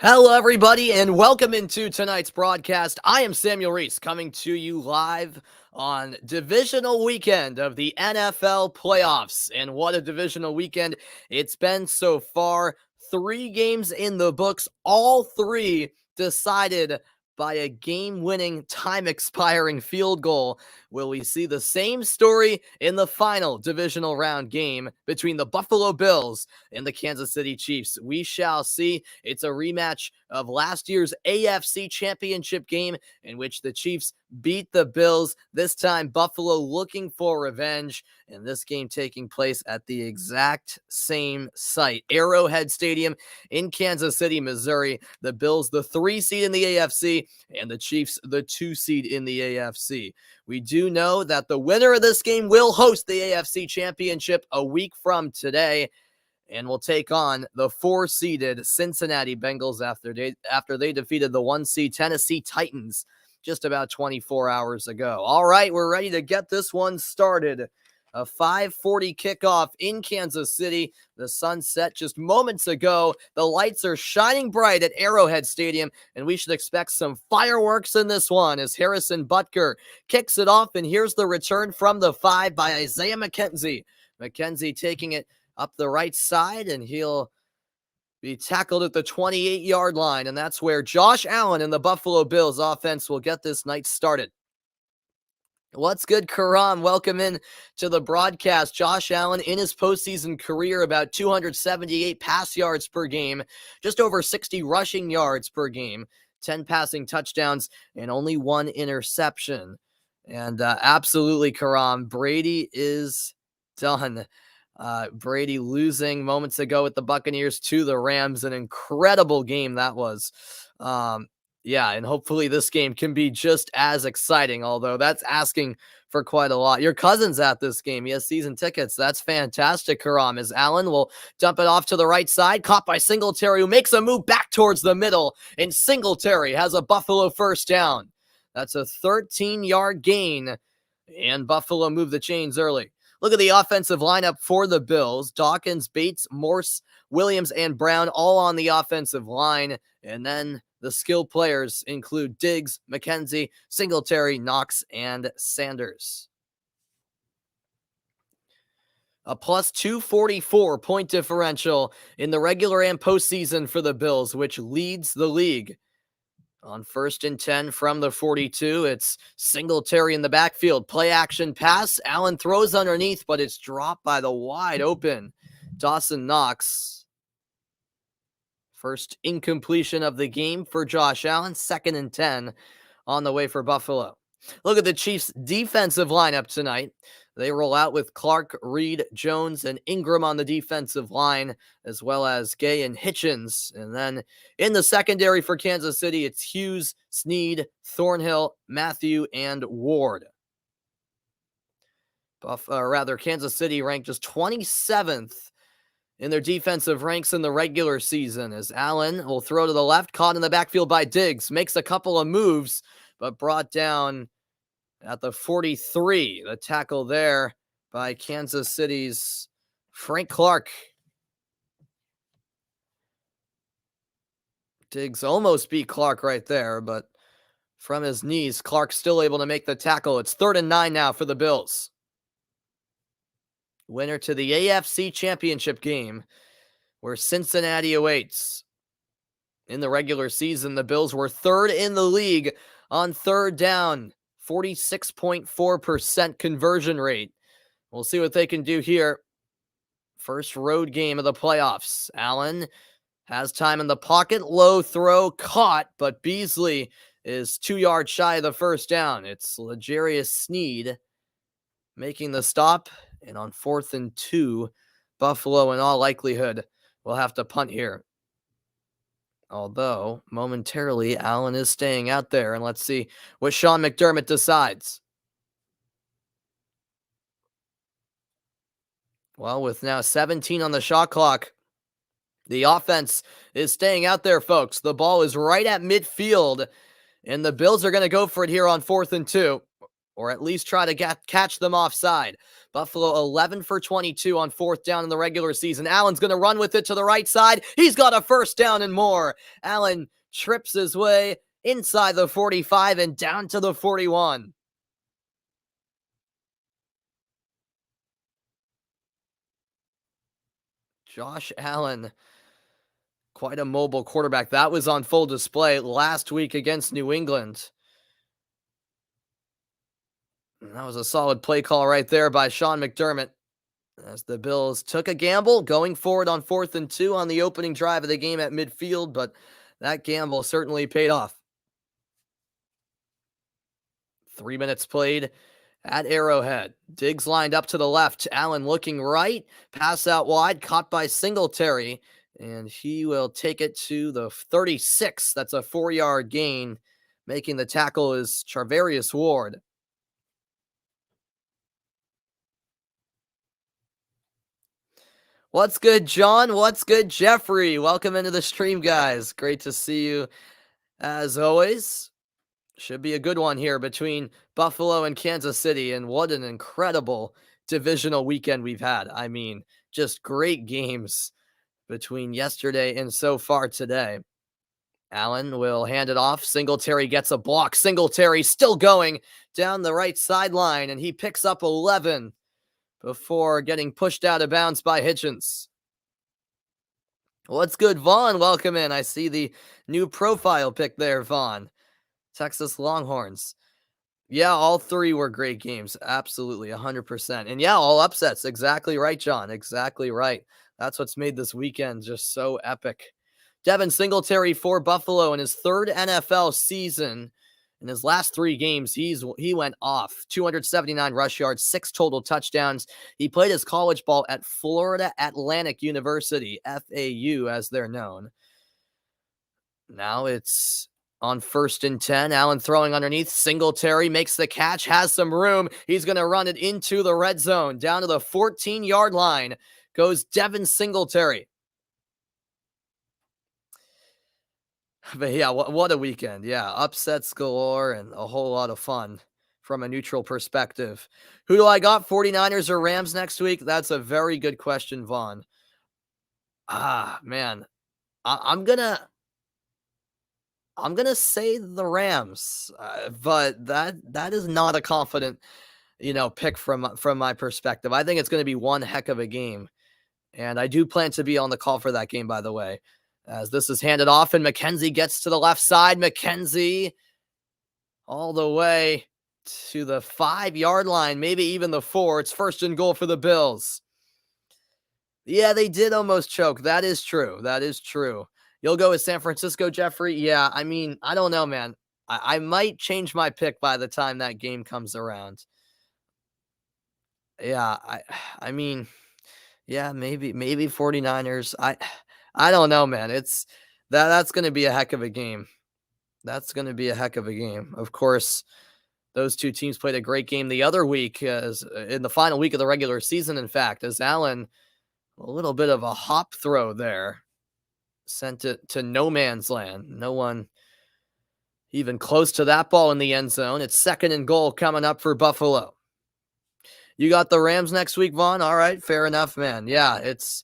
Hello, everybody, and welcome into tonight's broadcast. I am Samuel Reese, coming to you live on divisional weekend of the NFL playoffs. And what a divisional weekend it's been so far. 3 games in the books, all 3 decided by a game-winning, time-expiring field goal. Will we see the same story in the final divisional round game between the Buffalo Bills and the Kansas City Chiefs? We shall see. It's a rematch of last year's AFC Championship game in which the Chiefs beat the Bills. This time, Buffalo looking for revenge, and this game taking place at the exact same site, Arrowhead Stadium in Kansas City, Missouri. The Bills, the 3 seed in the AFC, and the Chiefs, the 2 seed in the AFC. We do know that the winner of this game will host the AFC Championship a week from today, and will take on the 4-seeded Cincinnati Bengals after they defeated the 1-seed Tennessee Titans just about 24 hours ago. All right, we're ready to get this one started. A 5:40 kickoff in Kansas City. The sun set just moments ago. The lights are shining bright at Arrowhead Stadium, and we should expect some fireworks in this one as Harrison Butker kicks it off, and here's the return from the 5 by Isaiah McKenzie. McKenzie taking it up the right side, and he'll be tackled at the 28-yard line, and that's where Josh Allen and the Buffalo Bills offense will get this night started. What's good, Karam? Welcome in to the broadcast. Josh Allen in his postseason career, about 278 pass yards per game, just over 60 rushing yards per game, 10 passing touchdowns, and only 1 interception. And absolutely, Karam, Brady is done. Brady losing moments ago with the Buccaneers to the Rams. An incredible game that was. Yeah, and hopefully this game can be just as exciting, although that's asking for quite a lot. Your cousin's at this game. He has season tickets. That's fantastic, Karam. As Allen will dump it off to the right side, caught by Singletary, who makes a move back towards the middle, and Singletary has a Buffalo first down. That's a 13-yard gain, and Buffalo moved the chains early. Look at the offensive lineup for the Bills. Dawkins, Bates, Morse, Williams, and Brown all on the offensive line. And then the skill players include Diggs, McKenzie, Singletary, Knox, and Sanders. A plus 244 point differential in the regular and postseason for the Bills, which leads the league. On 1st and 10 from the 42, it's Singletary in the backfield. Play action pass. Allen throws underneath, but it's dropped by the wide open Dawson Knox. First incompletion of the game for Josh Allen. 2nd and 10 on the way for Buffalo. Look at the Chiefs' defensive lineup tonight. They roll out with Clark, Reed, Jones, and Ingram on the defensive line, as well as Gay and Hitchens. And then in the secondary for Kansas City, it's Hughes, Snead, Thornhill, Matthew, and Ward. Kansas City ranked just 27th in their defensive ranks in the regular season, as Allen will throw to the left, caught in the backfield by Diggs, makes a couple of moves, but brought down at the 43. The tackle there by Kansas City's Frank Clark. Diggs almost beat Clark right there, but from his knees, Clark still able to make the tackle. It's 3rd and 9 now for the Bills. Winner to the AFC Championship game, where Cincinnati awaits. In the regular season, the Bills were 3rd in the league on 3rd down, 46.4% conversion rate. We'll see what they can do here. First road game of the playoffs. Allen has time in the pocket. Low throw caught, but Beasley is 2 yards shy of the first down. It's L'Jarius Snead making the stop. And on 4th and 2, Buffalo in all likelihood will have to punt here. Although, momentarily, Allen is staying out there. And let's see what Sean McDermott decides. Well, with now 17 on the shot clock, the offense is staying out there, folks. The ball is right at midfield, and the Bills are going to go for it here on 4th and 2. or at least try to catch them offside. Buffalo 11 for 22 on fourth down in the regular season. Allen's going to run with it to the right side. He's got a first down and more. Allen trips his way inside the 45 and down to the 41. Josh Allen, quite a mobile quarterback. That was on full display last week against New England. And that was a solid play call right there by Sean McDermott, as the Bills took a gamble going forward on 4th and 2 on the opening drive of the game at midfield, but that gamble certainly paid off. 3 minutes played at Arrowhead. Diggs lined up to the left. Allen looking right. Pass out wide. Caught by Singletary. And he will take it to the 36. That's a 4-yard gain. Making the tackle is Charvarius Ward. What's good, John? What's good, Jeffrey? Welcome into the stream, guys. Great to see you as always. Should be a good one here between Buffalo and Kansas City, and what an incredible divisional weekend we've had. I mean, just great games between yesterday and so far today. Allen will hand it off. Singletary gets a block. Singletary still going down the right sideline, and he picks up 11 before getting pushed out of bounds by Hitchens. What's good, Vaughn? Welcome in. I see the new profile pic there, Vaughn. Texas Longhorns. Yeah, all three were great games. Absolutely, 100%. And yeah, all upsets. Exactly right, John. Exactly right. That's what's made this weekend just so epic. Devin Singletary for Buffalo in his third NFL season. In his last 3 games, he went off. 279 rush yards, 6 total touchdowns. He played his college ball at Florida Atlantic University, FAU as they're known. Now it's on 1st and 10, Allen throwing underneath. Singletary makes the catch, has some room. He's going to run it into the red zone. Down to the 14-yard line goes Devin Singletary. But yeah, what a weekend. Yeah, upsets galore and a whole lot of fun from a neutral perspective. Who do I got, 49ers or Rams next week? That's a very good question, Vaughn. Man, I'm gonna say the Rams, but that is not a confident, pick from my perspective. I think it's going to be one heck of a game, and I do plan to be on the call for that game, by the way, as this is handed off and McKenzie gets to the left side. McKenzie all the way to the 5-yard line, maybe even the 4. It's 1st and goal for the Bills. Yeah, they did almost choke. That is true. That is true. You'll go with San Francisco, Jeffrey? Yeah, I mean, I don't know, man. I might change my pick by the time that game comes around. Yeah, I mean, yeah, maybe 49ers. I don't know, man. That's going to be a heck of a game. That's going to be a heck of a game. Of course, those two teams played a great game the other week, as in the final week of the regular season, in fact, as Allen, a little bit of a hop throw there, sent it to no man's land. No one even close to that ball in the end zone. It's 2nd and goal coming up for Buffalo. You got the Rams next week, Vaughn? All right, fair enough, man. Yeah, it's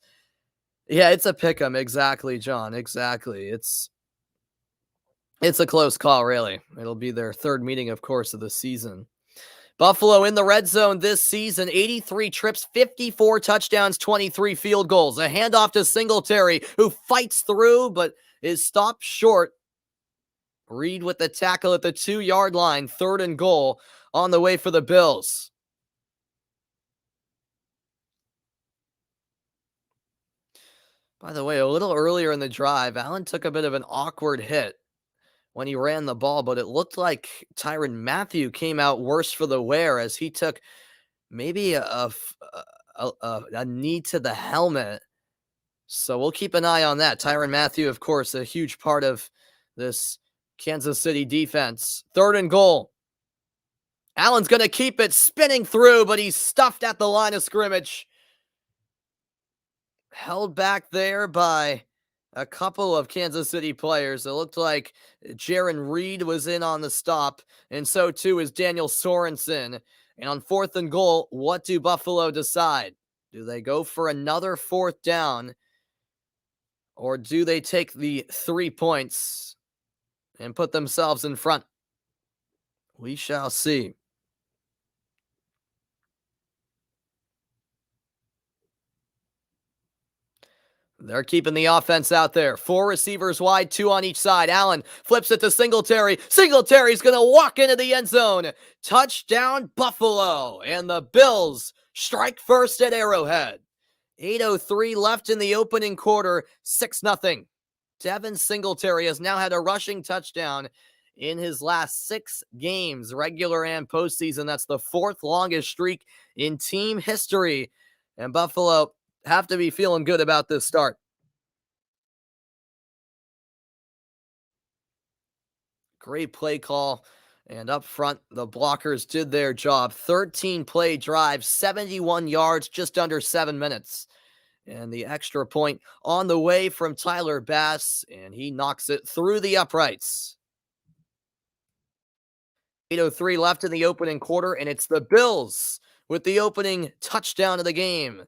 a pick 'em. Exactly, John. Exactly. It's a close call, really. It'll be their 3rd meeting, of course, of the season. Buffalo in the red zone this season, 83 trips, 54 touchdowns, 23 field goals. A handoff to Singletary, who fights through but is stopped short. Reed with the tackle at the 2-yard line, 3rd and goal on the way for the Bills. By the way, a little earlier in the drive, Allen took a bit of an awkward hit when he ran the ball, but it looked like Tyrann Mathieu came out worse for the wear, as he took maybe a knee to the helmet. So we'll keep an eye on that. Tyrann Mathieu, of course, a huge part of this Kansas City defense. 3rd and goal. Allen's going to keep it spinning through, but he's stuffed at the line of scrimmage. Held back there by a couple of Kansas City players. It looked like Jaron Reed was in on the stop, and so too is Daniel Sorensen. And on 4th and goal, what do Buffalo decide? Do they go for another 4th down, or do they take the 3 points and put themselves in front? We shall see. They're keeping the offense out there. 4 receivers wide, 2 on each side. Allen flips it to Singletary. Singletary's going to walk into the end zone. Touchdown, Buffalo. And the Bills strike first at Arrowhead. 8:03 left in the opening quarter, 6-0. Devin Singletary has now had a rushing touchdown in his last 6 games, regular and postseason. That's the 4th longest streak in team history. And Buffalo have to be feeling good about this start. Great play call. And up front, the blockers did their job. 13 play drive, 71 yards, just under 7 minutes. And the extra point on the way from Tyler Bass, and he knocks it through the uprights. 8:03 left in the opening quarter, and it's the Bills with the opening touchdown of the game.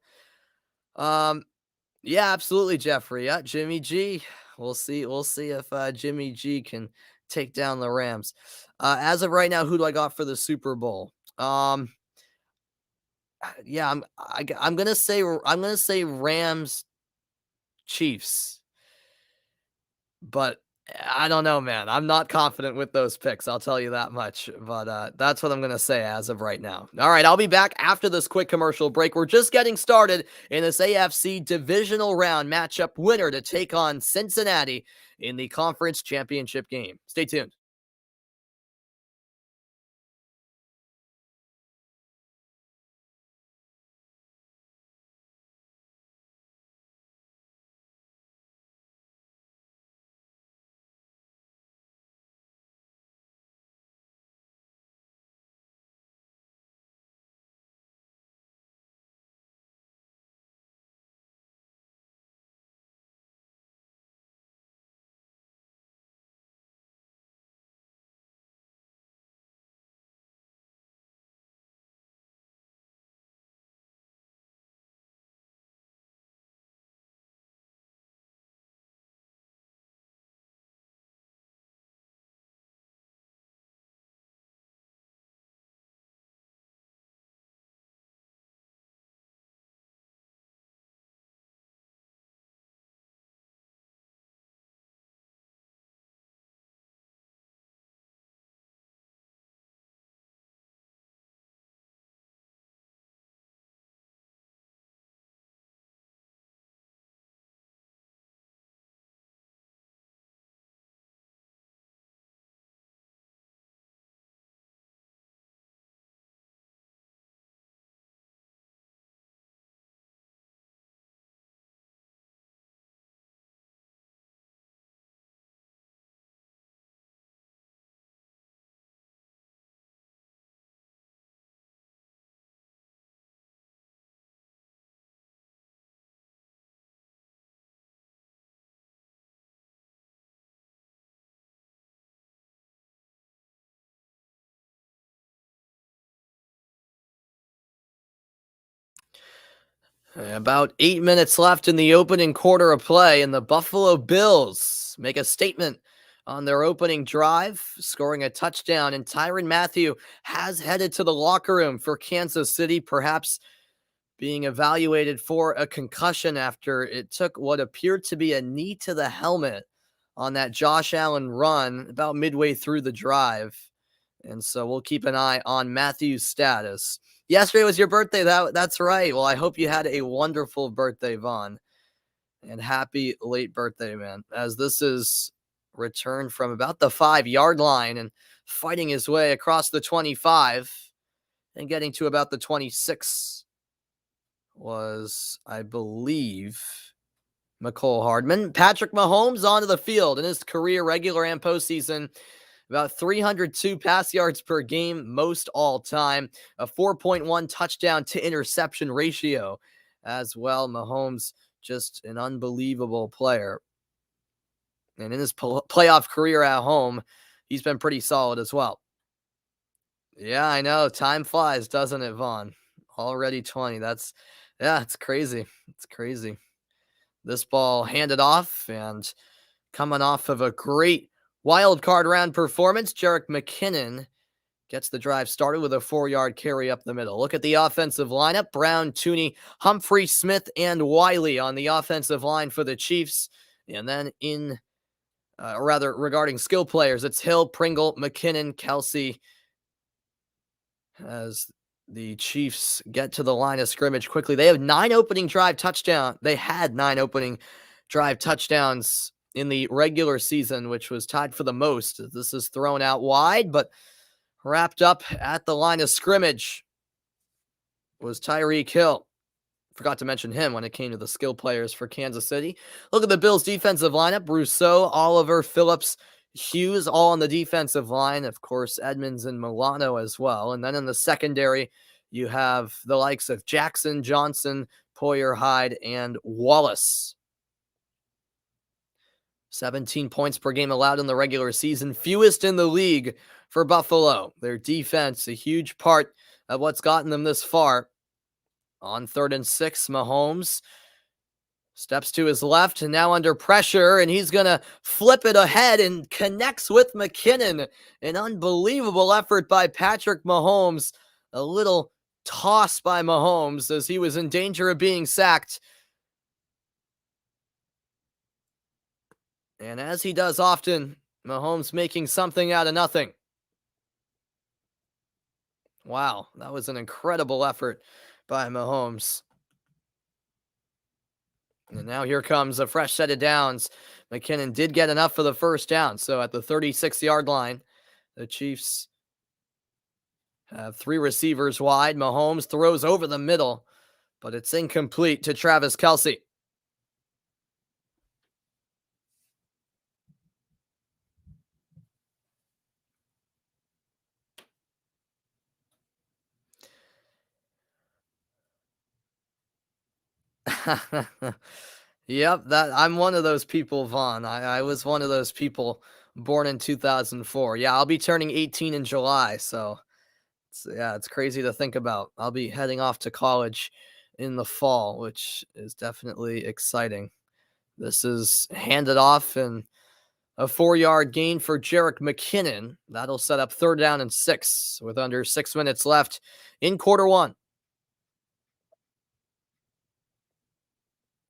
Yeah, absolutely, Jeffrey. Yeah, Jimmy G. We'll see. We'll see if Jimmy G can take down the Rams. As of right now, who do I got for the Super Bowl? Yeah, I'm gonna say Rams Chiefs, but I don't know, man. I'm not confident with those picks. I'll tell you that much. But that's what I'm gonna say as of right now. All right, I'll be back after this quick commercial break. We're just getting started in this AFC Divisional Round matchup. Winner to take on Cincinnati in the conference championship game. Stay tuned. About 8 minutes left in the opening quarter of play, and the Buffalo Bills make a statement on their opening drive, scoring a touchdown. And Tyrann Mathieu has headed to the locker room for Kansas City, perhaps being evaluated for a concussion after it took what appeared to be a knee to the helmet on that Josh Allen run about midway through the drive. And so we'll keep an eye on Matthew's status. Yesterday was your birthday. That's right. Well, I hope you had a wonderful birthday, Vaughn. And happy late birthday, man. As this is returned from about the 5-yard line and fighting his way across the 25 and getting to about the 26 was, I believe, McCole Hardman. Patrick Mahomes onto the field in his career, regular and postseason. About 302 pass yards per game, most all time. A 4.1 touchdown to interception ratio as well. Mahomes, just an unbelievable player. And in his playoff career at home, he's been pretty solid as well. Yeah, I know. Time flies, doesn't it, Vaughn? Already 20. It's crazy. It's crazy. This ball handed off, and coming off of a great wild card round performance, Jerick McKinnon gets the drive started with a 4-yard carry up the middle. Look at the offensive lineup. Brown, Tooney, Humphrey, Smith, and Wiley on the offensive line for the Chiefs. And then regarding skill players, it's Hill, Pringle, McKinnon, Kelsey, as the Chiefs get to the line of scrimmage quickly. They had 9 opening drive touchdowns in the regular season, which was tied for the most. This is thrown out wide, but wrapped up at the line of scrimmage was Tyreek Hill. Forgot to mention him when it came to the skill players for Kansas City. Look at the Bills' defensive lineup. Rousseau, Oliver, Phillips, Hughes, all on the defensive line. Of course, Edmonds and Milano as well. And then in the secondary, you have the likes of Jackson, Johnson, Poyer, Hyde, and Wallace. 17 points per game allowed in the regular season, fewest in the league for Buffalo. Their defense, a huge part of what's gotten them this far. On 3rd and 6, Mahomes steps to his left and now under pressure, and he's going to flip it ahead and connects with McKinnon. An unbelievable effort by Patrick Mahomes. A little toss by Mahomes as he was in danger of being sacked. And as he does often, Mahomes making something out of nothing. Wow, that was an incredible effort by Mahomes. And now here comes a fresh set of downs. McKinnon did get enough for the first down. So at the 36-yard line, the Chiefs have 3 receivers wide. Mahomes throws over the middle, but it's incomplete to Travis Kelce. Yep, I'm one of those people, Vaughn. I was one of those people born in 2004. Yeah, I'll be turning 18 in July, so it's crazy to think about. I'll be heading off to college in the fall, which is definitely exciting. This is handed off and a 4-yard gain for Jerick McKinnon. That'll set up 3rd down and 6 with under 6 minutes left in quarter 1.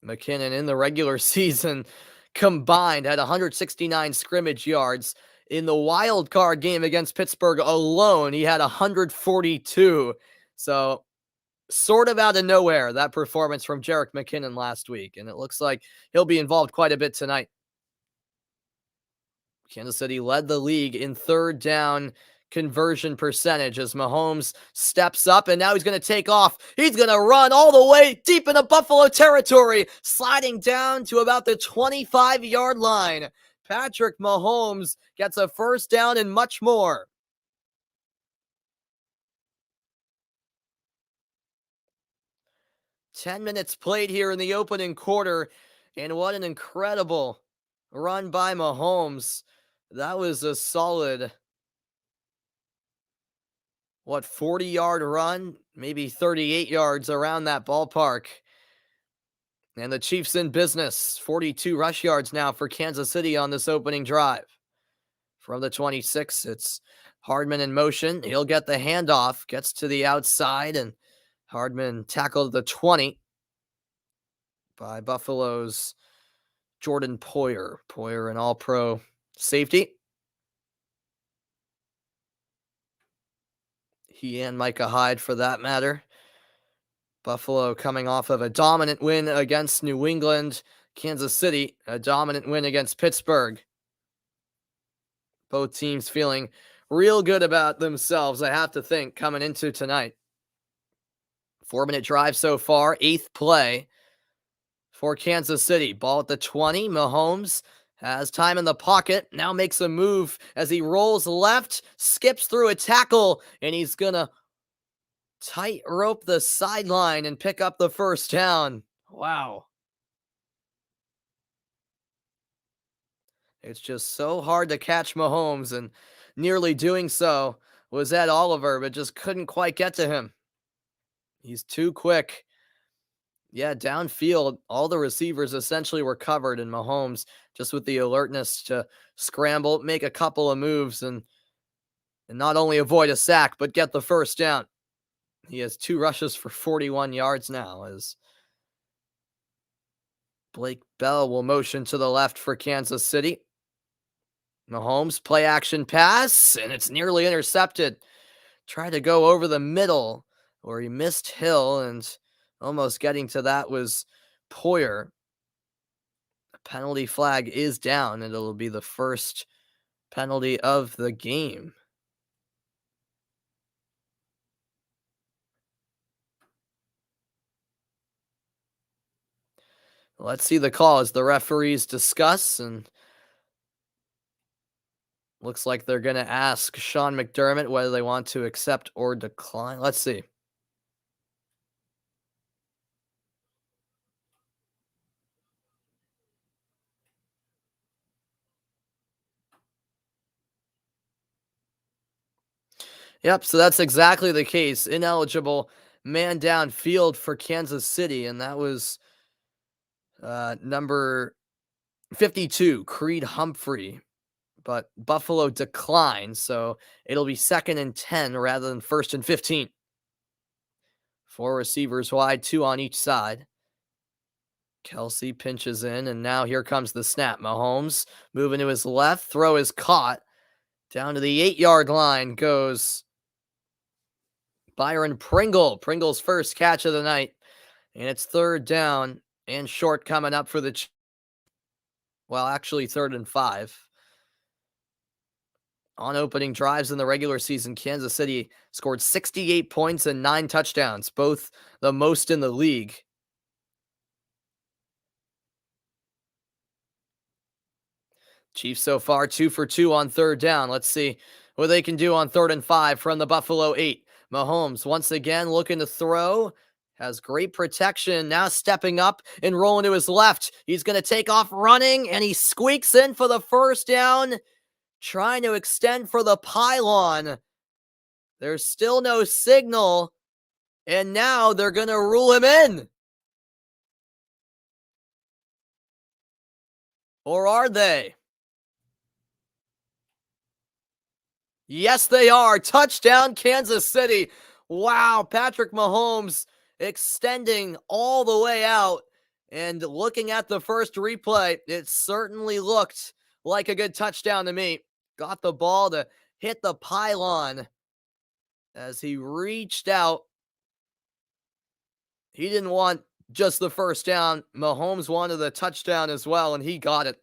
McKinnon in the regular season combined had 169 scrimmage yards. In the wild card game against Pittsburgh alone, he had 142. So sort of out of nowhere, that performance from Jerick McKinnon last week. And it looks like he'll be involved quite a bit tonight. Kansas City led the league in 3rd down conversion percentage as Mahomes steps up, and now he's going to take off. He's going to run all the way deep into Buffalo territory, sliding down to about the 25-yard line. Patrick Mahomes gets a first down and much more. Ten minutes played here in the opening quarter, and what an incredible run by Mahomes. That was a solid 40-yard run, maybe 38 yards around that ballpark. And the Chiefs in business, 42 rush yards now for Kansas City on this opening drive. From the 26, it's Hardman in motion. He'll get the handoff, gets to the outside, and Hardman tackled the 20 by Buffalo's Jordan Poyer. Poyer, an all-pro safety. He and Micah Hyde, for that matter. Buffalo coming off of a dominant win against New England. Kansas City, a dominant win against Pittsburgh. Both teams feeling real good about themselves, I have to think, coming into tonight. 4-minute drive so far, 8th play for Kansas City. Ball at the 20. Mahomes has time in the pocket, now makes a move as he rolls left, skips through a tackle, and he's going to tightrope the sideline and pick up the first down. Wow. It's just so hard to catch Mahomes, and nearly doing so was Ed Oliver, but just couldn't quite get to him. He's too quick. Yeah, downfield, all the receivers essentially were covered, and Mahomes just with the alertness to scramble, make a couple of moves, and not only avoid a sack, but get the first down. He has 2 rushes for 41 yards now as Blake Bell will motion to the left for Kansas City. Mahomes, play action pass, and it's nearly intercepted. Tried to go over the middle where he missed Hill, and almost getting to that was Poyer. A penalty flag is down, and it'll be the first penalty of the game. Let's see the call as the referees discuss, and looks like they're going to ask Sean McDermott whether they want to accept or decline. Let's see. Yep, so that's exactly the case. Ineligible man downfield for Kansas City, and that was number 52, Creed Humphrey. But Buffalo declined, so it'll be 2nd and 10 rather than 1st and 15. 4 receivers wide, 2 on each side. Kelsey pinches in, and now here comes the snap. Mahomes moving to his left, throw is caught. Down to the 8-yard line goes Byron Pringle. Pringle's first catch of the night, and it's 3rd down and short coming up for the well, actually 3rd and 5. On opening drives in the regular season, Kansas City scored 68 points and 9 touchdowns, both the most in the league. Chiefs so far 2 for 2 on 3rd down. Let's see what they can do on 3rd and 5 from the Buffalo 8. Mahomes once again looking to throw. Has great protection, now stepping up and rolling to his left. He's going to take off running, and he squeaks in for the first down, trying to extend for the pylon. There's still no signal, and now they're going to rule him in. Or are they? Yes, they are. Touchdown, Kansas City. Wow, Patrick Mahomes extending all the way out. And looking at the first replay, it certainly looked like a good touchdown to me. Got the ball to hit the pylon as he reached out. He didn't want just the first down. Mahomes wanted the touchdown as well, and he got it.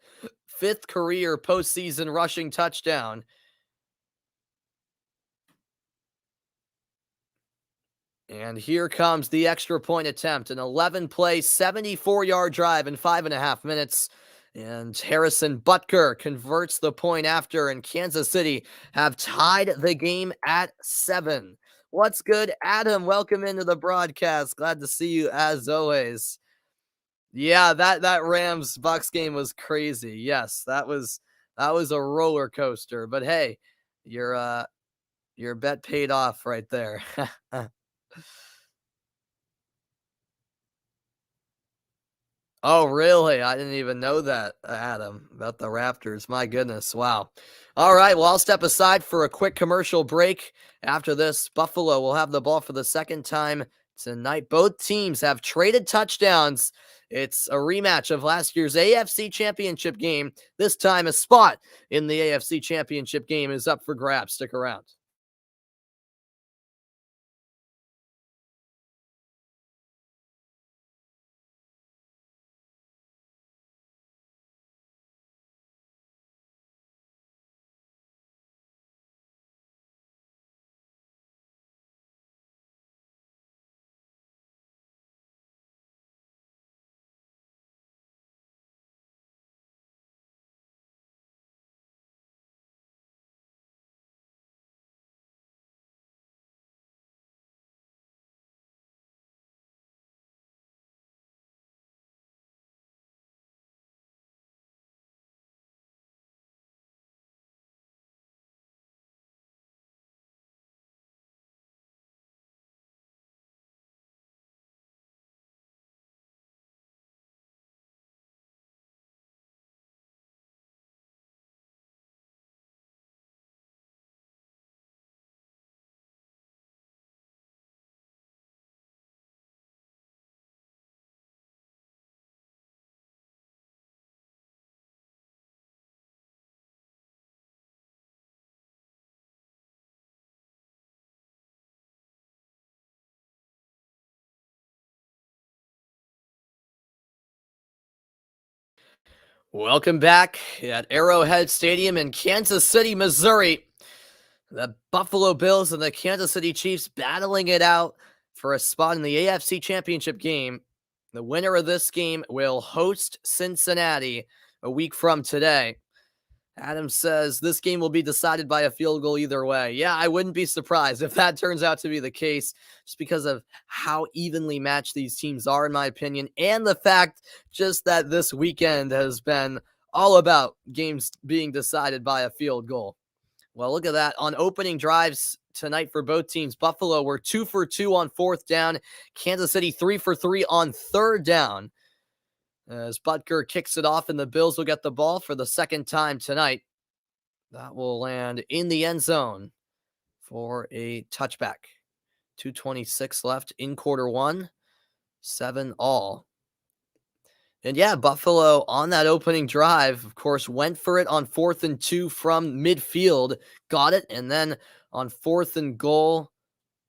5th career postseason rushing touchdown. And here comes the extra point attempt, an 11-play, 74-yard drive in 5.5 minutes. And Harrison Butker converts the point after, and Kansas City have tied the game at 7. What's good, Adam? Welcome into the broadcast. Glad to see you as always. Yeah, that Rams Bucks game was crazy. Yes, that was a roller coaster. But hey, your bet paid off right there. Oh, really? I didn't even know that, Adam, about the Raptors. My goodness. Wow. All right. Well, I'll step aside for a quick commercial break. After this, Buffalo will have the ball for the second time tonight. Both teams have traded touchdowns. It's a rematch of last year's AFC Championship game. This time, a spot in the AFC Championship game is up for grabs. Stick around. Welcome back at Arrowhead Stadium in Kansas City, Missouri. The Buffalo Bills and the Kansas City Chiefs battling it out for a spot in the AFC Championship game. The winner of this game will host Cincinnati a week from today. Adam says this game will be decided by a field goal either way. Yeah, I wouldn't be surprised if that turns out to be the case, just because of how evenly matched these teams are, in my opinion, and the fact just that this weekend has been all about games being decided by a field goal. Well, look at that. On opening drives tonight for both teams, Buffalo were 2 for 2 on fourth down, Kansas City 3 for 3 on third down. As Butker kicks it off, and the Bills will get the ball for the second time tonight. That will land in the end zone for a touchback. 2:26 left in quarter one, 7 all. And yeah, Buffalo on that opening drive, of course, went for it on 4th and 2 from midfield, got it, and then on 4th and goal,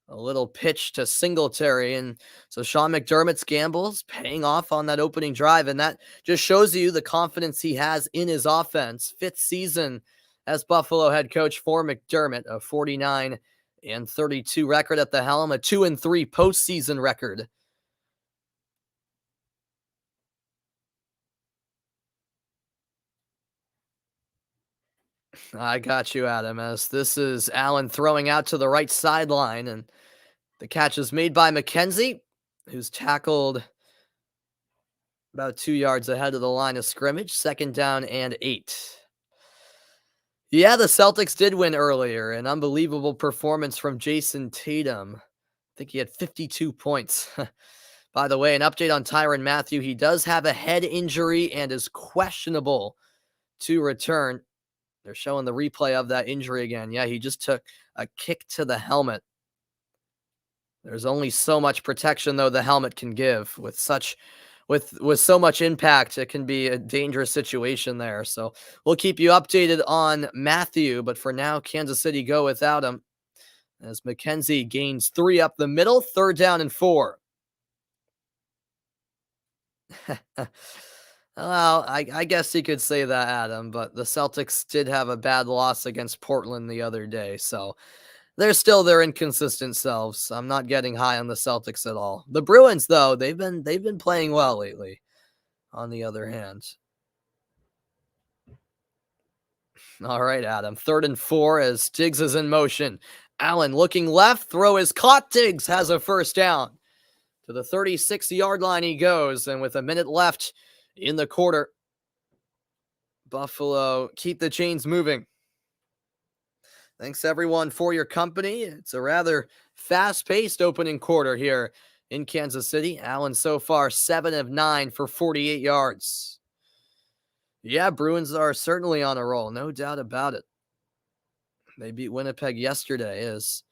a little pitch to Singletary. And so Sean McDermott's gambles paying off on that opening drive. And that just shows you the confidence he has in his offense. 5th season as Buffalo head coach for McDermott, a 49-32 record at the helm, a 2-3 postseason record. I got you, Adam, as this is Allen throwing out to the right sideline, and the catch is made by McKenzie, who's tackled about 2 yards ahead of the line of scrimmage. 2nd down and 8. Yeah, the Celtics did win earlier. An unbelievable performance from Jason Tatum. I think he had 52 points. By the way, an update on Tyrann Mathieu. He does have a head injury and is questionable to return. They're showing the replay of that injury again. Yeah, he just took a kick to the helmet. There's only so much protection, though, the helmet can give. With so much impact, it can be a dangerous situation there. So we'll keep you updated on Mathieu, but for now, Kansas City go without him as McKenzie gains 3 up the middle, 3rd down and 4. Well, I guess you could say that, Adam, but the Celtics did have a bad loss against Portland the other day, so they're still their inconsistent selves. I'm not getting high on the Celtics at all. The Bruins, though, they've been playing well lately, on the other hand. All right, Adam. 3rd and 4 as Diggs is in motion. Allen looking left, throw is caught. Diggs has a first down. To the 36-yard line he goes, and with a minute left in the quarter, Buffalo keep the chains moving. Thanks, everyone, for your company. It's a rather fast-paced opening quarter here in Kansas City. Allen so far 7 of 9 for 48 yards. Yeah, Bruins are certainly on a roll, no doubt about it. They beat Winnipeg yesterday as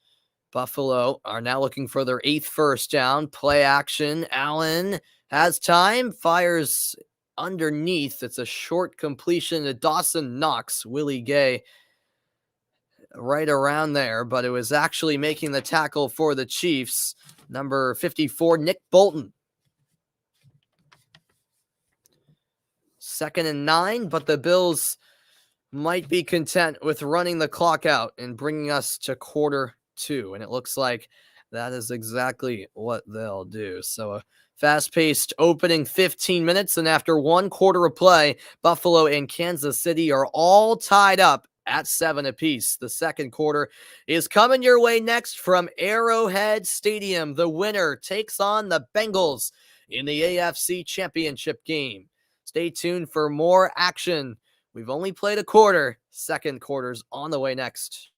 Buffalo are now looking for their 8th first down. Play action. Allen has time, fires underneath. It's a short completion to Dawson Knox. Willie Gay right around there, but it was actually making the tackle for the Chiefs. Number 54, Nick Bolton. 2nd and 9, but the Bills might be content with running the clock out and bringing us to quarter 2. And it looks like that is exactly what they'll do. So a fast-paced opening 15 minutes. And after 1 quarter of play, Buffalo and Kansas City are all tied up at 7 apiece. The second quarter is coming your way next from Arrowhead Stadium. The winner takes on the Bengals in the AFC Championship game. Stay tuned for more action. We've only played a quarter. Second quarter's on the way next.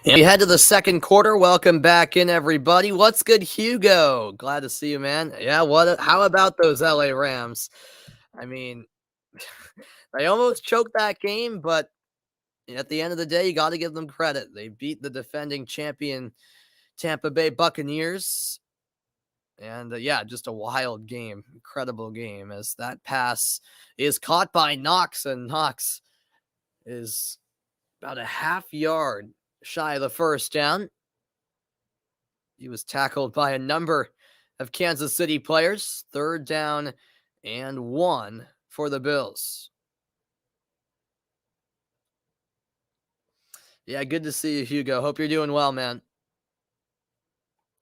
And we head to the second quarter. Welcome back in, everybody. What's good, Hugo? Glad to see you, man. Yeah, how about those LA Rams? I mean, they almost choked that game, but at the end of the day, you got to give them credit. They beat the defending champion Tampa Bay Buccaneers. And yeah, just a wild game, incredible game, as that pass is caught by Knox, and Knox is about a half yard shy of the first down. He was tackled by a number of Kansas City players. 3rd down and 1 for the Bills. Yeah, good to see you, Hugo. Hope you're doing well, man.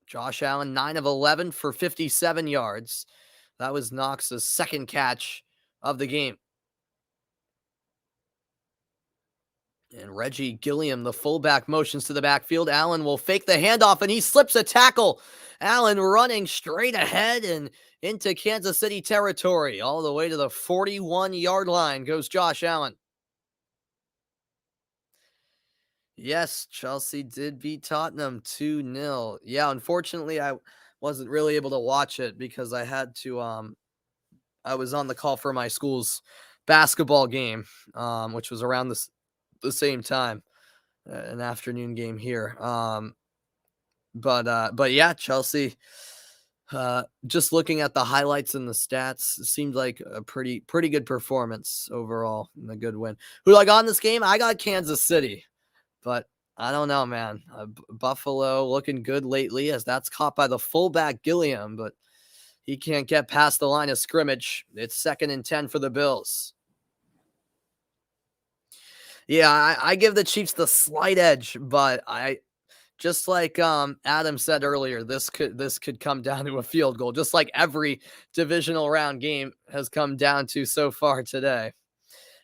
Josh Allen, 9 of 11 for 57 yards. That was Knox's second catch of the game. And Reggie Gilliam, the fullback, motions to the backfield. Allen will fake the handoff, and he slips a tackle. Allen running straight ahead and into Kansas City territory. All the way to the 41-yard line goes Josh Allen. Yes, Chelsea did beat Tottenham 2-0. Yeah, unfortunately, I wasn't really able to watch it because I had to, I was on the call for my school's basketball game, which was around the same time, an afternoon game here. But yeah, Chelsea, just looking at the highlights and the stats, it seemed like a pretty good performance overall and a good win. Who I got in this game? I got Kansas City. But I don't know, man. Buffalo looking good lately, as that's caught by the fullback Gilliam, but he can't get past the line of scrimmage. It's 2nd and 10 for the Bills. Yeah, I give the Chiefs the slight edge, but just like Adam said earlier, this could come down to a field goal, just like every divisional round game has come down to so far today.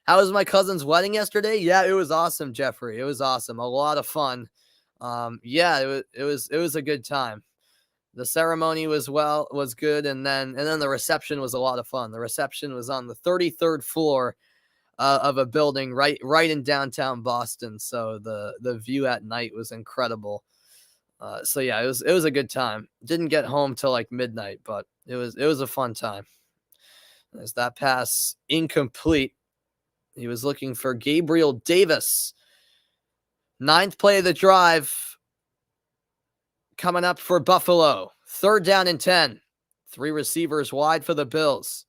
How was my cousin's wedding yesterday? Yeah, it was awesome, Jeffrey. It was awesome. A lot of fun. Yeah, it was a good time. The ceremony was good, and then the reception was a lot of fun. The reception was on the 33rd floor of a building right in downtown Boston. So the view at night was incredible. So yeah, it was a good time. Didn't get home till like midnight, but it was a fun time. As that pass incomplete. He was looking for Gabriel Davis. 9th play of the drive coming up for Buffalo. 3rd down and 10. 3 receivers wide for the Bills.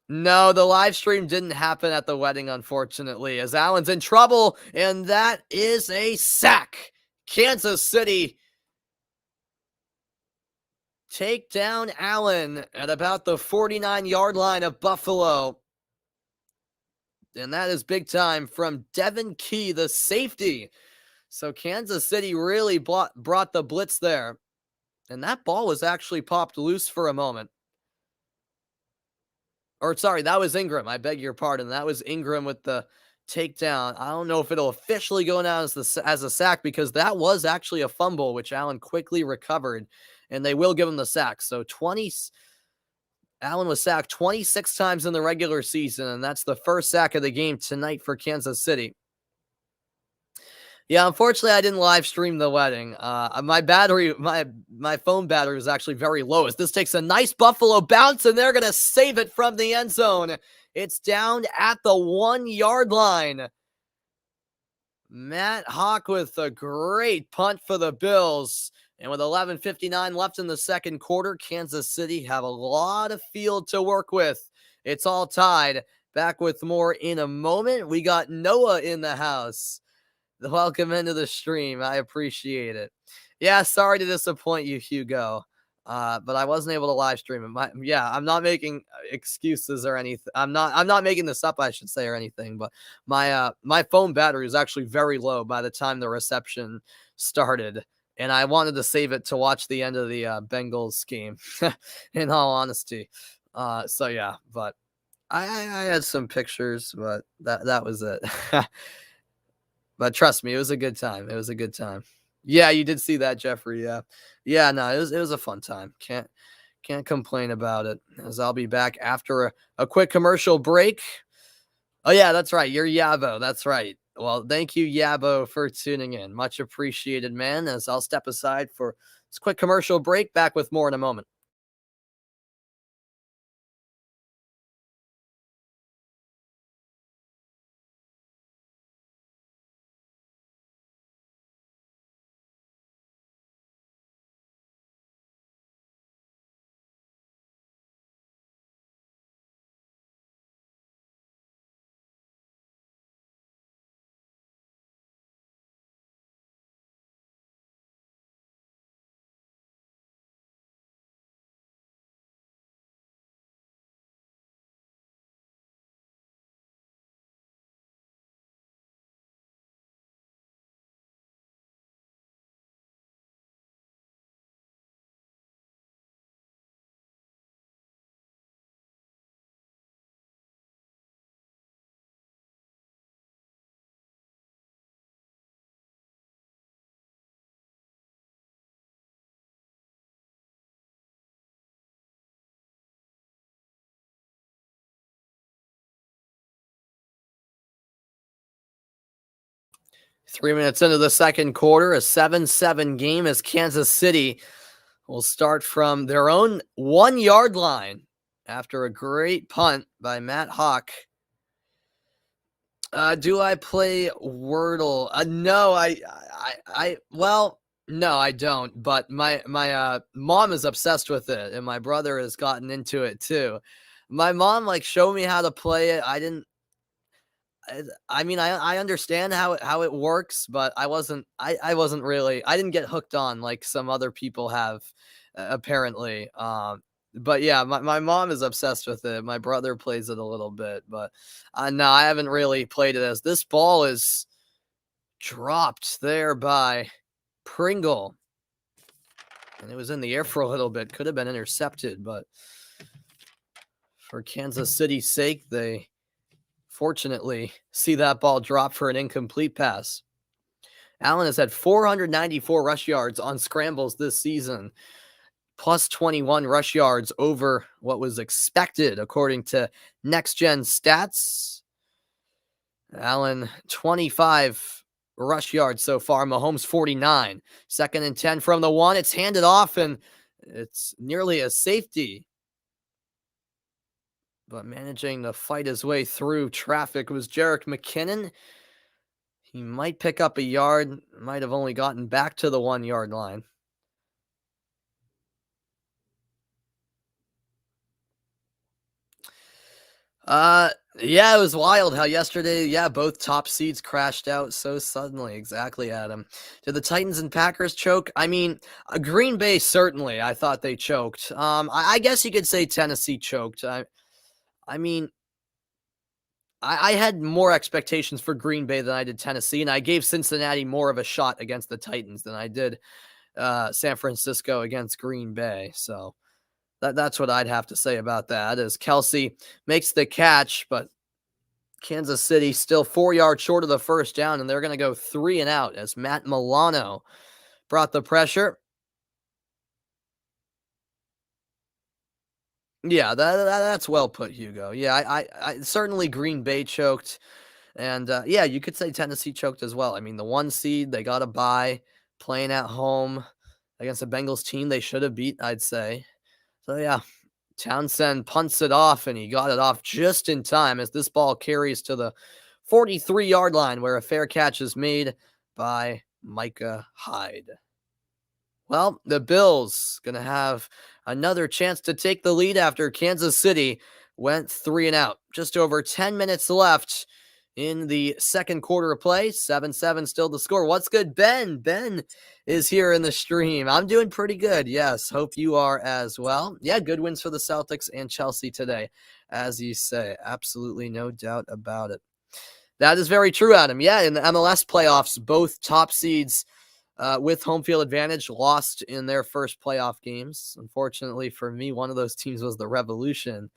No, the live stream didn't happen at the wedding, unfortunately, as Allen's in trouble, and that is a sack. Kansas City take down Allen at about the 49-yard line of Buffalo. And that is big time from Devin Key, the safety. So Kansas City really brought the blitz there. And that ball was actually popped loose for a moment. Or sorry, that was Ingram. I beg your pardon. That was Ingram with the takedown. I don't know if it'll officially go down as a sack, because that was actually a fumble, which Allen quickly recovered. And they will give him the sack. So Allen was sacked 26 times in the regular season, and that's the first sack of the game tonight for Kansas City. Yeah, unfortunately, I didn't live stream the wedding. My phone battery was actually very low, as this takes a nice Buffalo bounce, and they're going to save it from the end zone. It's down at the 1-yard line. Matt Hawk with a great punt for the Bills. And with 11:59 left in the second quarter, Kansas City have a lot of field to work with. It's all tied. Back with more in a moment. We got Noah in the house. Welcome into the stream. I appreciate it. Yeah, sorry to disappoint you, Hugo. But I wasn't able to live stream it. I'm not making excuses or anything. I'm not making this up, I should say, or anything. But my phone battery was actually very low by the time the reception started. And I wanted to save it to watch the end of the Bengals game, in all honesty. So yeah, but I had some pictures, but that was it. But trust me, it was a good time. It was a good time. Yeah, you did see that, Jeffrey. Yeah. No, it was a fun time. Can't complain about it. As I'll be back after a quick commercial break. Oh, yeah, that's right. You're Yabo. That's right. Well, thank you, Yabo, for tuning in. Much appreciated, man. As I'll step aside for this quick commercial break. Back with more in a moment. 3 minutes into the second quarter, a 7-7 game as Kansas City will start from their own 1 yard line after a great punt by Matt Hawk. Do I play Wordle? No, well, no, I don't. But my mom is obsessed with it, and my brother has gotten into it too. My mom like showed me how to play it. I didn't. I mean, I understand how it works, but I wasn't really. I didn't get hooked on like some other people have, apparently. But yeah, my mom is obsessed with it. My brother plays it a little bit, but no, I haven't really played it. As this ball is dropped there by Pringle, and it was in the air for a little bit. Could have been intercepted, but for Kansas City's sake, they fortunately see that ball drop for an incomplete pass. Allen has had 494 rush yards on scrambles this season, plus 21 rush yards over what was expected, according to Next Gen Stats. Allen, 25 rush yards so far. Mahomes, 49. 2nd and 10 from the 1. It's handed off, and it's nearly a safety. But managing to fight his way through traffic was Jerick McKinnon. He might pick up a yard, might have only gotten back to the 1 yard line. Yeah, it was wild how yesterday, yeah, both top seeds crashed out so suddenly. Exactly, Adam. Did the Titans and Packers choke? I mean, Green Bay certainly. I thought they choked. I guess you could say Tennessee choked. I mean, I had more expectations for Green Bay than I did Tennessee, and I gave Cincinnati more of a shot against the Titans than I did San Francisco against Green Bay. So that's what I'd have to say about that. As Kelsey makes the catch, but Kansas City still 4 yards short of the first down, and they're going to go 3-and-out as Matt Milano brought the pressure. Yeah, that's well put, Hugo. Yeah, I certainly Green Bay choked, and yeah, you could say Tennessee choked as well. I mean, the 1 seed, they got a bye, playing at home against a Bengals team they should have beat, I'd say. So yeah, Townsend punts it off, and he got it off just in time as this ball carries to the 43-yard line where a fair catch is made by Micah Hyde. Well, the Bills going to have another chance to take the lead after Kansas City went 3-and-out. Just over 10 minutes left in the second quarter of play. 7-7 still the score. What's good, Ben? Ben is here in the stream. I'm doing pretty good. Yes, hope you are as well. Yeah, good wins for the Celtics and Chelsea today, as you say. Absolutely no doubt about it. That is very true, Adam. Yeah, in the MLS playoffs, both top seeds with home field advantage lost in their first playoff games. Unfortunately for me, one of those teams was the Revolution.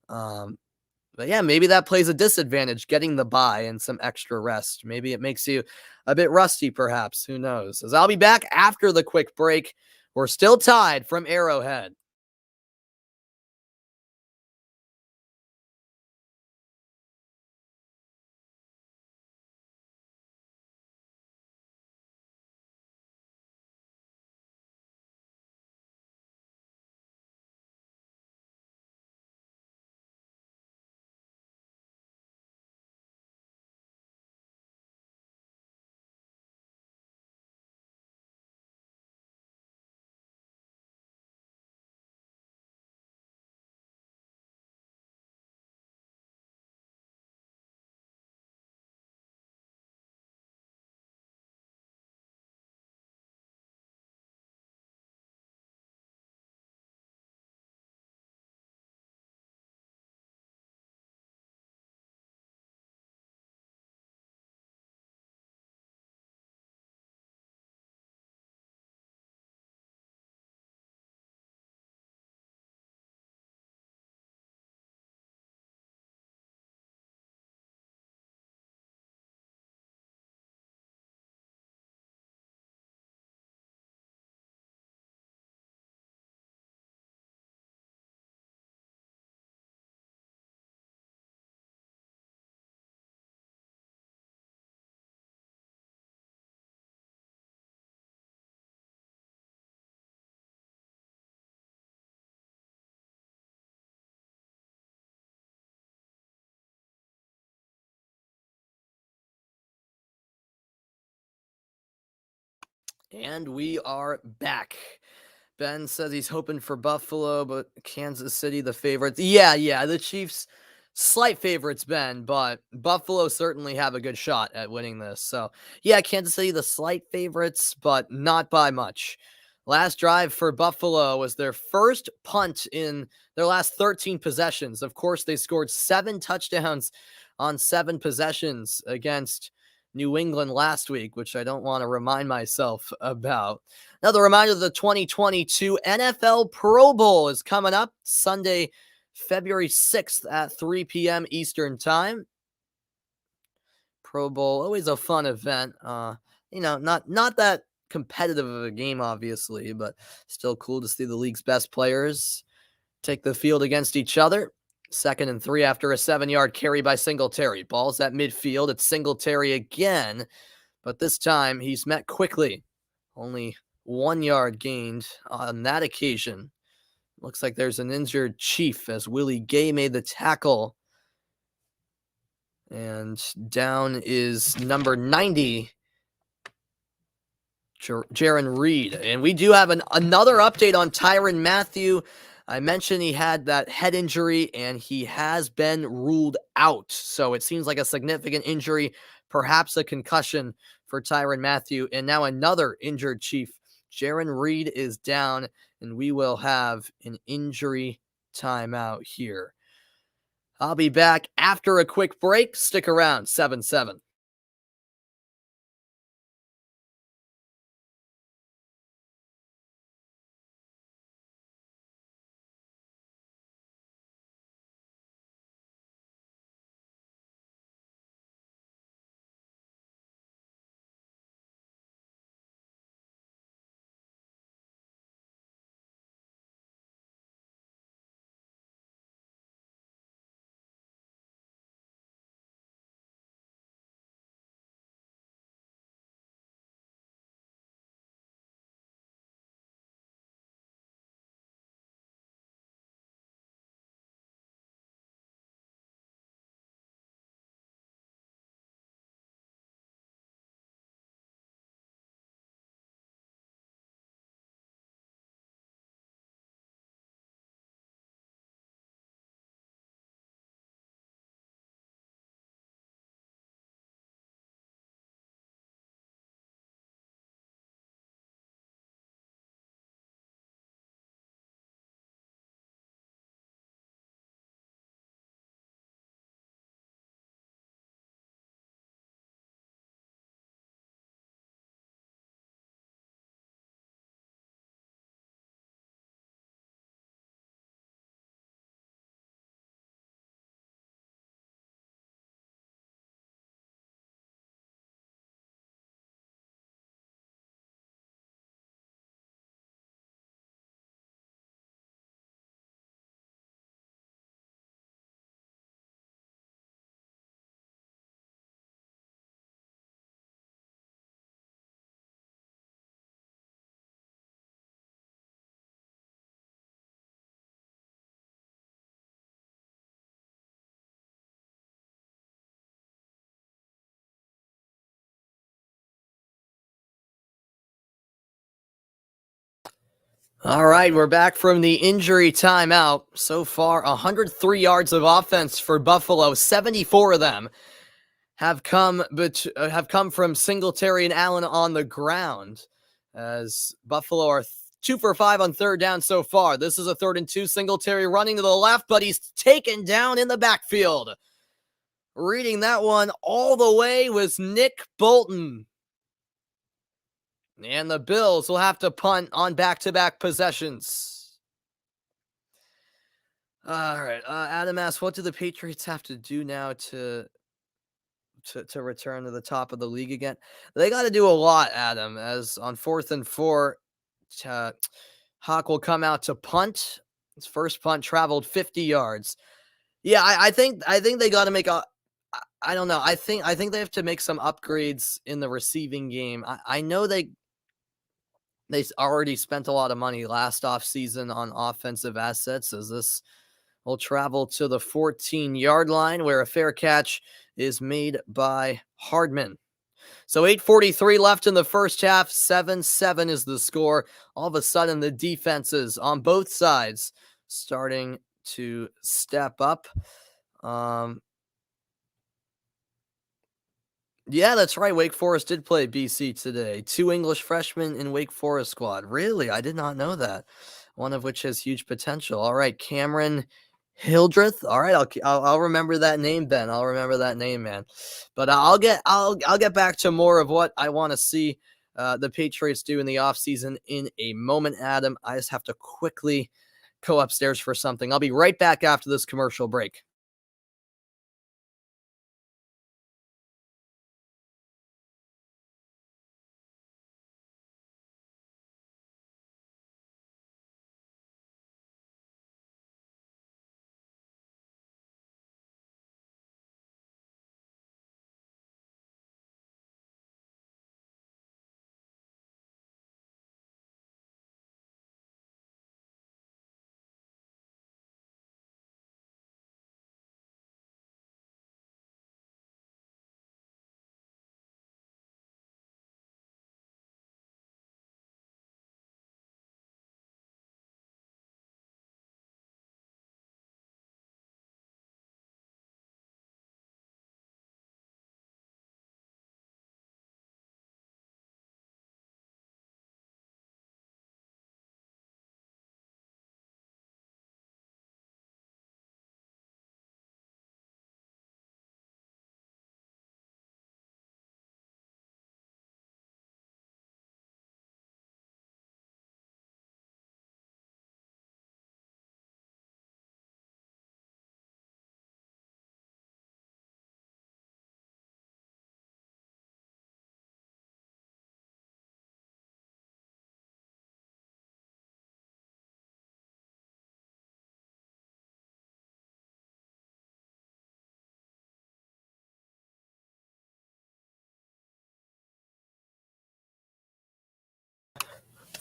But yeah, maybe that plays a disadvantage, getting the bye and some extra rest. Maybe it makes you a bit rusty, perhaps. Who knows? As I'll be back after the quick break. We're still tied from Arrowhead. And we are back. Ben says he's hoping for Buffalo, but Kansas City the favorites. Yeah, the Chiefs slight favorites, Ben, but Buffalo certainly have a good shot at winning this. So, yeah, Kansas City the slight favorites, but not by much. Last drive for Buffalo was their first punt in their last 13 possessions. Of course, they scored 7 touchdowns on 7 possessions against New England last week, which I don't want to remind myself about. Another reminder, the 2022 NFL Pro Bowl is coming up Sunday, February 6th at 3 p.m. Eastern Time. Pro Bowl, always a fun event. Not that competitive of a game, obviously, but still cool to see the league's best players take the field against each other. 2nd and 3 after a 7-yard carry by Singletary. Ball's at midfield. It's Singletary again, but this time he's met quickly. Only 1 yard gained on that occasion. Looks like there's an injured Chief as Willie Gay made the tackle. And down is number 90, Jaron Reed. And we do have another update on Tyrann Mathieu. I mentioned he had that head injury, and he has been ruled out. So it seems like a significant injury, perhaps a concussion for Tyrann Mathieu. And now another injured Chief. Jaron Reed is down, and we will have an injury timeout here. I'll be back after a quick break. Stick around, 7-7. All right, we're back from the injury timeout. So far, 103 yards of offense for Buffalo. 74 of them have come from Singletary and Allen on the ground, as Buffalo are 2 for 5 on third down so far. This is a 3rd and 2. Singletary running to the left, but he's taken down in the backfield. Reading that one all the way was Nick Bolton. And the Bills will have to punt on back-to-back possessions. All right. Adam asks, what do the Patriots have to do now to return to the top of the league again? They got to do a lot, Adam, as on 4th and 4, Hawk will come out to punt. His first punt traveled 50 yards. Yeah, I think they got to make I don't know. I think they have to make some upgrades in the receiving game. I know they already spent a lot of money last offseason on offensive assets, as this will travel to the 14-yard line, where a fair catch is made by Hardman. So 8:43 left in the first half. 7-7 is the score. All of a sudden, the defenses on both sides starting to step up. Um, yeah, that's right. Wake Forest did play BC today. 2 English freshmen in Wake Forest squad. Really? I did not know that. One of which has huge potential. All right, Cameron Hildreth. All right, I'll remember that name, Ben. I'll remember that name, man. But I'll get back to more of what I want to see the Patriots do in the offseason in a moment, Adam. I just have to quickly go upstairs for something. I'll be right back after this commercial break.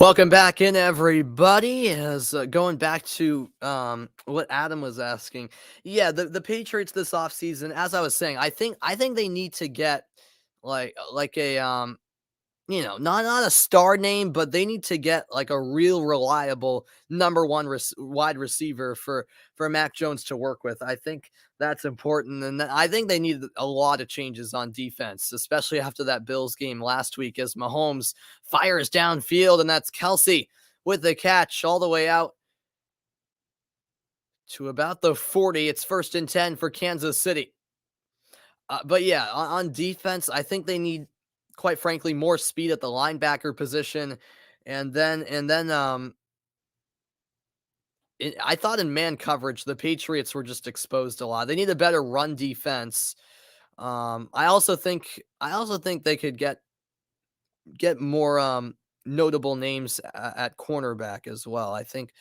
Welcome back in, everybody. As going back to what Adam was asking, yeah, the Patriots this offseason, as I was saying, I think they need to get like a not a star name, but they need to get like a real reliable number one wide receiver for Mac Jones to work with. I think that's important, and I think they need a lot of changes on defense, especially after that Bills game last week, as Mahomes fires downfield, and that's Kelsey with the catch all the way out to about the 40. It's 1st and 10 for Kansas City. But yeah, on defense, I think they need, quite frankly, more speed at the linebacker position, and then I thought in man coverage the Patriots were just exposed a lot. They need a better run defense. I also think they could get more notable names at cornerback as well. I think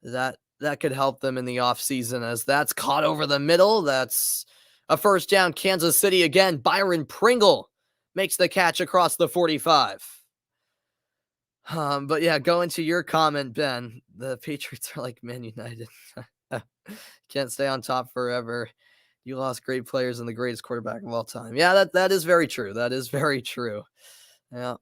that could help them in the offseason, as that's caught over the middle. That's a first down. Kansas City again. Byron Pringle makes the catch across the 45. But yeah, going to your comment, Ben, the Patriots are like Man United. Can't stay on top forever. You lost great players and the greatest quarterback of all time. Yeah, that is very true. That is very true. Yeah.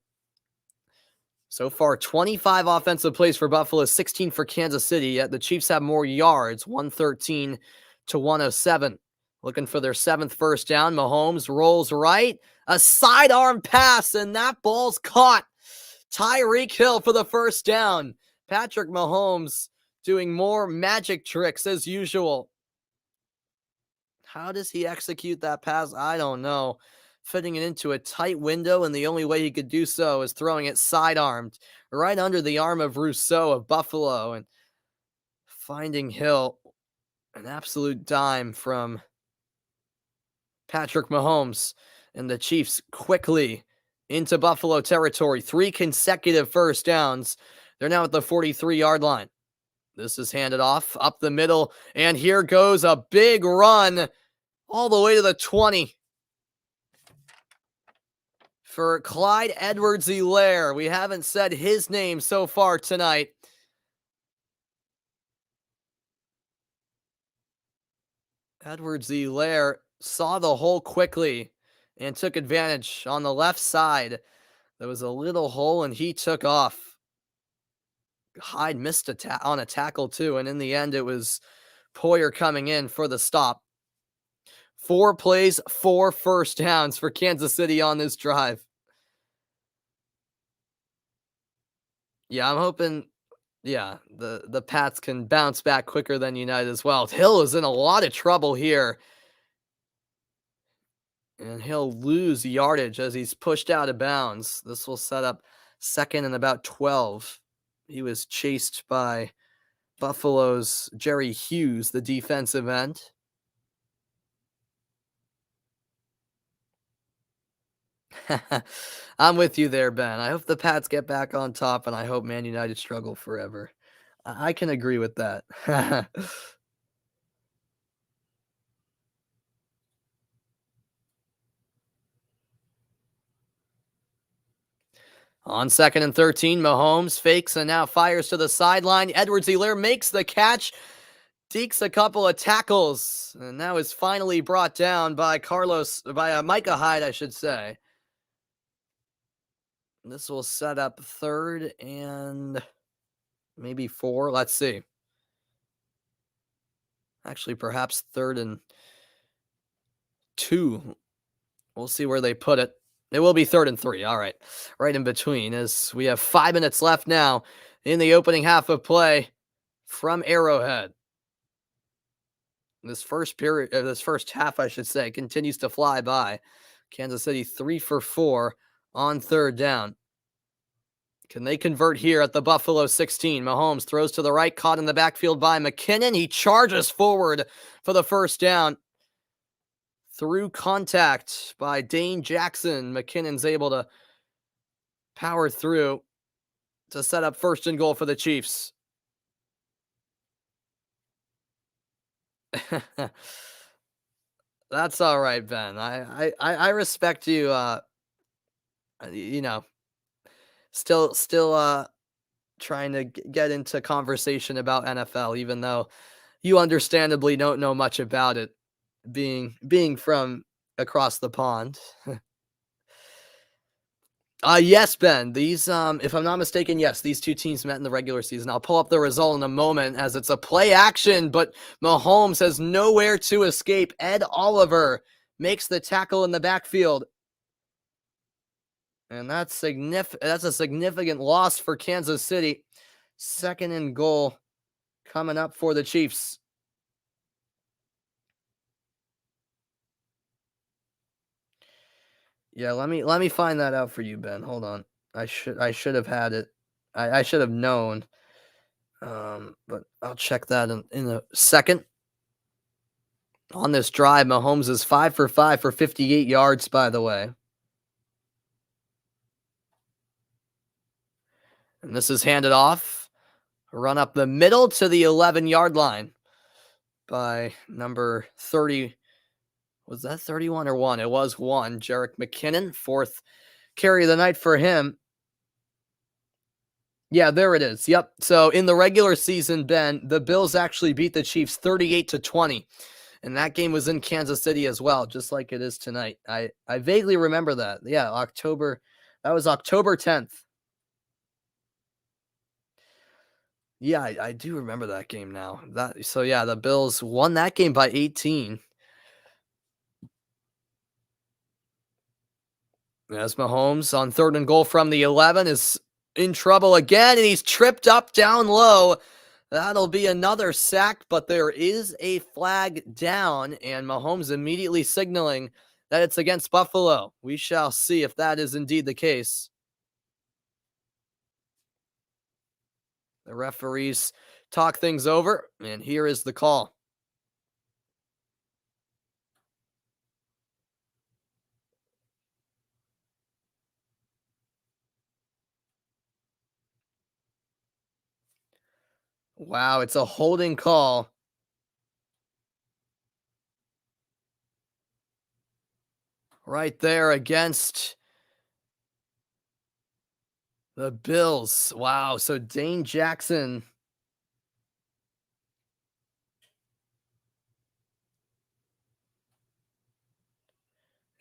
So far, 25 offensive plays for Buffalo, 16 for Kansas City, yet the Chiefs have more yards, 113 to 107. Looking for their 7th first down. Mahomes rolls right. A sidearm pass, and that ball's caught. Tyreek Hill for the first down. Patrick Mahomes doing more magic tricks as usual. How does he execute that pass? I don't know. Fitting it into a tight window, and the only way he could do so is throwing it sidearmed right under the arm of Rousseau of Buffalo, and finding Hill. An absolute dime from Patrick Mahomes, and the Chiefs quickly into Buffalo territory. 3 consecutive first downs. They're now at the 43-yard line. This is handed off up the middle, and here goes a big run all the way to the 20 for Clyde Edwards-Helaire. We haven't said his name so far tonight. Edwards-Helaire saw the hole quickly and took advantage on the left side. There was a little hole, and he took off. Hyde missed on a tackle too, and in the end, it was Poyer coming in for the stop. 4 plays, 4 first downs for Kansas City on this drive. Yeah, I'm hoping, the Pats can bounce back quicker than United as well. Hill is in a lot of trouble here. And he'll lose yardage as he's pushed out of bounds. This will set up second and about 12. He was chased by Buffalo's Jerry Hughes, the defensive end. I'm with you there, Ben. I hope the Pats get back on top, and I hope Man United struggle forever. I can agree with that. On second and 13, Mahomes fakes and now fires to the sideline. Edwards-Helaire makes the catch, dekes a couple of tackles, and now is finally brought down by Micah Hyde, I should say. This will set up third and maybe 4. Let's see. Actually, perhaps third and 2. We'll see where they put it. It will be third and 3. All right. Right in between, as we have 5 minutes left now in the opening half of play from Arrowhead. This first half, I should say, continues to fly by. Kansas City 3 for 4 on third down. Can they convert here at the Buffalo 16? Mahomes throws to the right, caught in the backfield by McKinnon. He charges forward for the first down. Through contact by Dane Jackson, McKinnon's able to power through to set up first and goal for the Chiefs. That's all right, Ben. I respect you. Still trying to get into conversation about NFL, even though you understandably don't know much about it, being from across the pond. Yes, Ben. These, if I'm not mistaken, yes, these two teams met in the regular season. I'll pull up the result in a moment as it's a play action, but Mahomes has nowhere to escape. Ed Oliver makes the tackle in the backfield. And that's a significant loss for Kansas City. Second and goal coming up for the Chiefs. Yeah, let me find that out for you, Ben. Hold on. I should have had it. I should have known. But I'll check that in a second. On this drive, Mahomes is 5 for 5 for 58 yards, by the way. And this is handed off. Run up the middle to the 11-yard line by number 30. Was that 31 or 1? It was 1. Jerick McKinnon, 4th carry of the night for him. Yeah, there it is. Yep. So in the regular season, Ben, the Bills actually beat the Chiefs 38-20. And that game was in Kansas City as well, just like it is tonight. I vaguely remember that. Yeah, that was October 10th. Yeah, I do remember that game now. The Bills won that game by 18. As Mahomes on third and goal from the 11 is in trouble again, and he's tripped up down low. That'll be another sack, but there is a flag down, and Mahomes immediately signaling that it's against Buffalo. We shall see if that is indeed the case. The referees talk things over, and here is the call. Wow, it's a holding call. Right there against the Bills. Wow, so Dane Jackson.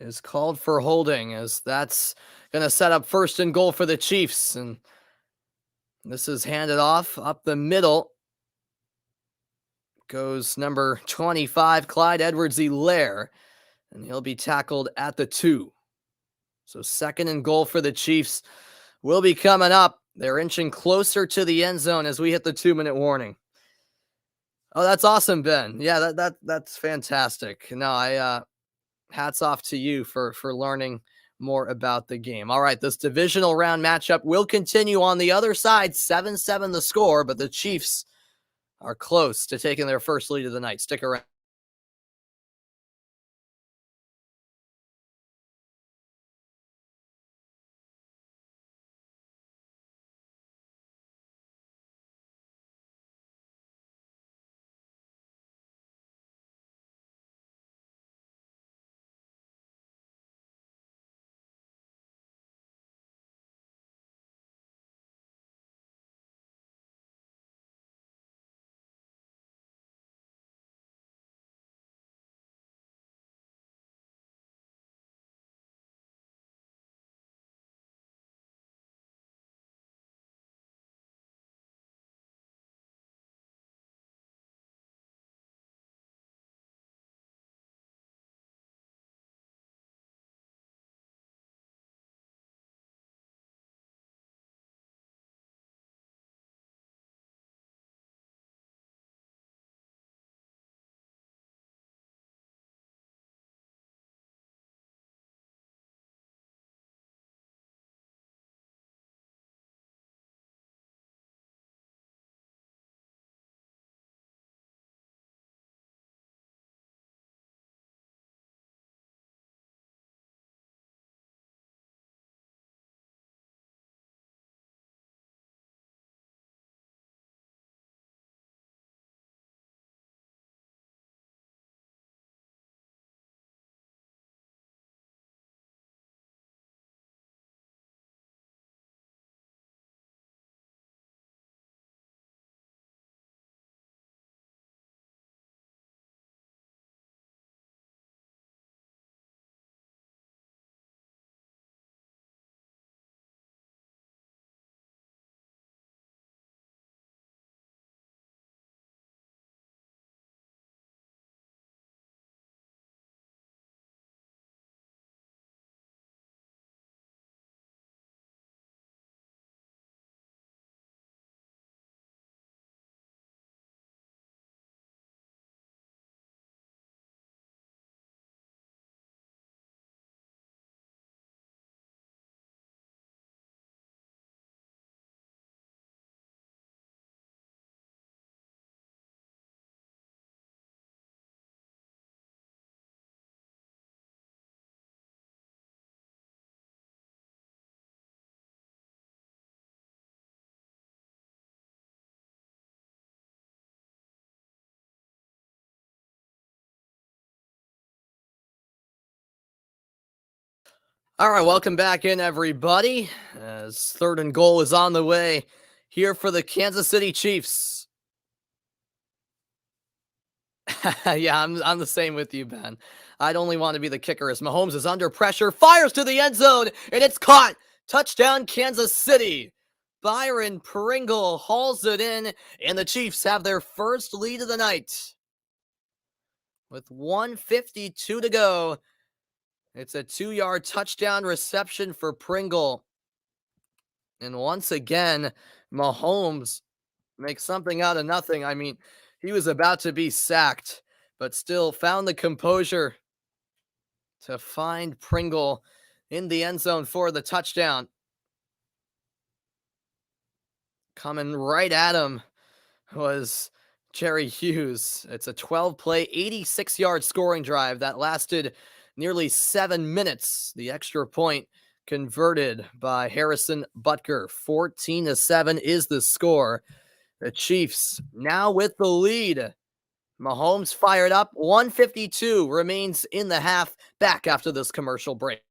is called for holding, as that's going to set up first and goal for the Chiefs. And this is handed off up the middle. Goes number 25, Clyde Edwards-Helaire, and he'll be tackled at the 2. So second and goal for the Chiefs will be coming up. They're inching closer to the end zone as we hit the 2-minute warning. Oh, that's awesome, Ben. Yeah, that's fantastic. No, I hats off to you for learning more about the game. All right, this divisional round matchup will continue on the other side. 7-7 the score, but the Chiefs are close to taking their first lead of the night. Stick around. All right, welcome back in, everybody, as third and goal is on the way here for the Kansas City Chiefs. Yeah, I'm the same with you, Ben. I'd only want to be the kicker as Mahomes is under pressure, fires to the end zone, and it's caught. Touchdown, Kansas City. Byron Pringle hauls it in, and the Chiefs have their first lead of the night. With 1:52 to go, it's a 2-yard touchdown reception for Pringle. And once again, Mahomes makes something out of nothing. I mean, he was about to be sacked, but still found the composure to find Pringle in the end zone for the touchdown. Coming right at him was Jerry Hughes. It's a 12-play, 86-yard scoring drive that lasted nearly 7 minutes. The extra point converted by Harrison Butker. 14-7 is the score. The Chiefs now with the lead. Mahomes fired up. 1:52 remains in the half. Back after this commercial break.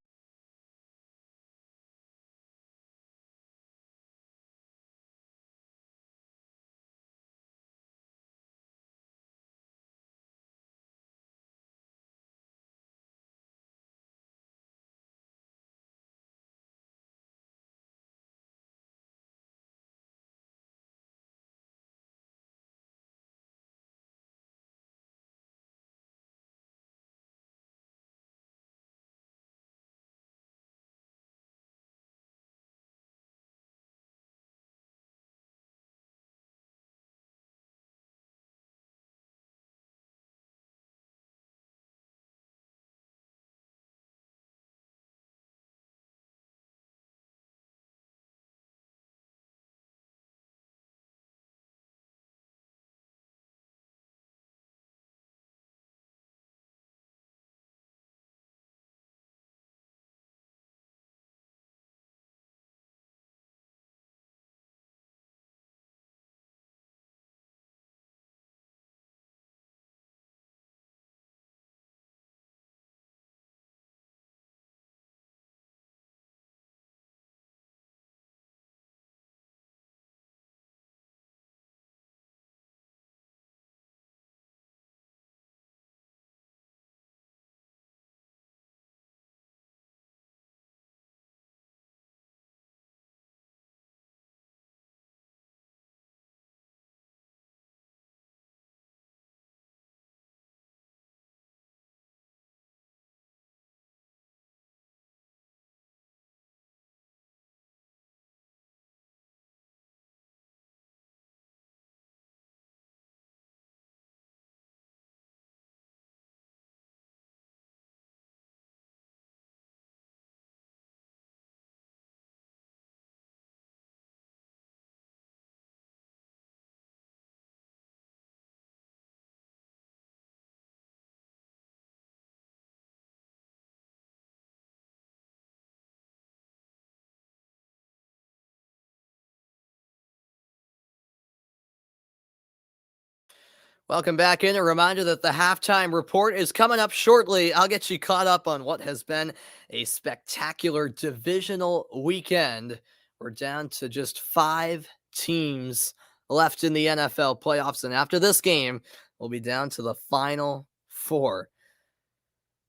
Welcome back in. A reminder that the halftime report is coming up shortly. I'll get you caught up on what has been a spectacular divisional weekend. We're down to just 5 teams left in the NFL playoffs, and after this game, we'll be down to the final 4.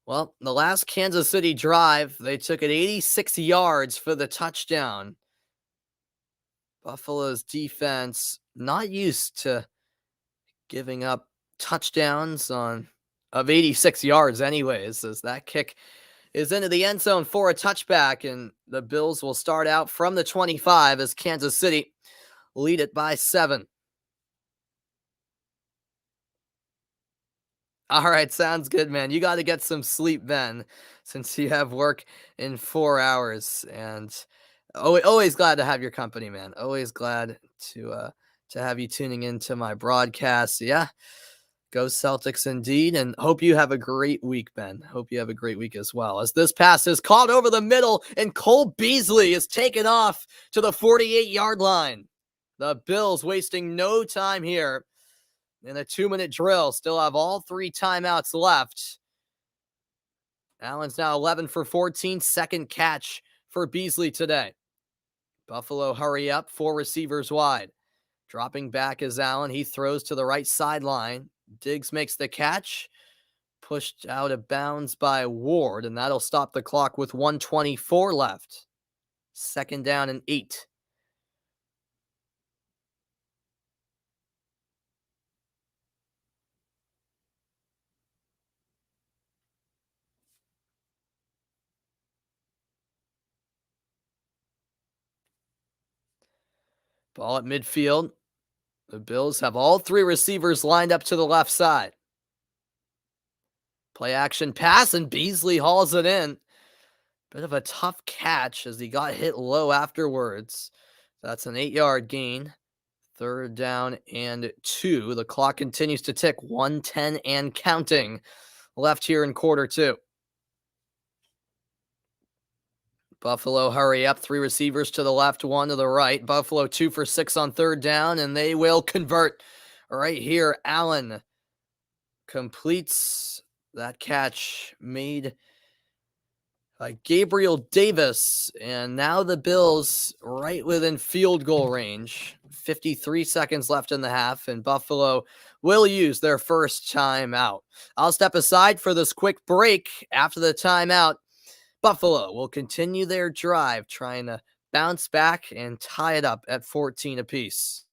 Well, the last Kansas City drive, they took it 86 yards for the touchdown. Buffalo's defense not used to giving up touchdowns of 86 yards anyways, as that kick is into the end zone for a touchback, and the Bills will start out from the 25 as Kansas City lead it by 7. All right, sounds good, man. You got to get some sleep then, since you have work in 4 hours. And always glad to have your company, man. Always glad to have you tuning into my broadcast. Yeah, go Celtics indeed, and hope you have a great week, Ben. Hope you have a great week as well. As this pass is caught over the middle, and Cole Beasley is taken off to the 48-yard line. The Bills wasting no time here. In a 2-minute drill, still have all 3 timeouts left. Allen's now 11 for 14, second catch for Beasley today. Buffalo hurry up, 4 receivers wide. Dropping back is Allen. He throws to the right sideline. Diggs makes the catch. Pushed out of bounds by Ward, and that'll stop the clock with 1:24 left. Second down and 8. Ball at midfield. The Bills have all 3 receivers lined up to the left side. Play action pass, and Beasley hauls it in. Bit of a tough catch as he got hit low afterwards. That's an 8-yard gain. Third down and 2. The clock continues to tick. 1:10 and counting left here in quarter 2. Buffalo hurry up. 3 receivers to the left, 1 to the right. Buffalo 2 for 6 on third down, and they will convert right here. Allen completes that catch made by Gabriel Davis, and now the Bills right within field goal range. 53 seconds left in the half, and Buffalo will use their first timeout. I'll step aside for this quick break. After the timeout, Buffalo will continue their drive, trying to bounce back and tie it up at 14 apiece.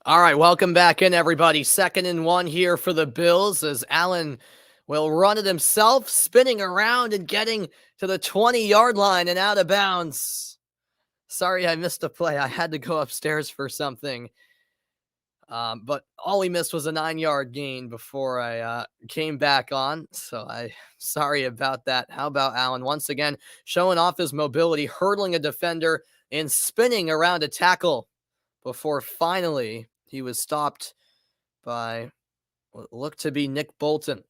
All right, welcome back in, everybody. 2nd and 1 here for the Bills as Allen will run it himself, spinning around and getting to the 20-yard line and out of bounds. Sorry I missed a play. I had to go upstairs for something. But all he missed was a 9-yard gain before I came back on. So I sorry about that. How about Allen once again showing off his mobility, hurdling a defender and spinning around a tackle before finally he was stopped by what looked to be Nick Bolton.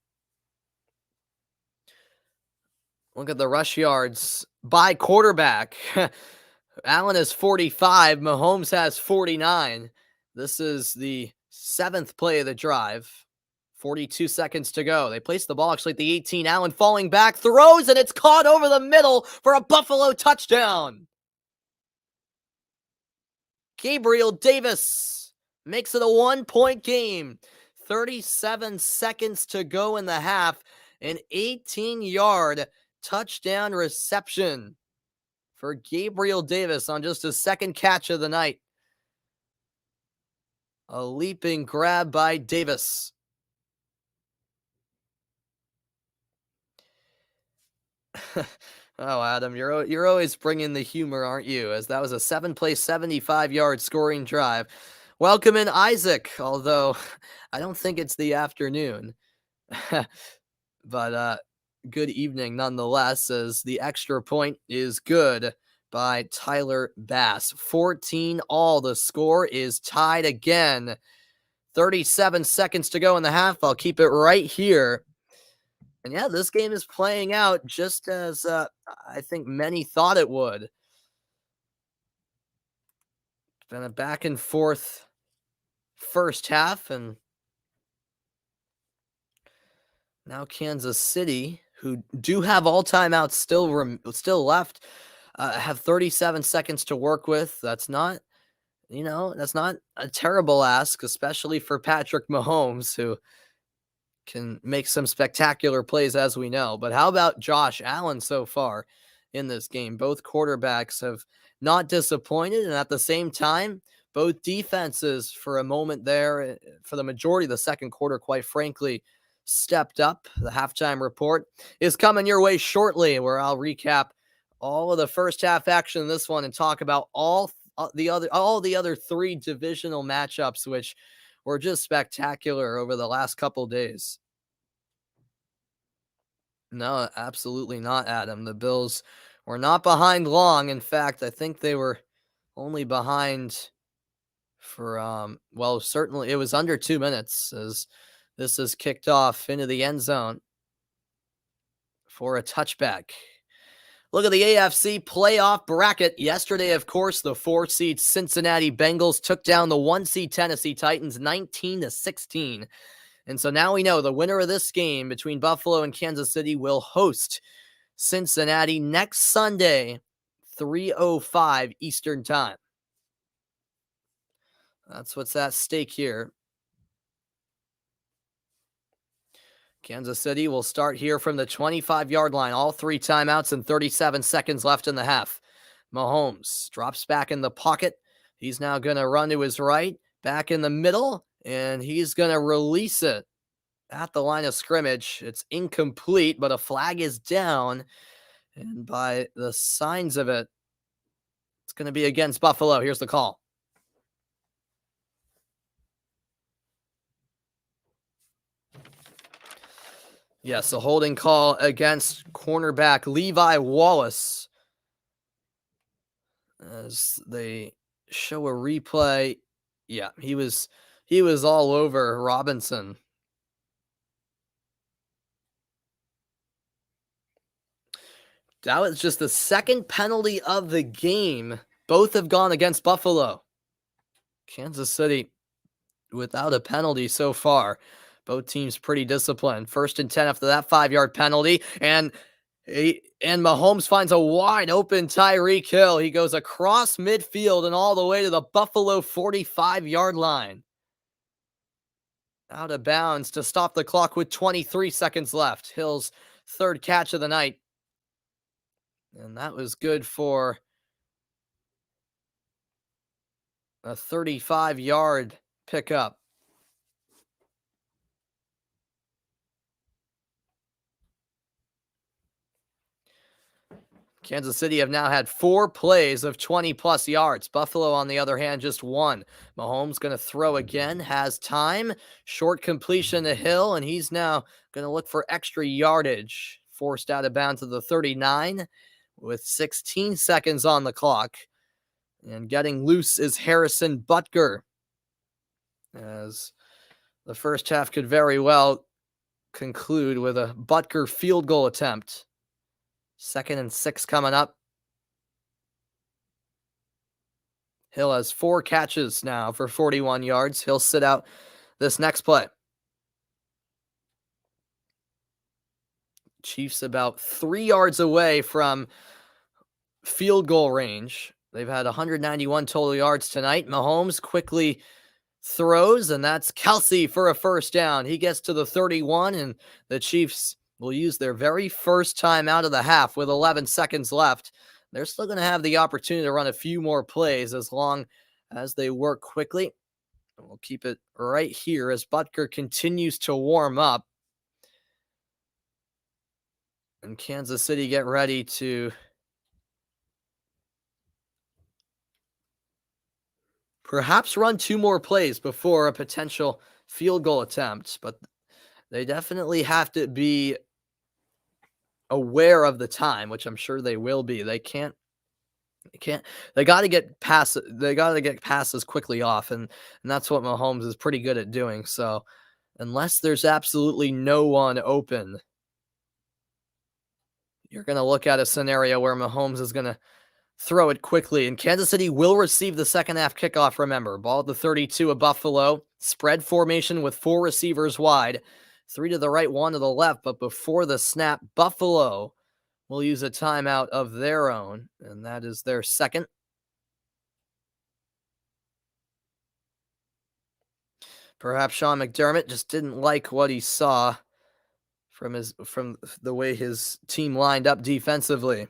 Look at the rush yards by quarterback. Allen has 45. Mahomes has 49. This is the 7th play of the drive. 42 seconds to go. They place the ball actually at the 18. Allen falling back, throws, and it's caught over the middle for a Buffalo touchdown. Gabriel Davis makes it a 1-point game. 37 seconds to go in the half. An 18-yard touchdown reception for Gabriel Davis on just his second catch of the night. A leaping grab by Davis. Oh, Adam, you're always bringing the humor, aren't you? As that was a 7-play, 75-yard scoring drive. Welcome in Isaac, although I don't think it's the afternoon. But good evening nonetheless, as the extra point is good by Tyler Bass. 14-all. The score is tied again. 37 seconds to go in the half. I'll keep it right here. And yeah, this game is playing out just as I think many thought it would. It's been a back and forth first half, and now Kansas City, who do have all timeouts still left, have 37 seconds to work with. That's not a terrible ask, especially for Patrick Mahomes, who can make some spectacular plays, as we know. But how about Josh Allen so far in this game? Both quarterbacks have not disappointed, and at the same time, both defenses for a moment there, for the majority of the second quarter, quite frankly, stepped up. The halftime report is coming your way shortly, where I'll recap all of the first half action in this one and talk about all the other 3 divisional matchups, which were just spectacular over the last couple days. No, absolutely not, Adam. The Bills were not behind long. In fact, I think they were only behind for certainly it was under 2 minutes, as this is kicked off into the end zone for a touchback. Look at the AFC playoff bracket. Yesterday, of course, the 4-seed Cincinnati Bengals took down the 1-seed Tennessee Titans 19-16. And so now we know the winner of this game between Buffalo and Kansas City will host Cincinnati next Sunday, 3:05 Eastern Time. That's what's at stake here. Kansas City will start here from the 25-yard line. All 3 timeouts and 37 seconds left in the half. Mahomes drops back in the pocket. He's now going to run to his right, back in the middle, and he's going to release it at the line of scrimmage. It's incomplete, but a flag is down. And by the signs of it, it's going to be against Buffalo. Here's the call. Yes, a holding call against cornerback Levi Wallace. As they show a replay, yeah, he was all over Robinson. That was just the second penalty of the game. Both have gone against Buffalo. Kansas City without a penalty so far. Both teams pretty disciplined. 1st and 10 after that 5-yard penalty. And Mahomes finds a wide open Tyreek Hill. He goes across midfield and all the way to the Buffalo 45-yard line. Out of bounds to stop the clock with 23 seconds left. Hill's 3rd catch of the night. And that was good for a 35-yard pickup. Kansas City have now had 4 plays of 20-plus yards. Buffalo, on the other hand, just 1. Mahomes going to throw again, has time. Short completion to Hill, and he's now going to look for extra yardage. Forced out of bounds to the 39 with 16 seconds on the clock. And getting loose is Harrison Butker, as the first half could very well conclude with a Butker field goal attempt. 2nd and 6 coming up. Hill has 4 catches now for 41 yards. He'll sit out this next play. Chiefs about 3 yards away from field goal range. They've had 191 total yards tonight. Mahomes quickly throws, and that's Kelsey for a first down. He gets to the 31, and the Chiefs will use their very first time out of the half with 11 seconds left. They're still going to have the opportunity to run a few more plays as long as they work quickly. And we'll keep it right here as Butker continues to warm up. And Kansas City get ready to perhaps run 2 more plays before a potential field goal attempt. But they definitely have to be aware of the time, which I'm sure they will be. They got to get passes quickly off, and that's what Mahomes is pretty good at doing. So unless there's absolutely no one open, you're going to look at a scenario where Mahomes is going to throw it quickly, and Kansas City will receive the second half kickoff. Remember, ball at the 32 of Buffalo, spread formation with 4 receivers wide, 3 to the right, 1 to the left. But before the snap, Buffalo will use a timeout of their own, and that is their second. Perhaps Sean McDermott just didn't like what he saw from the way his team lined up defensively.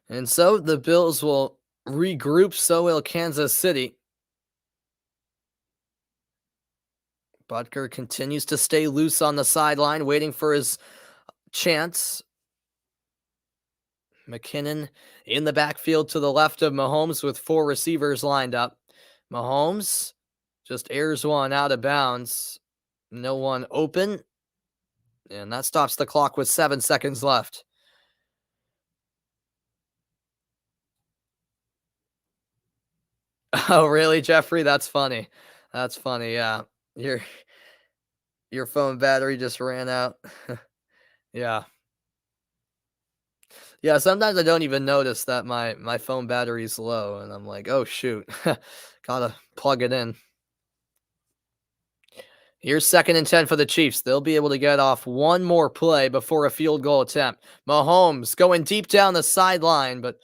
And so the Bills will regroup, so will Kansas City. Butker continues to stay loose on the sideline, waiting for his chance. McKinnon in the backfield to the left of Mahomes with 4 receivers lined up. Mahomes just airs one out of bounds. No one open. And that stops the clock with 7 seconds left. Oh, really, Jeffrey? That's funny. That's funny, yeah. Your phone battery just ran out. Yeah. Yeah, sometimes I don't even notice that my phone battery's low, and I'm like, "Oh, shoot. Gotta plug it in." Here's 2nd and 10 for the Chiefs. They'll be able to get off one more play before a field goal attempt. Mahomes going deep down the sideline, but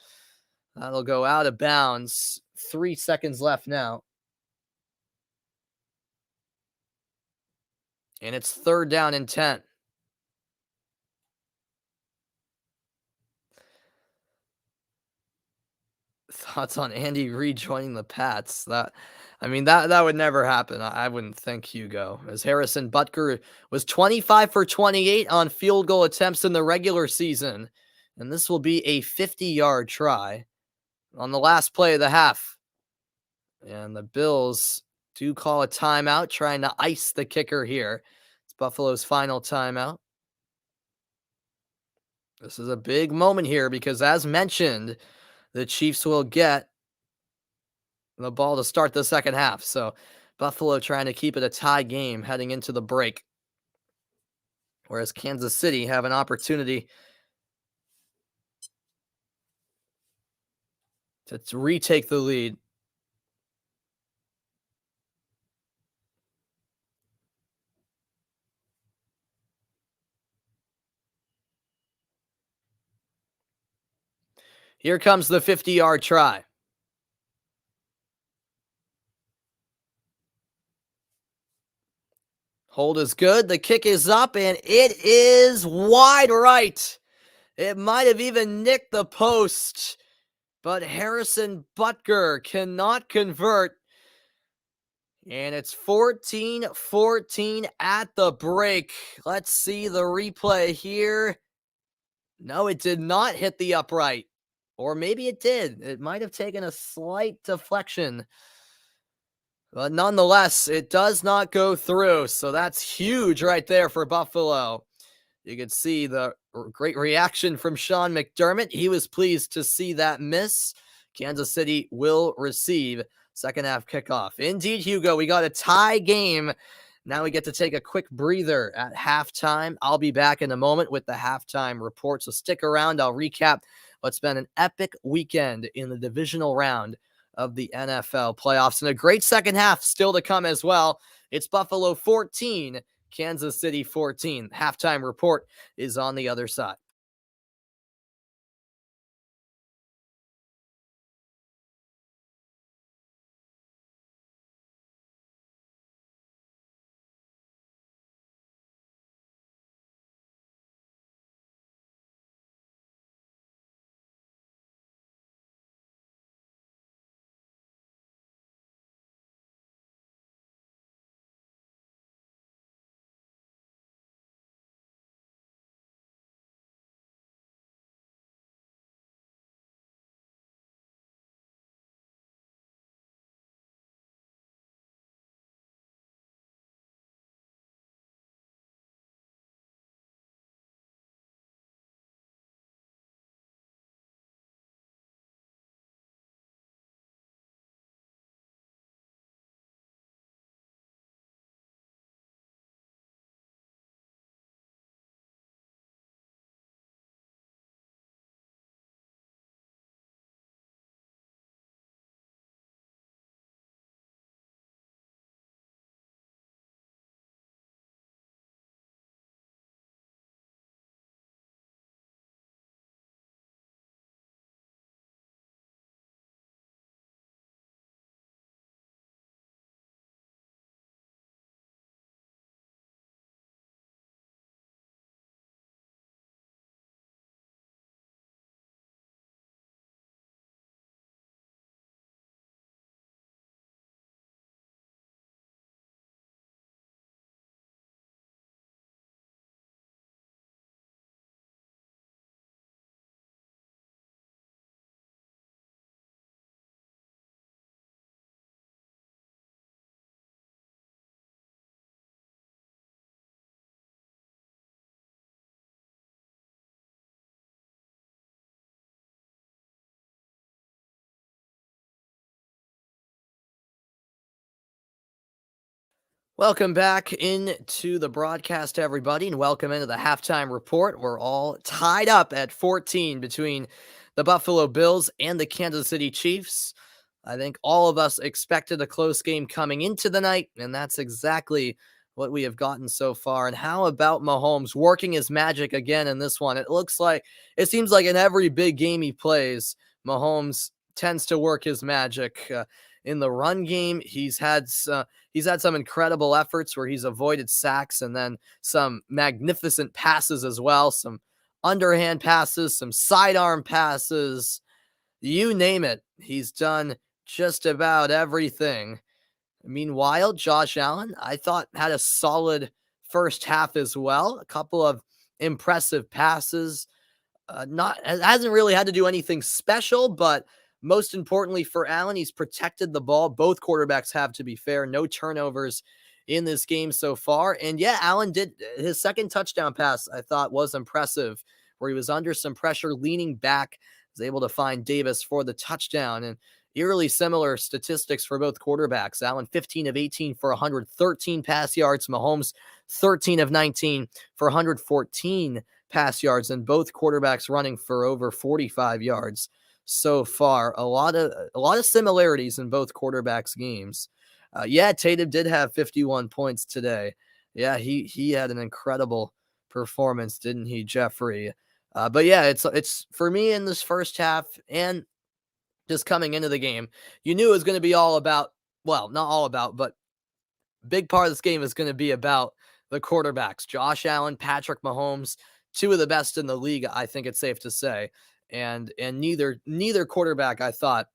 that'll go out of bounds. 3 seconds left now. And it's 3rd down and 10. Thoughts on Andy Reid joining the Pats? That would never happen. I wouldn't think, Hugo. As Harrison Butker was 25 for 28 on field goal attempts in the regular season. And this will be a 50-yard try on the last play of the half. And the Bills do call a timeout, trying to ice the kicker here. It's Buffalo's final timeout. This is a big moment here because, as mentioned, the Chiefs will get the ball to start the second half. So Buffalo trying to keep it a tie game heading into the break. Whereas Kansas City have an opportunity to retake the lead. Here comes the 50-yard try. Hold is good. The kick is up, and it is wide right. It might have even nicked the post, but Harrison Butker cannot convert. And it's 14-14 at the break. Let's see the replay here. No, it did not hit the upright. Or maybe it did. It might have taken a slight deflection. But nonetheless, it does not go through. So that's huge right there for Buffalo. You could see the great reaction from Sean McDermott. He was pleased to see that miss. Kansas City will receive second half kickoff. Indeed, Hugo, we got a tie game. Now we get to take a quick breather at halftime. I'll be back in a moment with the halftime report, so stick around. I'll recap what's been an epic weekend in the divisional round of the NFL playoffs, and a great second half still to come as well. It's Buffalo 14, Kansas City 14. Halftime report is on the other side. Welcome back into the broadcast, everybody, and welcome into the halftime report. We're all tied up at 14 between the Buffalo Bills and the Kansas City Chiefs. I think all of us expected a close game coming into the night, and that's exactly what we have gotten so far. And how about Mahomes working his magic again in this one? It seems like in every big game he plays, Mahomes tends to work his magic. In the run game, he's had some incredible efforts where he's avoided sacks, and then some magnificent passes as well, some underhand passes, some sidearm passes, you name it. He's done just about everything. Meanwhile, Josh Allen, I thought, had a solid first half as well. A couple of impressive passes. Not hasn't really had to do anything special, but most importantly for Allen, he's protected the ball. Both quarterbacks have, to be fair. No turnovers in this game so far. And yeah, Allen did his second touchdown pass, I thought, was impressive, where he was under some pressure, leaning back, was able to find Davis for the touchdown. And eerily similar statistics for both quarterbacks. Allen 15 of 18 for 113 pass yards. Mahomes 13 of 19 for 114 pass yards, and both quarterbacks running for over 45 yards so far. A lot of similarities in both quarterbacks' games. Yeah, Tatum did have 51 points today. Yeah, he had an incredible performance, didn't he, Jeffrey? But yeah, it's for me in this first half and just coming into the game, you knew it was going to be all about, well, not all about, but big part of this game is going to be about the quarterbacks, Josh Allen, Patrick Mahomes, two of the best in the league, I think it's safe to say. And neither quarterback, I thought,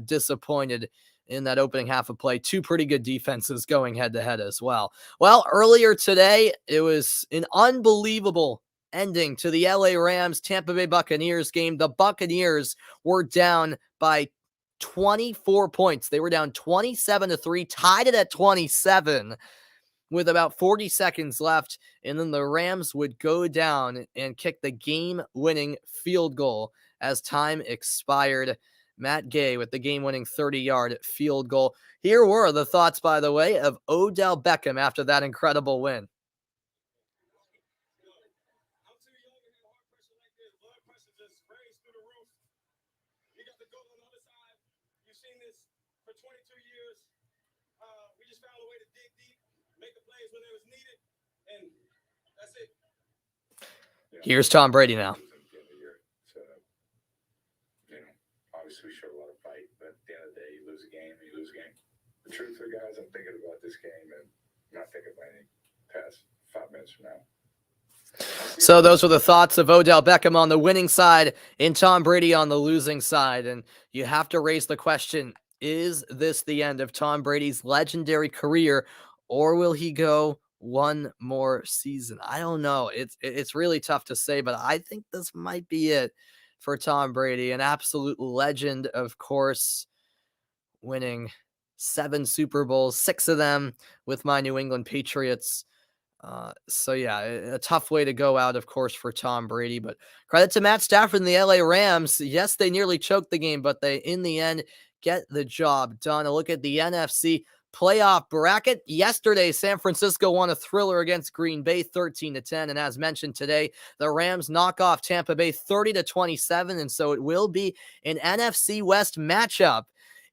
disappointed in that opening half of play. Two pretty good defenses going head to head as well. Well, earlier today, it was an unbelievable ending to the LA Rams Tampa Bay Buccaneers game. The Buccaneers were down by 24 points. They were down 27-3, tied it at 27 with about 40 seconds left. And then the Rams would go down and kick the game-winning field goal as time expired. Matt Gay with the game-winning 30-yard field goal. Here were the thoughts, by the way, of Odell Beckham after that incredible win. Here's Tom Brady now. Obviously, we showed a lot of fight, but at the end of the day, you lose a game, you lose a game. The truth for guys, I'm thinking about this game and not thinking about any past 5 minutes from now. So those were the thoughts of Odell Beckham on the winning side and Tom Brady on the losing side. And you have to raise the question, is this the end of Tom Brady's legendary career, or will he go one more season? I don't know. It's really tough to say, but I think this might be it for Tom Brady, an absolute legend, of course, winning 7 Super Bowls, 6 of them with my New England Patriots. So yeah, a tough way to go out, of course, for Tom Brady, but credit to Matt Stafford and the LA Rams. Yes, they nearly choked the game, but they, in the end, get the job done. A look at the NFC playoff bracket. Yesterday, San Francisco won a thriller against Green Bay 13-10. And as mentioned today, the Rams knock off Tampa Bay 30-27. And so it will be an NFC West matchup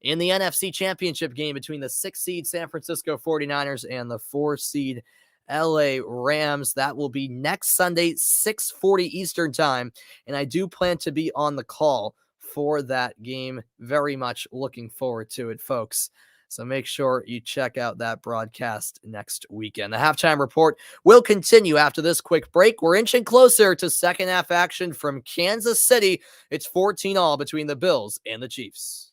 in the NFC Championship game between the 6th seed San Francisco 49ers and the 4th seed LA Rams. That will be next Sunday, 6:40 Eastern time. And I do plan to be on the call for that game. Very much looking forward to it, folks. So make sure you check out that broadcast next weekend. The halftime report will continue after this quick break. We're inching closer to second half action from Kansas City. It's 14-all between the Bills and the Chiefs.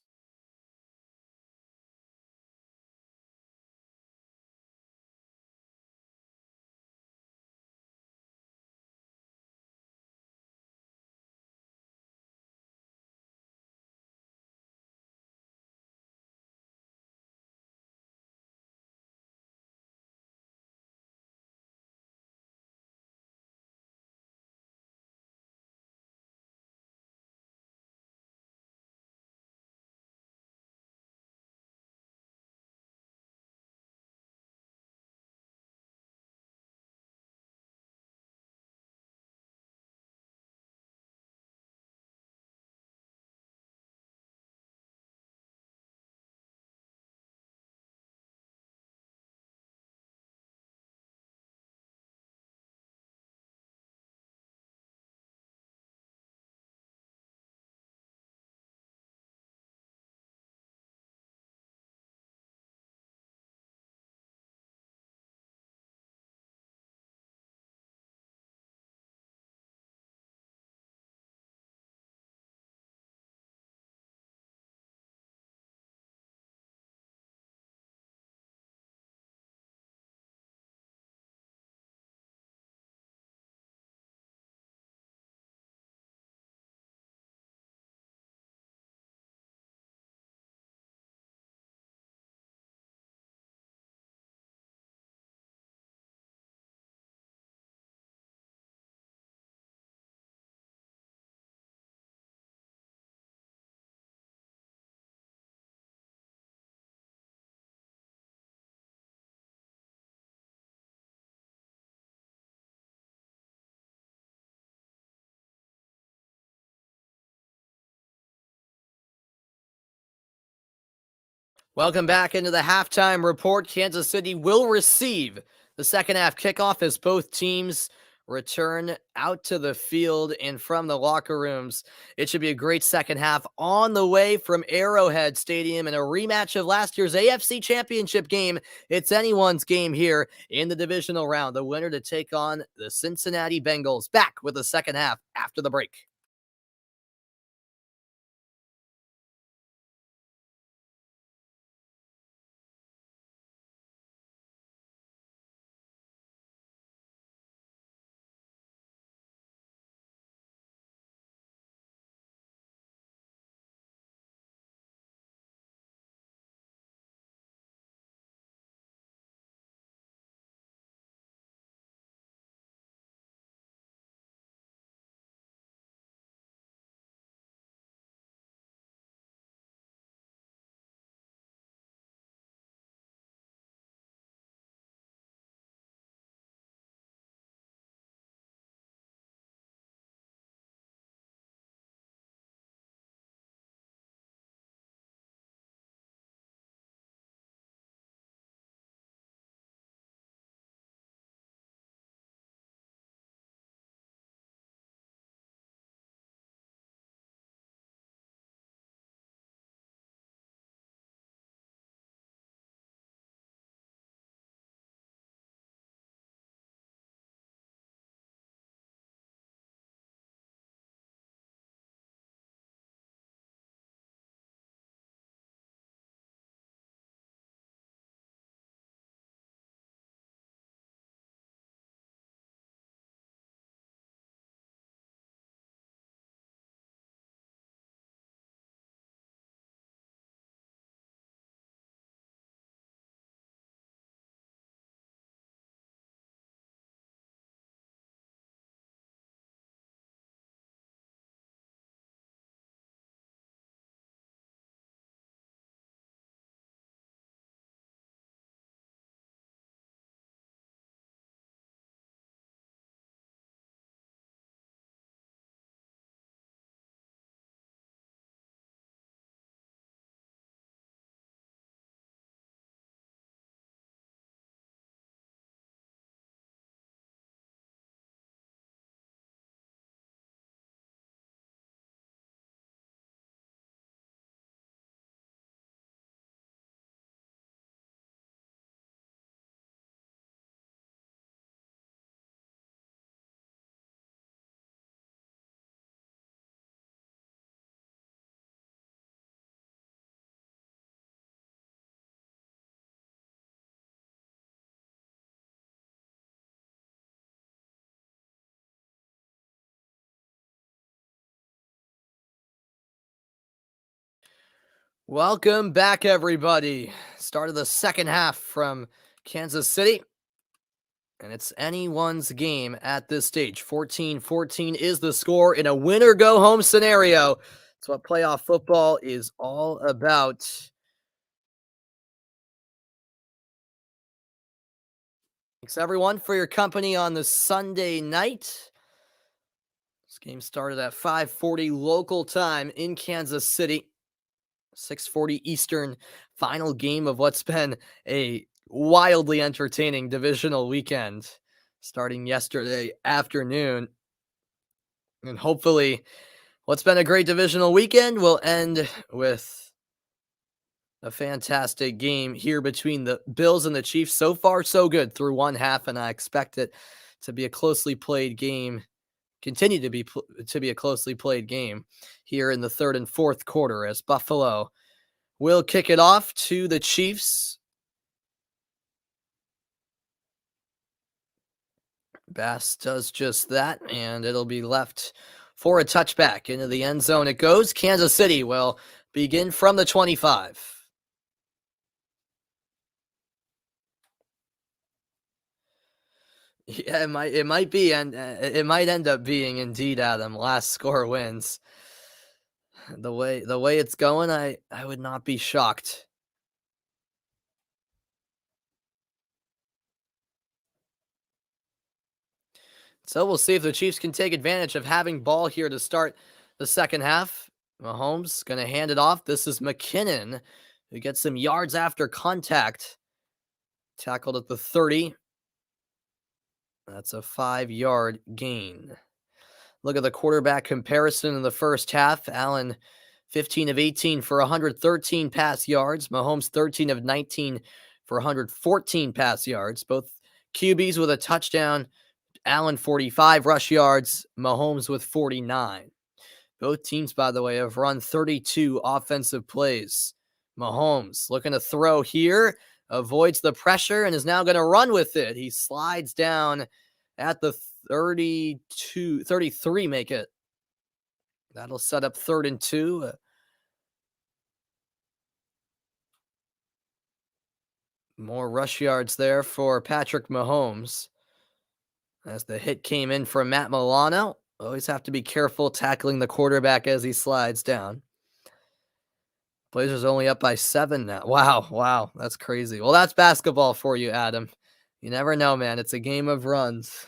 Welcome back into the halftime report. Kansas City will receive the second half kickoff as both teams return out to the field and from the locker rooms. It should be a great second half on the way from Arrowhead Stadium in a rematch of last year's AFC Championship game. It's anyone's game here in the divisional round. The winner to take on the Cincinnati Bengals. Back with the second half after the break. Welcome back, everybody. Start of the second half from Kansas City. And it's anyone's game at this stage. 14-14 is the score in a win-or-go-home scenario. It's what playoff football is all about. Thanks, everyone, for your company on this Sunday night. This game started at 5:40 local time in Kansas City. 6:40 Eastern, final game of what's been a wildly entertaining divisional weekend starting yesterday afternoon. And hopefully what's been a great divisional weekend will end with a fantastic game here between the Bills and the Chiefs. So far, so good through one half, and I expect it to be a closely played game, continue to be a closely played game here in the third and fourth quarter as Buffalo will kick it off to the Chiefs. Bass does just that, and it'll be left for a touchback. Into the end zone it goes. Kansas City will begin from the 25. Yeah, it might be, and it might end up being indeed, Adam. Last score wins. The way it's going, I would not be shocked. So we'll see if the Chiefs can take advantage of having ball here to start the second half. Mahomes going to hand it off. This is McKinnon, who gets some yards after contact. Tackled at the 30. That's a 5-yard gain. Look at the quarterback comparison in the first half. Allen, 15 of 18 for 113 pass yards. Mahomes, 13 of 19 for 114 pass yards. Both QBs with a touchdown. Allen, 45 rush yards. Mahomes with 49. Both teams, by the way, have run 32 offensive plays. Mahomes looking to throw here, avoids the pressure, and is now going to run with it. He slides down at the 33, make it. That'll set up 3rd and 2. More rush yards there for Patrick Mahomes. As the hit came in from Matt Milano. Always have to be careful tackling the quarterback as he slides down. Blazers only up by 7 now. Wow. That's crazy. Well, that's basketball for you, Adam. You never know, man. It's a game of runs.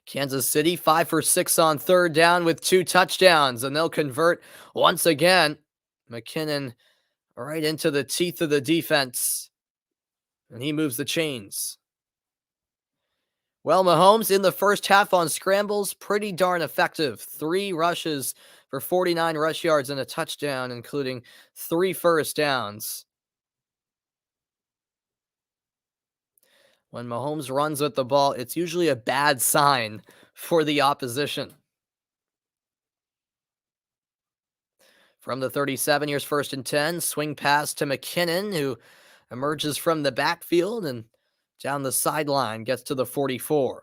Kansas City, 5 for 6 on 3rd down with 2 touchdowns, and they'll convert once again. McKinnon right into the teeth of the defense, and he moves the chains. Well, Mahomes in the first half on scrambles, pretty darn effective. 3 rushes for 49 rush yards and a touchdown, including 3 first downs. When Mahomes runs with the ball, it's usually a bad sign for the opposition. From the 37, here's 1st and 10. Swing pass to McKinnon, who emerges from the backfield and down the sideline, gets to the 44.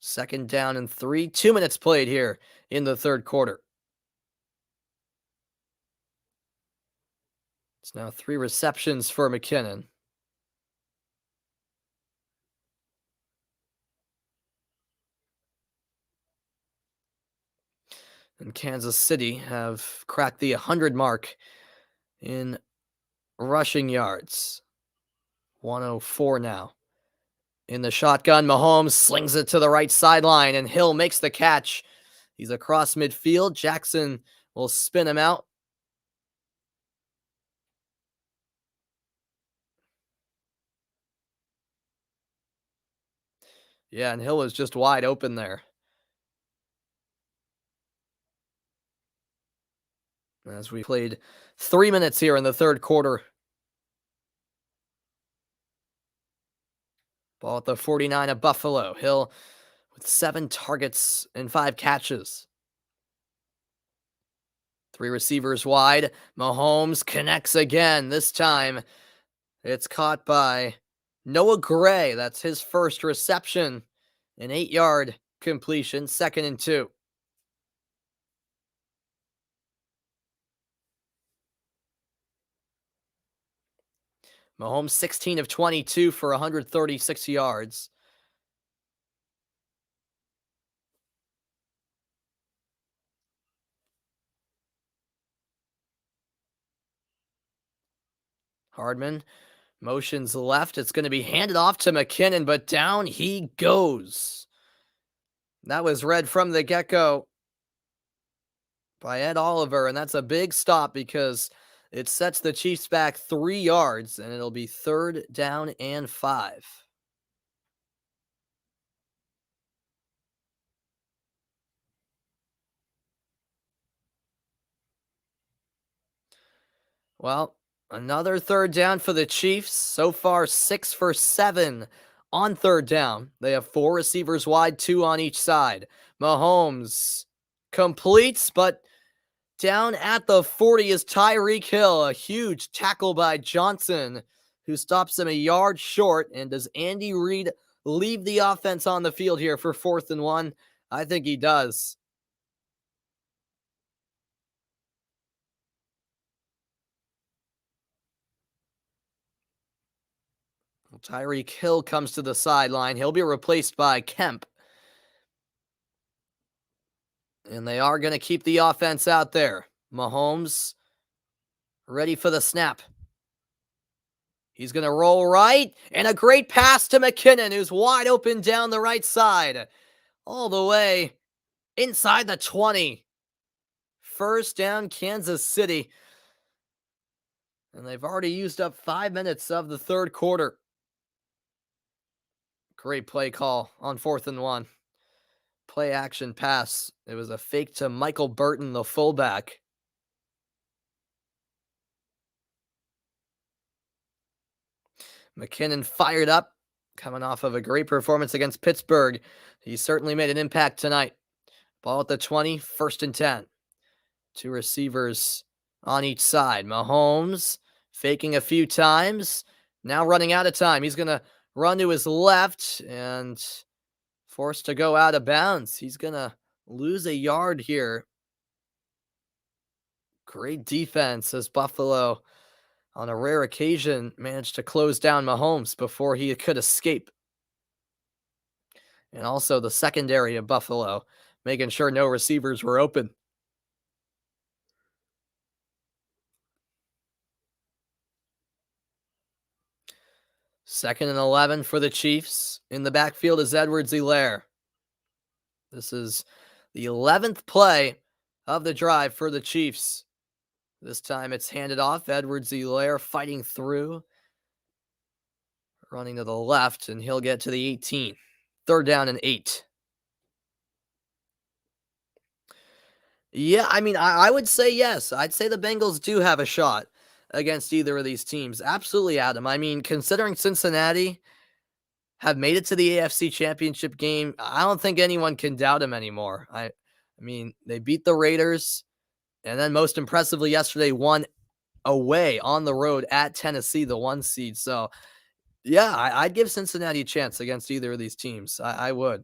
2nd down and 3. 2 minutes played here in the 3rd quarter. It's now 3 receptions for McKinnon. And Kansas City have cracked the 100 mark in rushing yards. 104 now. In the shotgun, Mahomes slings it to the right sideline, and Hill makes the catch. He's across midfield. Jackson will spin him out. Yeah, and Hill was just wide open there. As we played 3 minutes here in the 3rd quarter. Ball at the 49 of Buffalo. Hill with 7 targets and 5 catches. 3 receivers wide. Mahomes connects again. This time it's caught by Noah Gray. That's his first reception. An 8-yard completion. 2nd and 2. Mahomes 16 of 22 for 136 yards. Hardman motions left. It's going to be handed off to McKinnon, but down he goes. That was read from the get-go by Ed Oliver, and that's a big stop because it sets the Chiefs back 3 yards, and it'll be 3rd down and 5. Well, another 3rd down for the Chiefs. So far, 6 for 7 on 3rd down. They have 4 receivers wide, 2 on each side. Mahomes completes, but down at the 40 is Tyreek Hill. A huge tackle by Johnson, who stops him a yard short. And does Andy Reid leave the offense on the field here for 4th and 1? I think he does. Well, Tyreek Hill comes to the sideline. He'll be replaced by Kemp. And they are going to keep the offense out there. Mahomes ready for the snap. He's going to roll right, and a great pass to McKinnon, who's wide open down the right side. All the way inside the 20. first down, Kansas City. And they've already used up 5 minutes of the third quarter. Great play call on 4th and 1. Play action pass. It was a fake to Michael Burton, the fullback. McKinnon fired up, coming off of a great performance against Pittsburgh. He certainly made an impact tonight. Ball at the 20, 1st and 10. 2 receivers on each side. Mahomes faking a few times. Now running out of time. He's going to run to his left and forced to go out of bounds. He's going to lose a yard here. Great defense as Buffalo, on a rare occasion, managed to close down Mahomes before he could escape. And also the secondary of Buffalo, making sure no receivers were open. Second and 11 for the Chiefs. In the backfield is Edwards-Helaire. This is the 11th play of the drive for the Chiefs. This time it's handed off. Edwards-Helaire fighting through, running to the left, and he'll get to the 18. 3rd down and 8. Yeah, I mean, I would say yes. I'd say the Bengals do have a shot against either of these teams. Absolutely, Adam. I mean, considering Cincinnati have made it to the AFC Championship game, I don't think anyone can doubt them anymore. I mean, they beat the Raiders, and then most impressively yesterday won away on the road at Tennessee, the 1 seed. So, yeah, I'd give Cincinnati a chance against either of these teams. I would.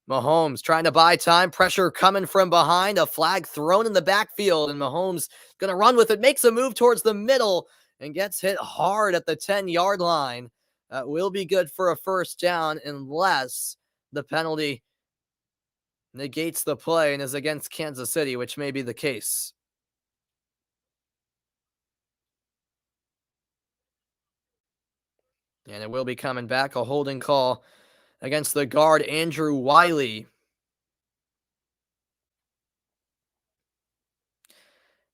Mahomes trying to buy time, pressure coming from behind, a flag thrown in the backfield, and Mahomes going to run with it, makes a move towards the middle, and gets hit hard at the 10-yard line. That will be good for a 1st down unless the penalty negates the play and is against Kansas City, which may be the case. And it will be coming back, a holding call against the guard, Andrew Wiley.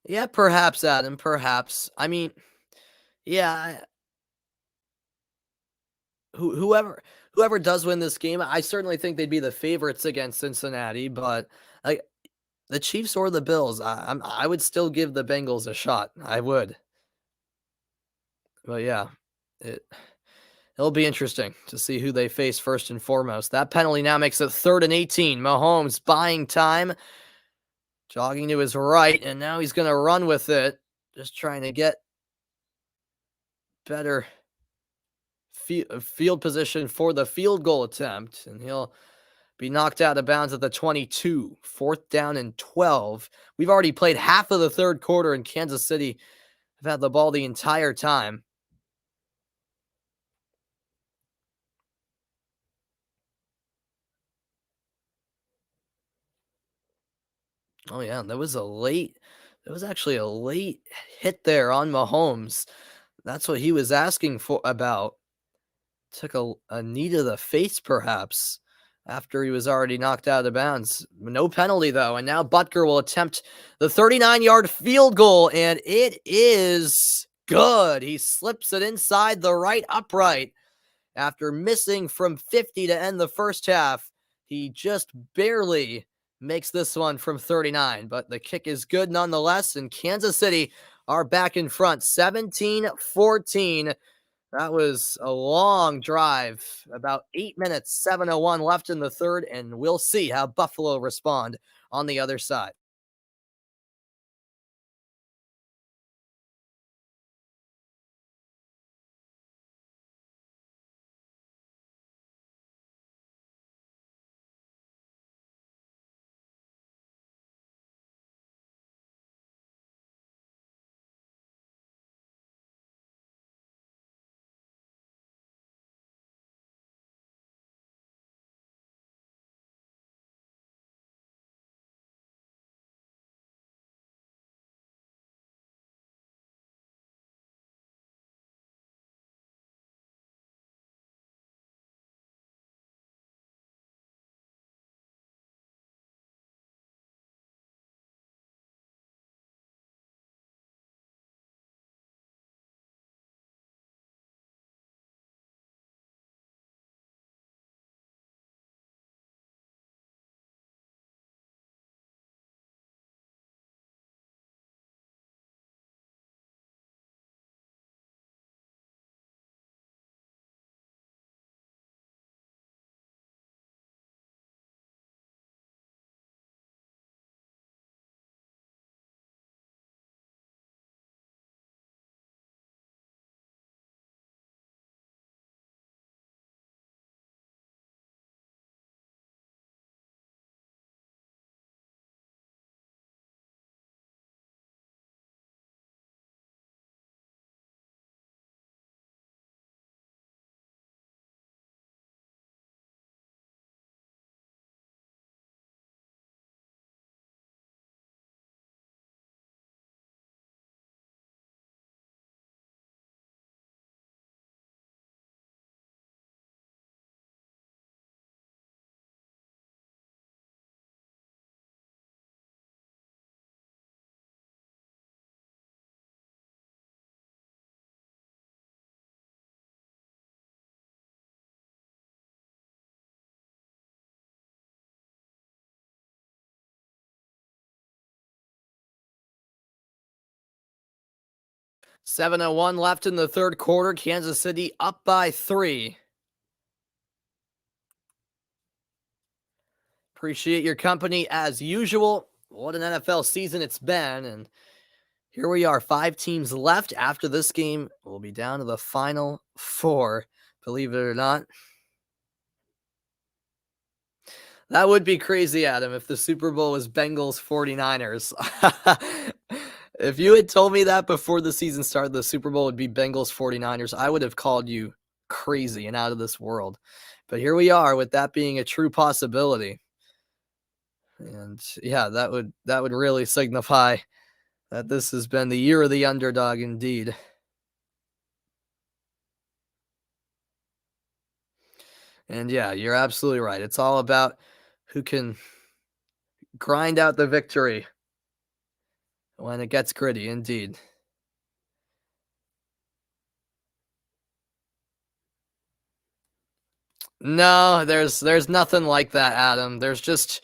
Yeah, perhaps, Adam, perhaps. I mean, yeah, whoever does win this game, I certainly think they'd be the favorites against Cincinnati, but like the Chiefs or the Bills, I would still give the Bengals a shot. I would. But yeah, it'll be interesting to see who they face first and foremost. That penalty now makes it 3rd and 18. Mahomes buying time, jogging to his right, and now he's going to run with it, just trying to get better field position for the field goal attempt, and he'll be knocked out of bounds at the 22. 4th down and 12. We've already played half of the 3rd quarter, and Kansas City have had the ball the entire time. Oh yeah, there was actually a late hit there on Mahomes. That's what he was asking for about. Took a knee to the face, perhaps, after he was already knocked out of bounds. No penalty, though, and now Butker will attempt the 39-yard field goal, and it is good. He slips it inside the right upright after missing from 50 to end the first half. He just barely makes this one from 39, but the kick is good nonetheless, and Kansas City are back in front, 17-14. That was a long drive, about 8 minutes, 7:01 left in the third, and we'll see how Buffalo respond on the other side. 7:01 left in the third quarter. Kansas City up by 3. Appreciate your company as usual. What an NFL season it's been. And here we are, 5 teams left after this game. We'll be down to the final 4, believe it or not. That would be crazy, Adam, if the Super Bowl was Bengals 49ers. If you had told me that before the season started, the Super Bowl would be Bengals 49ers, I would have called you crazy and out of this world. But here we are with that being a true possibility. And yeah, that would really signify that this has been the year of the underdog indeed. And yeah, you're absolutely right. It's all about who can grind out the victory when it gets gritty, indeed. No, there's nothing like that, Adam. There's just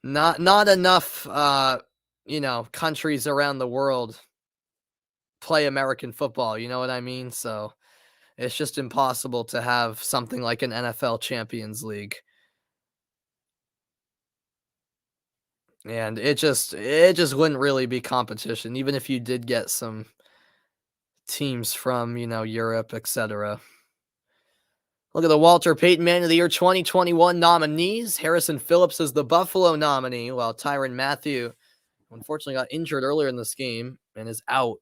not enough countries around the world play American football, you know what I mean? So it's just impossible to have something like an NFL Champions League. And it just wouldn't really be competition, even if you did get some teams from, Europe, etc. Look at the Walter Payton Man of the Year 2021 nominees. Harrison Phillips is the Buffalo nominee, while Tyrann Mathieu unfortunately got injured earlier in this game and is out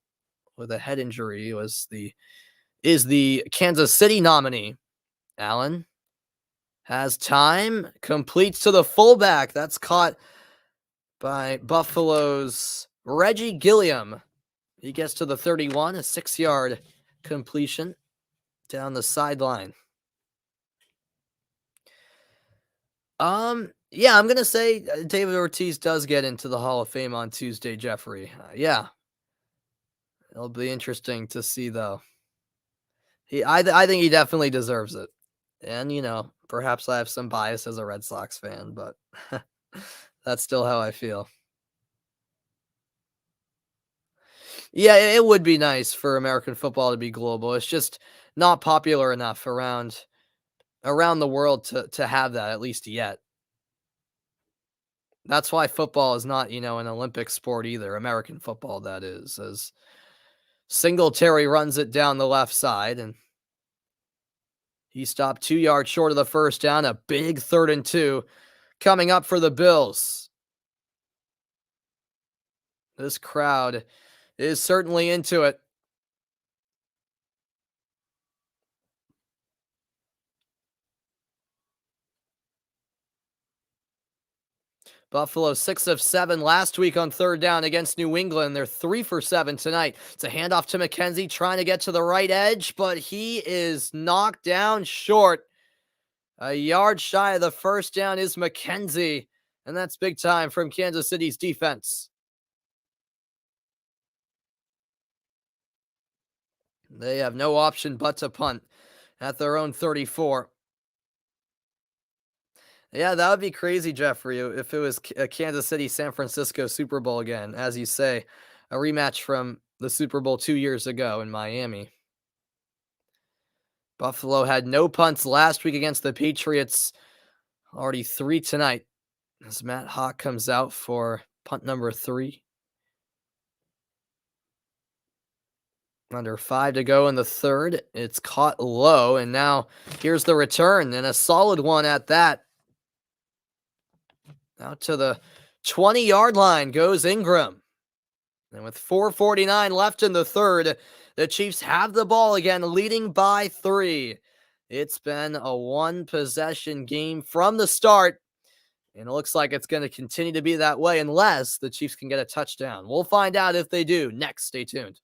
with a head injury. Is the Kansas City nominee. Allen has time, completes to the fullback. That's caught by Buffalo's Reggie Gilliam. He gets to the 31, a 6-yard completion down the sideline. Yeah, I'm gonna say David Ortiz does get into the Hall of Fame on Tuesday, Jeffrey. Yeah, it'll be interesting to see though. I think he definitely deserves it, and perhaps I have some bias as a Red Sox fan, but that's still how I feel. Yeah, it would be nice for American football to be global. It's just not popular enough around the world to have that, at least yet. That's why football is not, an Olympic sport either. American football, that is, as Singletary runs it down the left side, and he stopped 2 yards short of the first down. A big 3rd and 2 coming up for the Bills. This crowd is certainly into it. Buffalo 6 of 7 last week on 3rd down against New England. They're 3 for 7 tonight. It's a handoff to McKenzie trying to get to the right edge, but he is knocked down short. A yard shy of the first down is McKenzie, and that's big time from Kansas City's defense. They have no option but to punt at their own 34. Yeah, that would be crazy, Jeffrey, if it was a Kansas City San Francisco Super Bowl again, as you say, a rematch from the Super Bowl 2 years ago in Miami. Buffalo had no punts last week against the Patriots. Already 3 tonight as Matt Hawk comes out for punt number 3. Under 5 to go in the third. It's caught low, and now here's the return, and a solid one at that. Out to the 20-yard line goes Ingram. And with 4:49 left in the third, the Chiefs have the ball again, leading by 3. It's been a one-possession game from the start, and it looks like it's going to continue to be that way unless the Chiefs can get a touchdown. We'll find out if they do next. Stay tuned.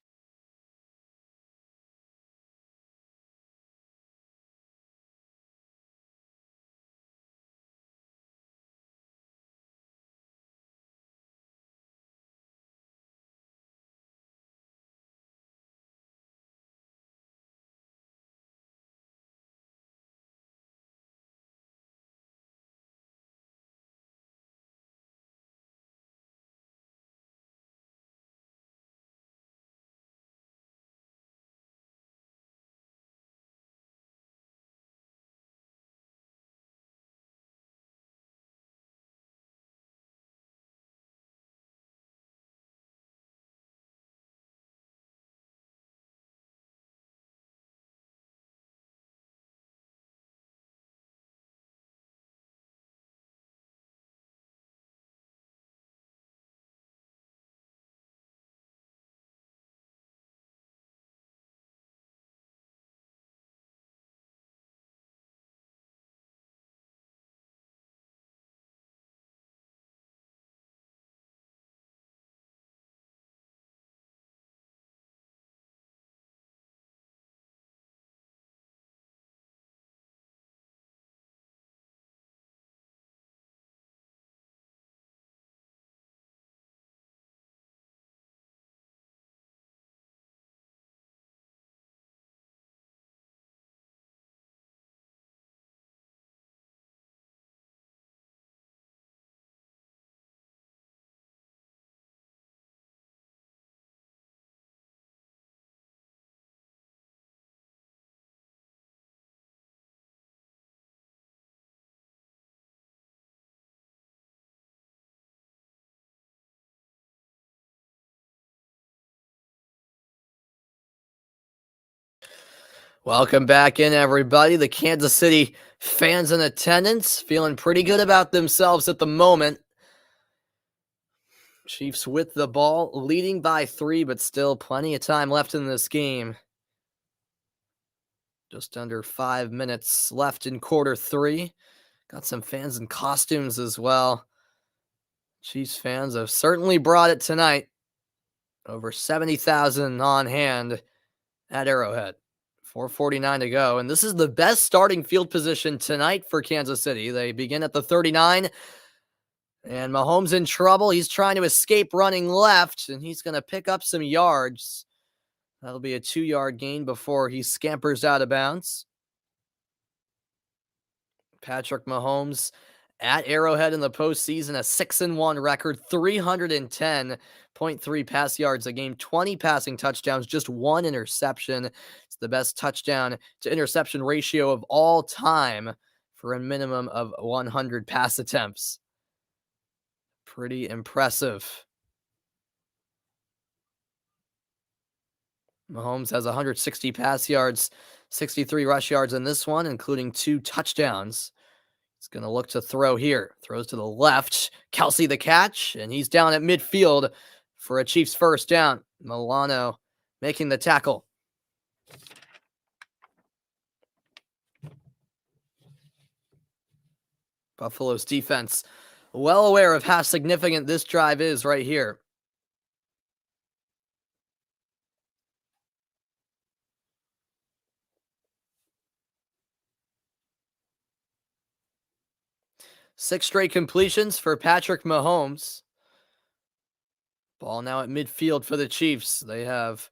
Welcome back in, everybody. The Kansas City fans in attendance feeling pretty good about themselves at the moment. Chiefs with the ball, leading by 3, but still plenty of time left in this game. Just under 5 minutes left in quarter 3. Got some fans in costumes as well. Chiefs fans have certainly brought it tonight. Over 70,000 on hand at Arrowhead. 4:49 to go, and this is the best starting field position tonight for Kansas City. They begin at the 39, and Mahomes in trouble. He's trying to escape running left, and he's going to pick up some yards. That'll be a 2-yard gain before he scampers out of bounds. Patrick Mahomes at Arrowhead in the postseason, a 6-1 record, 310.3 pass yards a game, 20 passing touchdowns, just 1 interception. It's the best touchdown to interception ratio of all time for a minimum of 100 pass attempts. Pretty impressive. Mahomes has 160 pass yards, 63 rush yards in this one, including 2 touchdowns. He's going to look to throw here. Throws to the left. Kelsey the catch, and he's down at midfield for a Chiefs first down. Milano making the tackle. Buffalo's defense well aware of how significant this drive is right here. Six straight completions for Patrick Mahomes. Ball now at midfield for the Chiefs. They have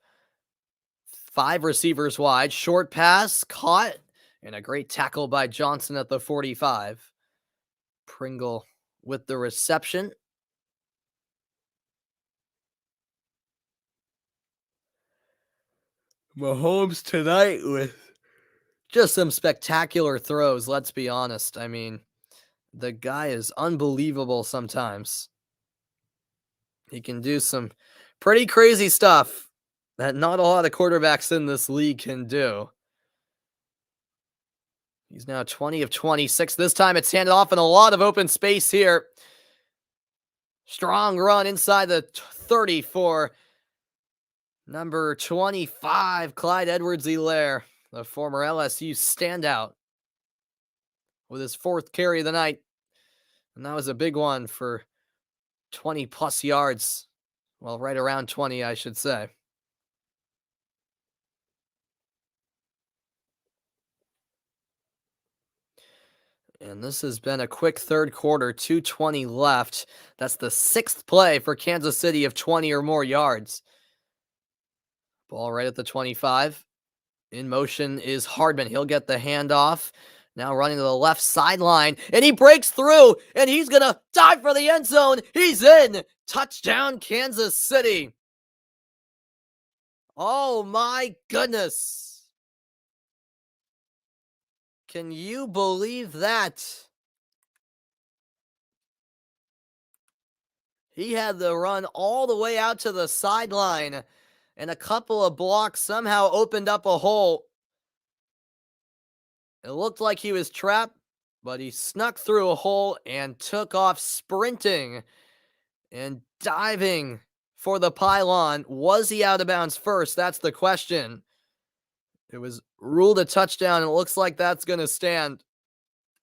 5 receivers wide. Short pass caught, and a great tackle by Johnson at the 45. Pringle with the reception. Mahomes tonight with just some spectacular throws, let's be honest. I mean, the guy is unbelievable sometimes. He can do some pretty crazy stuff that not a lot of quarterbacks in this league can do. He's now 20 of 26. This time it's handed off in a lot of open space here. Strong run inside the 30 for number 25, Clyde Edwards-Helaire, the former LSU standout, with his 4th carry of the night. And that was a big one for 20-plus yards. Well, right around 20, I should say. And this has been a quick third quarter, 2:20 left. That's the 6th play for Kansas City of 20 or more yards. Ball right at the 25. In motion is Hardman. He'll get the handoff. Now running to the left sideline, and he breaks through, and he's going to dive for the end zone. He's in. Touchdown, Kansas City. Oh, my goodness. Can you believe that? He had the run all the way out to the sideline, and a couple of blocks somehow opened up a hole. It looked like he was trapped, but he snuck through a hole and took off sprinting and diving for the pylon. Was he out of bounds first? That's the question. It was ruled a touchdown, and it looks like that's going to stand.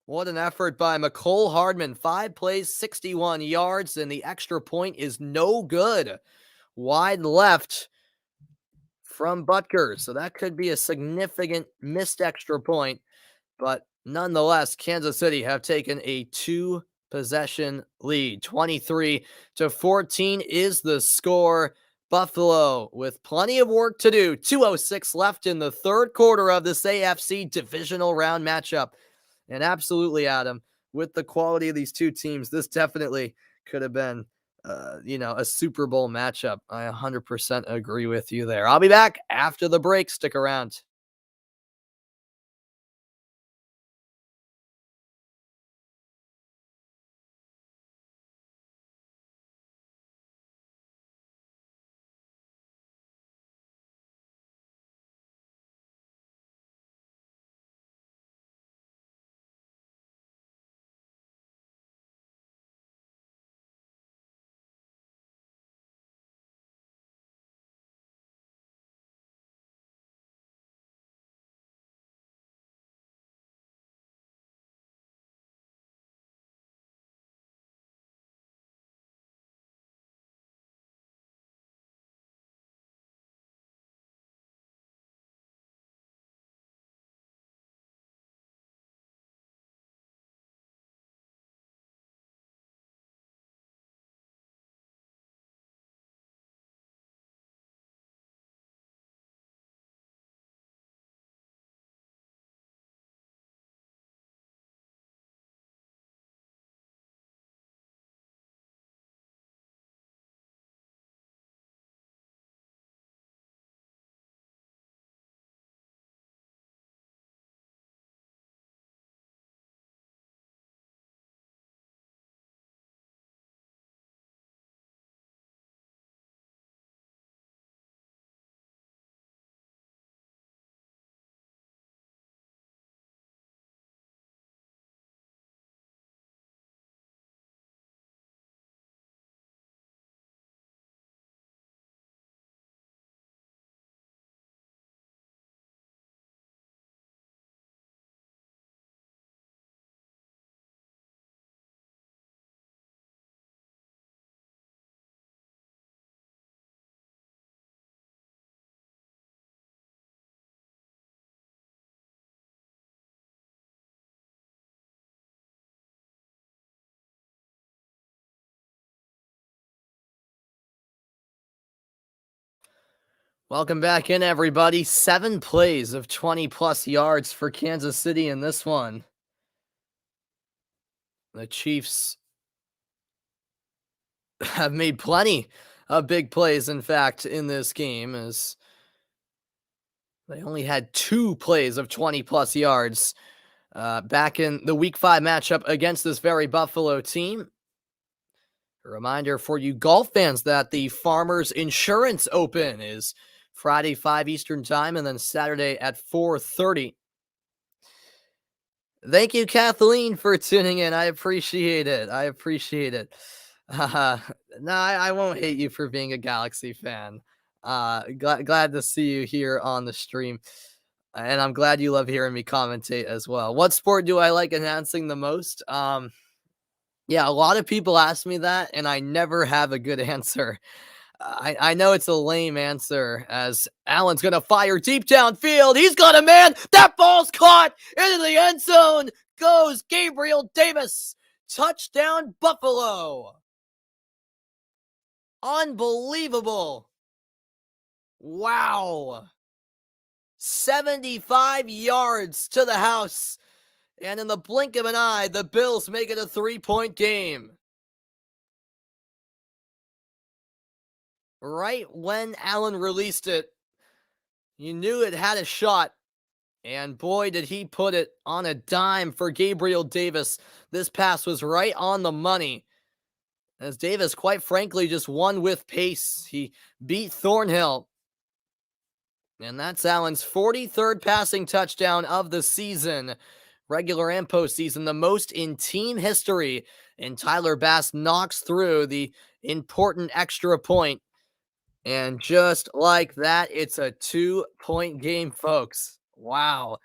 What an effort by Mecole Hardman. 5 plays, 61 yards, and the extra point is no good. Wide left from Butker, so that could be a significant missed extra point. But nonetheless, Kansas City have taken a 2-possession lead. 23-14 is the score. Buffalo with plenty of work to do. 2:06 left in the third quarter of this AFC Divisional Round matchup. And absolutely, Adam, with the quality of these two teams, this definitely could have been, a Super Bowl matchup. I 100% agree with you there. I'll be back after the break. Stick around. Welcome back in, everybody. 7 plays of 20 plus yards for Kansas City in this one. The Chiefs have made plenty of big plays, in fact, in this game, as they only had 2 plays of 20 plus yards back in the Week 5 matchup against this very Buffalo team. A reminder for you golf fans that the Farmers Insurance Open is Friday 5 Eastern time and then Saturday at 4:30. Thank you, Kathleen, for tuning in. I appreciate it. No, I won't hate you for being a Galaxy fan. Glad to see you here on the stream. And I'm glad you love hearing me commentate as well. What sport do I like announcing the most? Yeah, a lot of people ask me that, and I never have a good answer. I know it's a lame answer, as Allen's going to fire deep downfield. He's got a man. That ball's caught into the end zone. Goes Gabriel Davis. Touchdown, Buffalo. Unbelievable. Wow. 75 yards to the house. And in the blink of an eye, the Bills make it a 3-point game. Right when Allen released it, you knew it had a shot. And boy, did he put it on a dime for Gabriel Davis. This pass was right on the money, as Davis, quite frankly, just won with pace. He beat Thornhill. And that's Allen's 43rd passing touchdown of the season, regular and postseason, the most in team history. And Tyler Bass knocks through the important extra point. And just like that, it's a 2-point game, folks. Wow.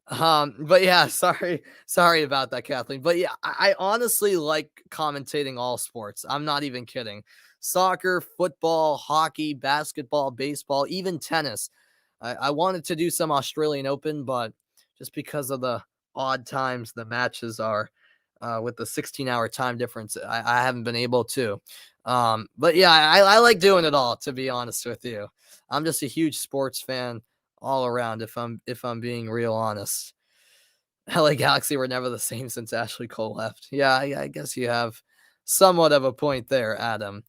But yeah, sorry about that, Kathleen. But yeah, I honestly like commentating all sports. I'm not even kidding. Soccer, football, hockey, basketball, baseball, even tennis. I wanted to do some Australian Open, but just because of the odd times the matches are with the 16-hour time difference, I haven't been able to. But yeah, I like doing it all, to be honest with you. I'm just a huge sports fan all around, if I'm being real honest. LA Galaxy were never the same since Ashley Cole left. Yeah, I guess you have somewhat of a point there, Adam.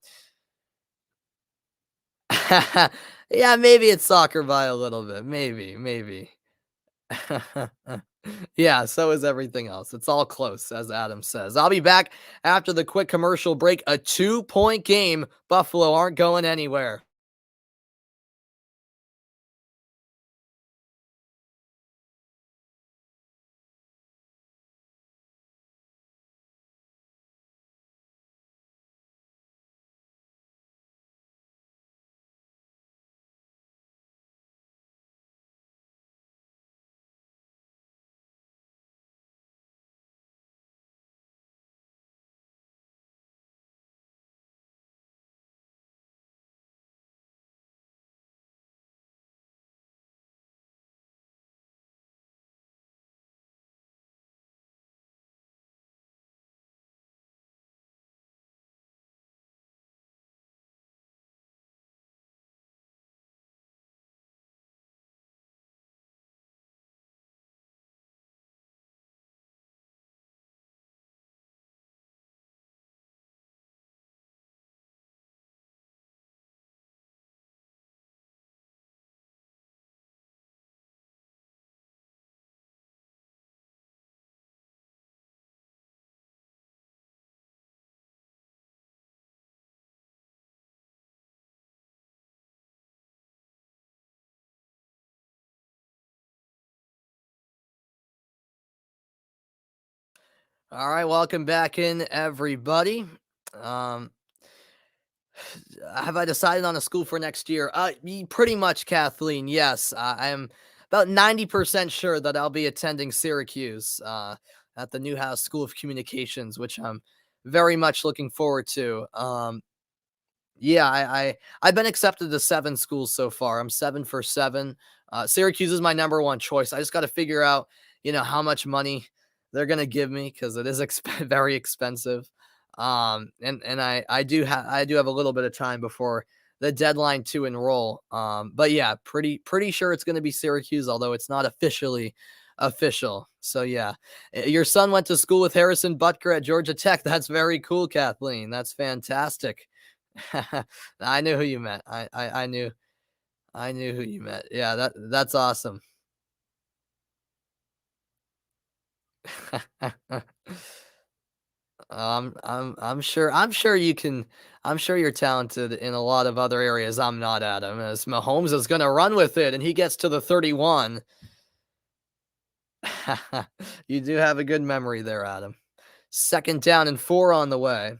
Yeah, maybe it's soccer by a little bit. Maybe. Yeah, so is everything else. It's all close, as Adam says. I'll be back after the quick commercial break. A 2-point game. Buffalo aren't going anywhere. All right, welcome back in, everybody. Um, have I decided on a school for next year? Pretty much, Kathleen. Yes, I am about 90% sure that I'll be attending Syracuse at the Newhouse School of Communications, which I'm very much looking forward to. Yeah, I've been accepted to 7 schools so far. I'm 7 for 7. Syracuse is my number one choice. I just got to figure out, how much money they're gonna give me, because it is very expensive. And I do have a little bit of time before the deadline to enroll. But yeah, pretty sure it's going to be Syracuse, although it's not officially official. So yeah, your son went to school with Harrison Butker at Georgia Tech. That's very cool, Kathleen. That's fantastic. I knew who you meant. I knew who you meant. Yeah, that's awesome. I'm sure you can. I'm sure you're talented in a lot of other areas. I'm not, Adam. As Mahomes is going to run with it, and he gets to the 31. You do have a good memory there, Adam. 2nd down and 4 on the way.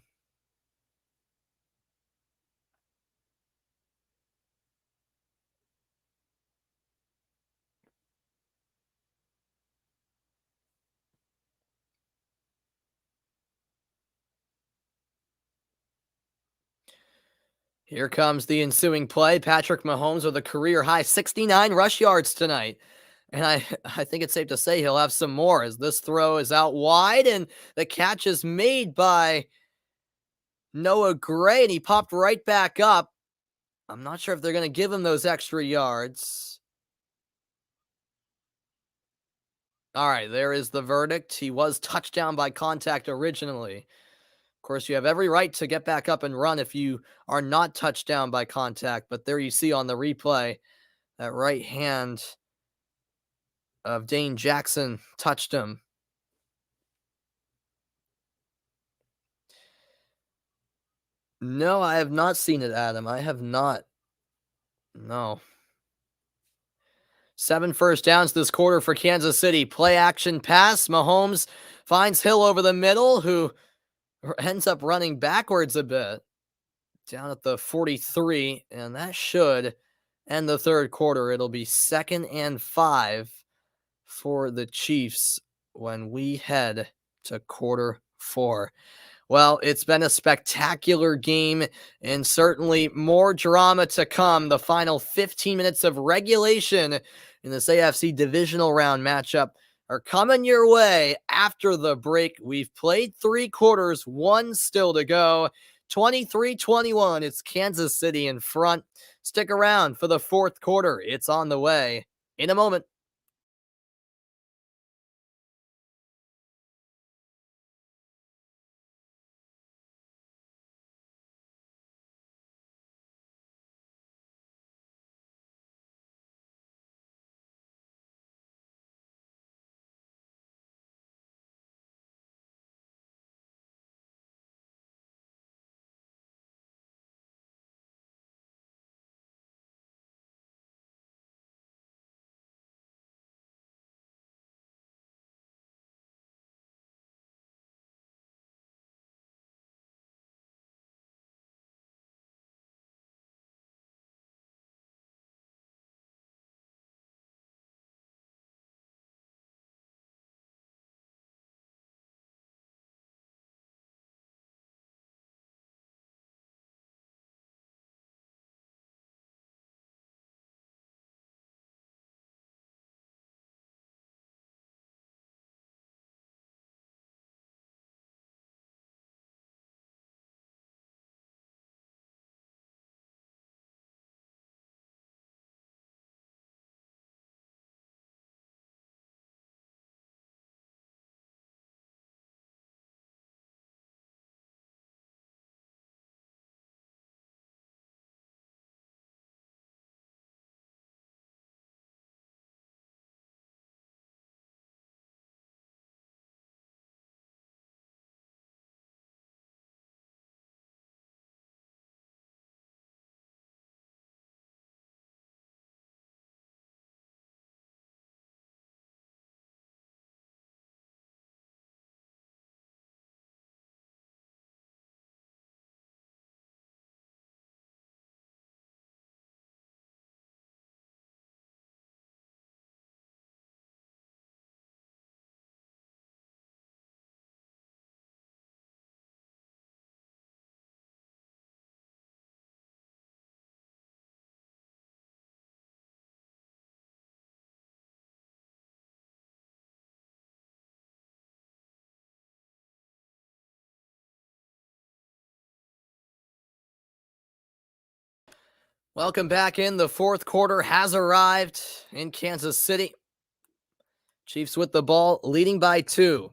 Here comes the ensuing play. Patrick Mahomes with a career high 69 rush yards tonight. And I think it's safe to say he'll have some more as this throw is out wide and the catch is made by Noah Gray and he popped right back up. I'm not sure if they're going to give him those extra yards. All right, there is the verdict. He was touchdown by contact originally. Of course, you have every right to get back up and run if you are not touchdown by contact, but there you see on the replay that right hand of Dane Jackson touched him. No, I have not seen it, Adam. I have not. No. 7 first downs this quarter for Kansas City. Play action pass. Mahomes finds Hill over the middle, who ends up running backwards a bit down at the 43, and that should end the 3rd quarter. It'll be 2nd and 5 for the Chiefs when we head to quarter 4. Well, it's been a spectacular game and certainly more drama to come. The final 15 minutes of regulation in this AFC Divisional Round matchup are coming your way after the break. We've played 3 quarters, 1 still to go. 23-21, it's Kansas City in front. Stick around for the 4th quarter. It's on the way in a moment. Welcome back in. The fourth quarter has arrived in Kansas City. Chiefs with the ball, leading by 2.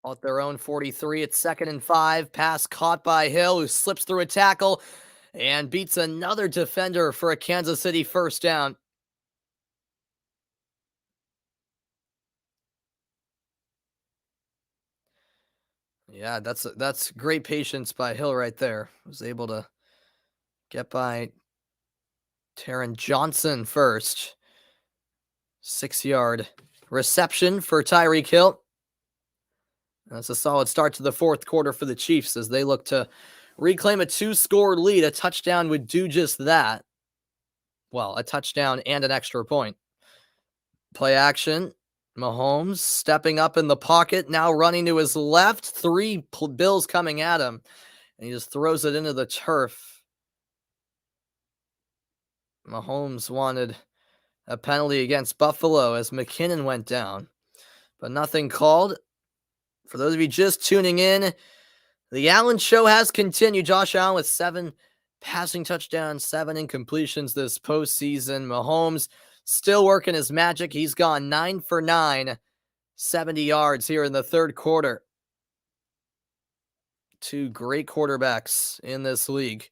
At their own 43, it's 2nd and 5. Pass caught by Hill, who slips through a tackle and beats another defender for a Kansas City first down. Yeah, that's great patience by Hill right there. Was able to get by Taron Johnson first. 6-yard reception for Tyreek Hill. That's a solid start to the fourth quarter for the Chiefs as they look to reclaim a 2-score lead. A touchdown would do just that. Well, a touchdown and an extra point. Play action. Mahomes stepping up in the pocket, now running to his left. 3 Bills coming at him, and he just throws it into the turf. Mahomes wanted a penalty against Buffalo as McKinnon went down, but nothing called. For those of you just tuning in, the Allen show has continued. Josh Allen with 7 passing touchdowns, 7 incompletions this postseason. Mahomes still working his magic. He's gone 9 for 9, 70 yards here in the third quarter. 2 great quarterbacks in this league.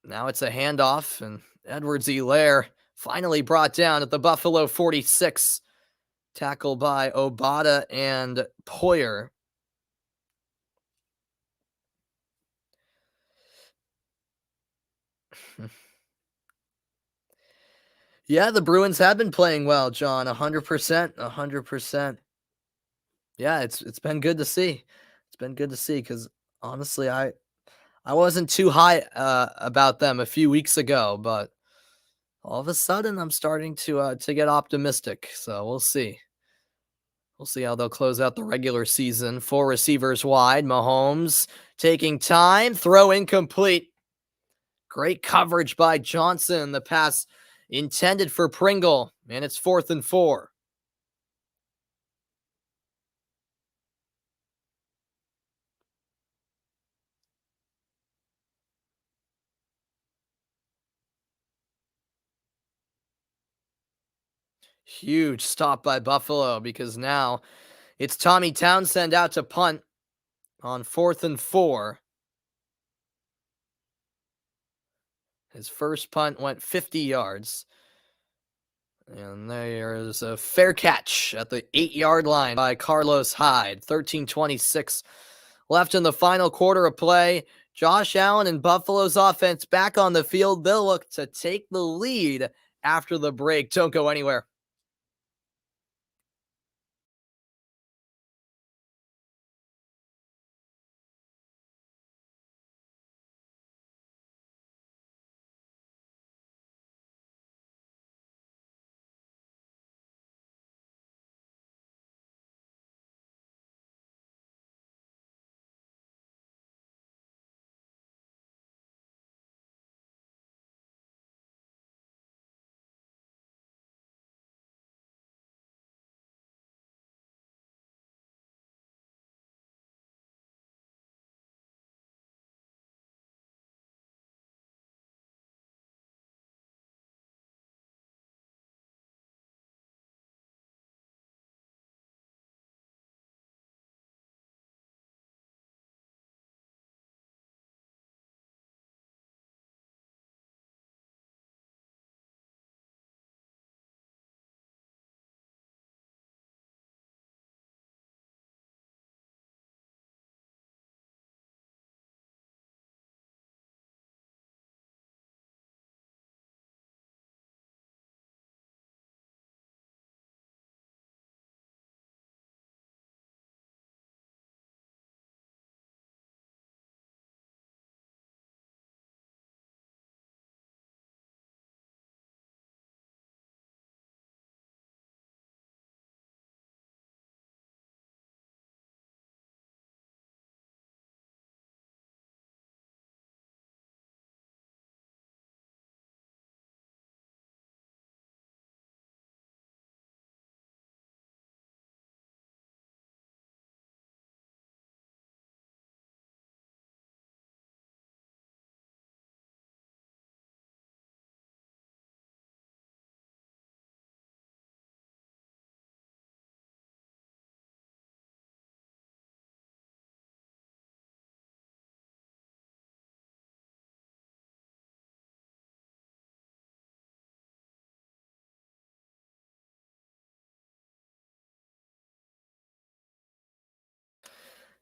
Now it's a handoff, and Edwards-Helaire finally brought down at the Buffalo 46. Tackled by Obata and Poyer. Yeah, the Bruins have been playing well, John. 100%. 100%. Yeah, it's been good to see. It's been good to see because honestly, I wasn't too high about them a few weeks ago, but all of a sudden I'm starting to get optimistic. So we'll see. We'll see how they'll close out the regular season. 4 receivers wide. Mahomes taking time. Throw incomplete. Great coverage by Johnson. The pass intended for Pringle, and it's 4th and 4. Huge stop by Buffalo because now it's Tommy Townsend out to punt on 4th and 4. His first punt went 50 yards. And there's a fair catch at the 8-yard line by Carlos Hyde. 13:26 left in the final quarter of play. Josh Allen and Buffalo's offense back on the field. They'll look to take the lead after the break. Don't go anywhere.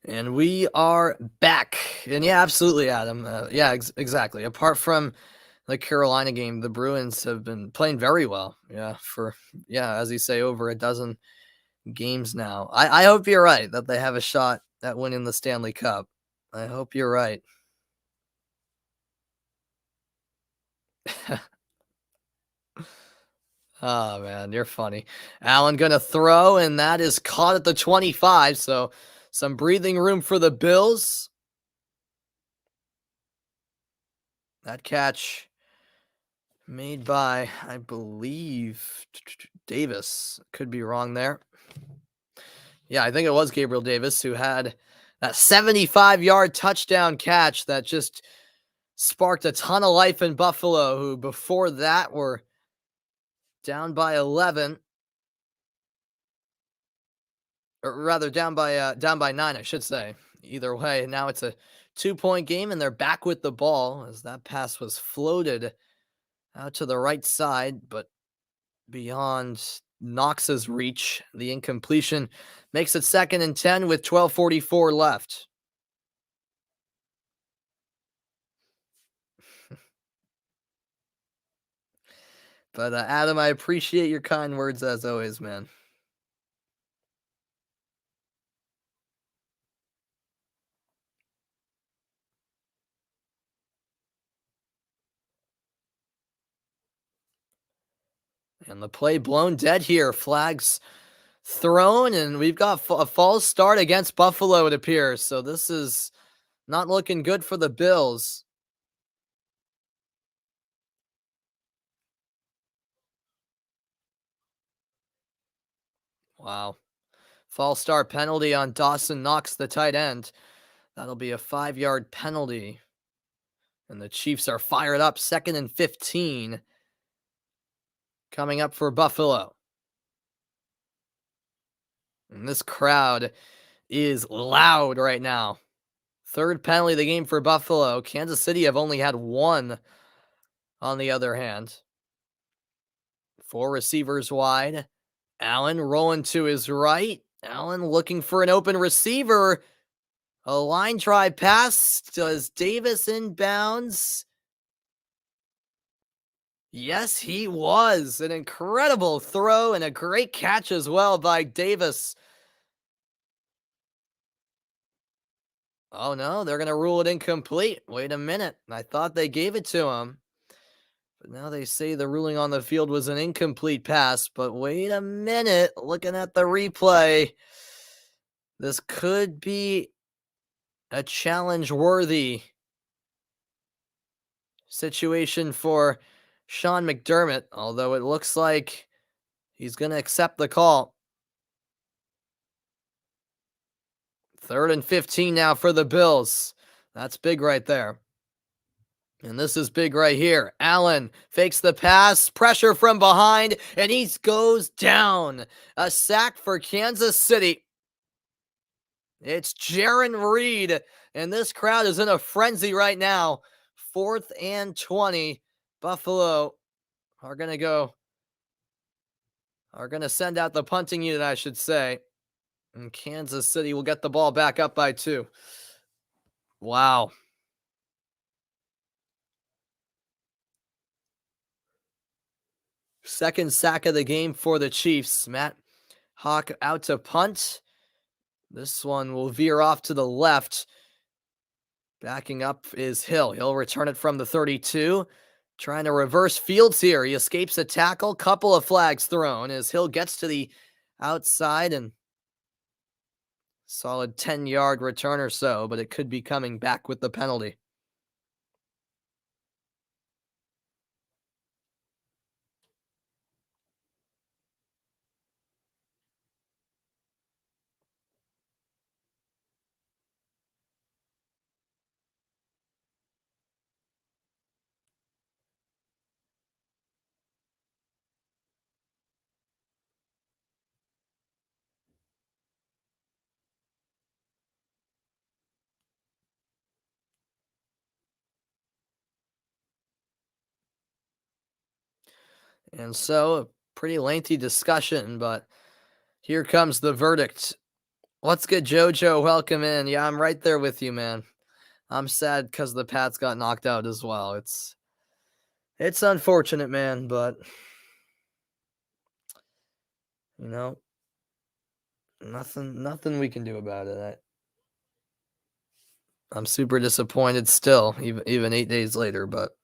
And we are back. And yeah, absolutely, Adam. Yeah, exactly. Apart from the Carolina game, the Bruins have been playing very well. Yeah, as you say, over a dozen games now. I hope you're right that they have a shot at winning the Stanley Cup. I hope you're right. Oh man, you're funny. Allen gonna throw, and that is caught at the 25. So some breathing room for the Bills. That catch made by, I believe, Davis. Could be wrong there. Yeah, I think it was Gabriel Davis who had that 75-yard touchdown catch that just sparked a ton of life in Buffalo, who before that were down by 11. Or rather down by 9, I should say. Either way, now it's a 2-point game, and they're back with the ball as that pass was floated out to the right side, but beyond Knox's reach. The incompletion makes it 2nd and 10 with 12:44 left. But Adam, I appreciate your kind words as always, man. And the play blown dead here. Flags thrown, and we've got a false start against Buffalo, it appears. So this is not looking good for the Bills. Wow. False start penalty on Dawson Knox, the tight end. That'll be a 5-yard penalty. And the Chiefs are fired up. 2nd and 15 coming up for Buffalo. And this crowd is loud right now. 3rd penalty of the game for Buffalo. Kansas City have only had 1 on the other hand. 4 receivers wide. Allen rolling to his right. Allen looking for an open receiver. A line drive pass. Does Davis inbounds? Yes, he was. An incredible throw and a great catch as well by Davis. Oh no, they're going to rule it incomplete. Wait a minute. I thought they gave it to him. But now they say the ruling on the field was an incomplete pass. But wait a minute. Looking at the replay, this could be a challenge-worthy situation for Sean McDermott, although it looks like he's going to accept the call. 3rd and 15 now for the Bills. That's big right there. And this is big right here. Allen fakes the pass, pressure from behind, and he goes down. A sack for Kansas City. It's Jarran Reed, and this crowd is in a frenzy right now. 4th and 20. Buffalo are going to send out the punting unit, I should say. And Kansas City will get the ball back up by 2. Wow. Second sack of the game for the Chiefs. Matt Hawk out to punt. This one will veer off to the left. Backing up is Hill. He'll return it from the 32. Trying to reverse Fields here. He escapes a tackle. Couple of flags thrown as Hill gets to the outside, and solid 10-yard return or so, but it could be coming back with the penalty. And so, a pretty lengthy discussion, but here comes the verdict What's good, Jojo? Welcome in. Yeah, I'm right there with you, man. I'm sad because the Pats got knocked out as well. It's unfortunate, man, but you know, nothing we can do about it. I'm super disappointed still, even 8 days later, but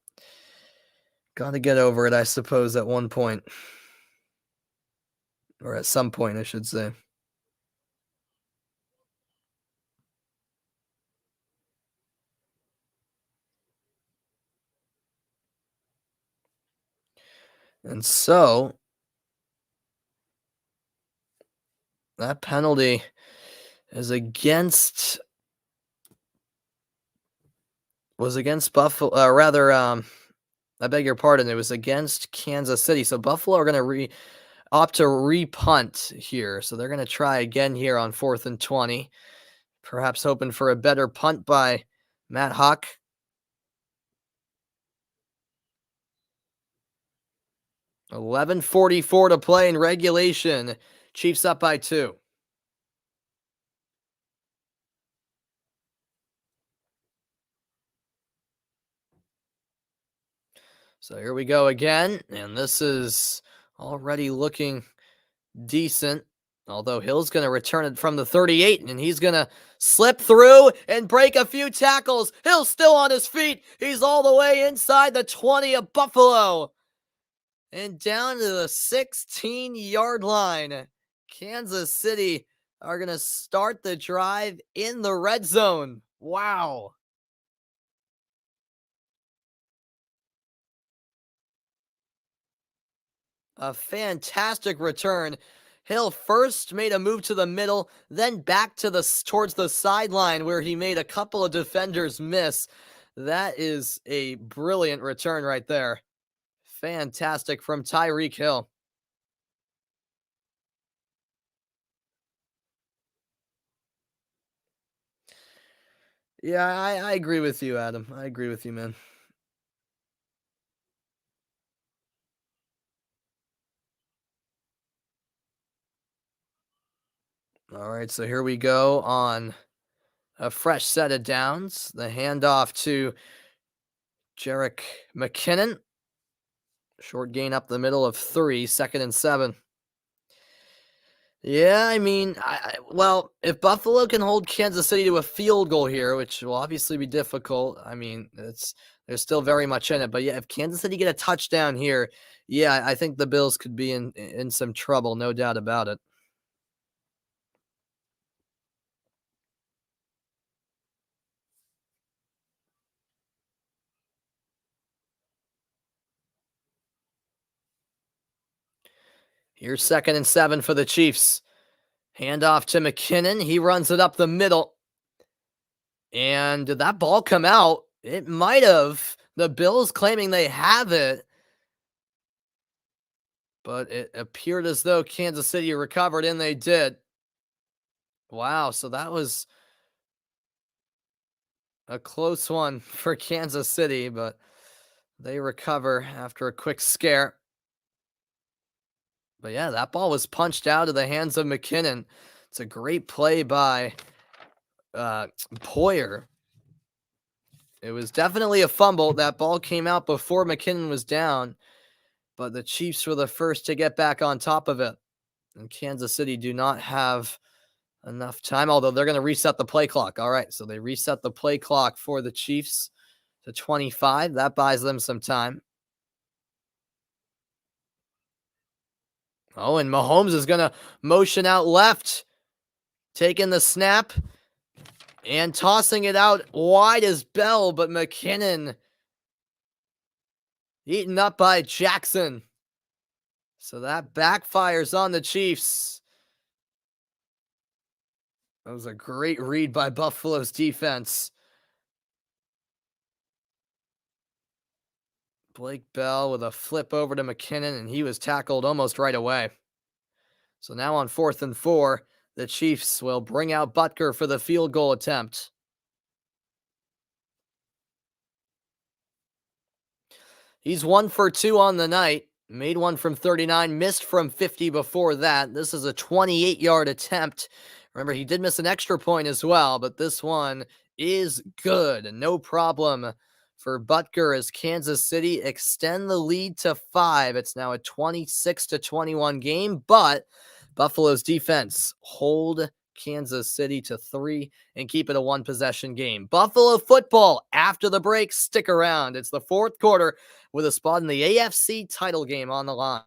gotta get over it, I suppose, at one point. Or at some point, I should say. And so that penalty is was against Buffalo, I beg your pardon, it was against Kansas City. So Buffalo are going to opt to re-punt here. So they're going to try again here on 4th and 20, perhaps hoping for a better punt by Matt Hawk. $11:44 to play in regulation. Chiefs up by 2. So here we go again, and this is already looking decent. Although Hill's going to return it from the 38, and he's going to slip through and break a few tackles. Hill's still on his feet. He's all the way inside the 20 of Buffalo. And down to the 16-yard line. Kansas City are going to start the drive in the red zone. Wow. A fantastic return. Hill first made a move to the middle, then back to towards the sideline where he made a couple of defenders miss. That is a brilliant return right there. Fantastic from Tyreek Hill. Yeah, I agree with you, Adam. I agree with you, man. All right, so here we go on a fresh set of downs. The handoff to Jerick McKinnon. Short gain up the middle of 3, 2nd and 7. Yeah, I mean, well, if Buffalo can hold Kansas City to a field goal here, which will obviously be difficult, I mean, there's still very much in it. But yeah, if Kansas City get a touchdown here, yeah, I think the Bills could be in some trouble, no doubt about it. Here's 2nd and 7 for the Chiefs. Handoff to McKinnon. He runs it up the middle. And did that ball come out? It might have. The Bills claiming they have it. But it appeared as though Kansas City recovered, and they did. Wow, so that was a close one for Kansas City, but they recover after a quick scare. But yeah, that ball was punched out of the hands of McKinnon. It's a great play by Poyer. It was definitely a fumble. That ball came out before McKinnon was down, but the Chiefs were the first to get back on top of it. And Kansas City do not have enough time, although they're going to reset the play clock. All right, so they reset the play clock for the Chiefs to 25. That buys them some time. Oh, and Mahomes is going to motion out left, taking the snap and tossing it out wide as Bell, but McKinnon eaten up by Jackson. So that backfires on the Chiefs. That was a great read by Buffalo's defense. Blake Bell with a flip over to McKinnon, and he was tackled almost right away. So now on 4th and 4, the Chiefs will bring out Butker for the field goal attempt. He's 1 for 2 on the night. Made one from 39, missed from 50 before that. This is a 28-yard attempt Remember, he did miss an extra point as well, but this one is good. No problem for Butker as Kansas City extend the lead to 5. It's now a 26-21 game, but Buffalo's defense hold Kansas City to 3 and keep it a 1-possession game. Buffalo football after the break. Stick around. It's the fourth quarter with a spot in the AFC title game on the line.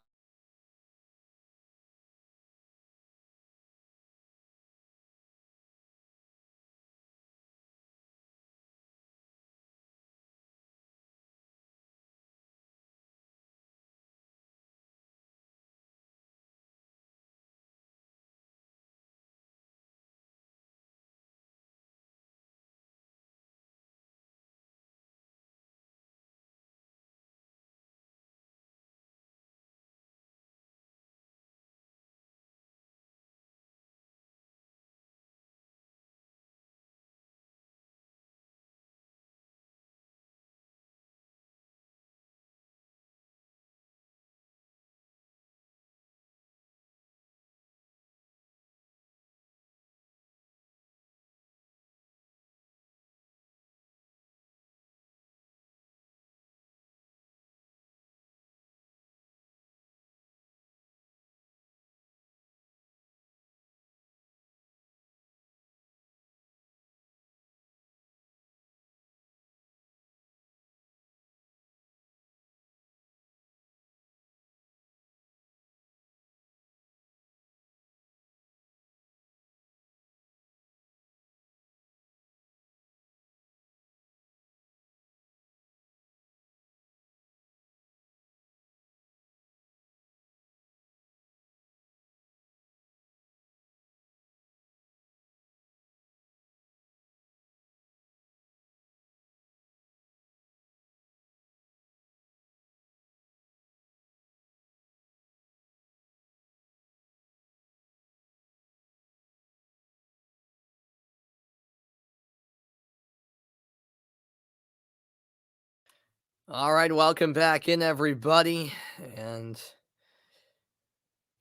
All right, welcome back in, everybody. And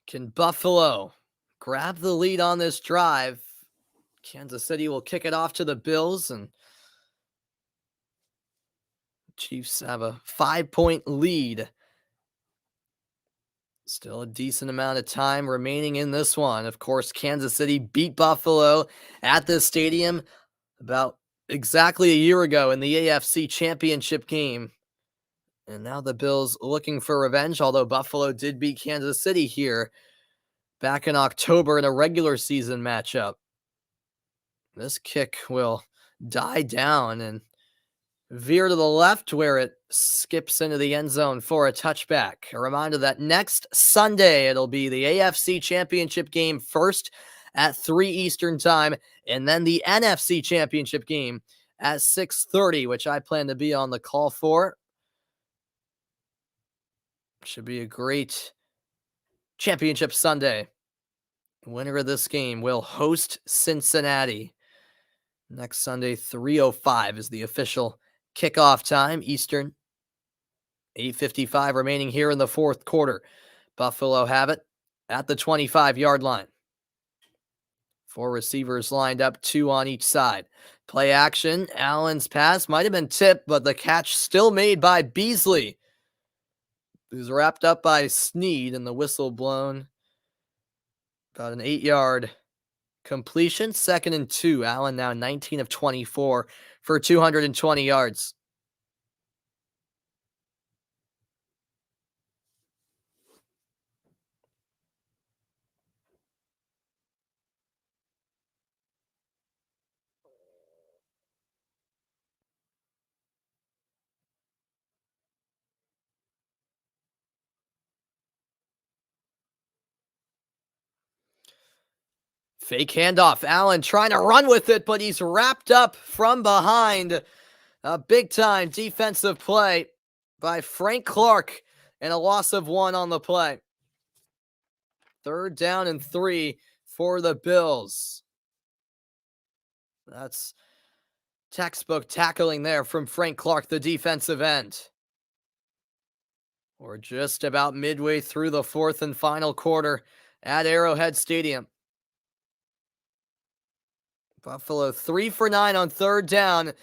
can Buffalo grab the lead on this drive? Kansas City will kick it off to the Bills, and Chiefs have a 5-point lead. Still a decent amount of time remaining in this one. Of course, Kansas City beat Buffalo at this stadium about exactly a year ago in the AFC Championship game. And now the Bills looking for revenge, although Buffalo did beat Kansas City here back in October in a regular season matchup. This kick will die down and veer to the left where it skips into the end zone for a touchback. A reminder that next Sunday, it'll be the AFC Championship game first at 3 Eastern time, and then the NFC Championship game at 6:30, which I plan to be on the call for. Should be a great championship Sunday. Winner of this game will host Cincinnati. Next Sunday, 3:05 is the official kickoff time, Eastern. 8:55 remaining here in the fourth quarter. Buffalo have it at the 25-yard line. 4 receivers lined up, 2 on each side. Play action. Allen's pass might have been tipped, but the catch still made by Beasley, who's wrapped up by Snead, and the whistle blown. About an 8-yard completion. 2nd and 2. Allen now 19 of 24 for 220 yards. Fake handoff. Allen trying to run with it, but he's wrapped up from behind. A big-time defensive play by Frank Clark and a loss of 1 on the play. 3rd down and 3 for the Bills. That's textbook tackling there from Frank Clark, the defensive end. We're just about midway through the 4th and final quarter at Arrowhead Stadium. Buffalo 3 for 9 on third down.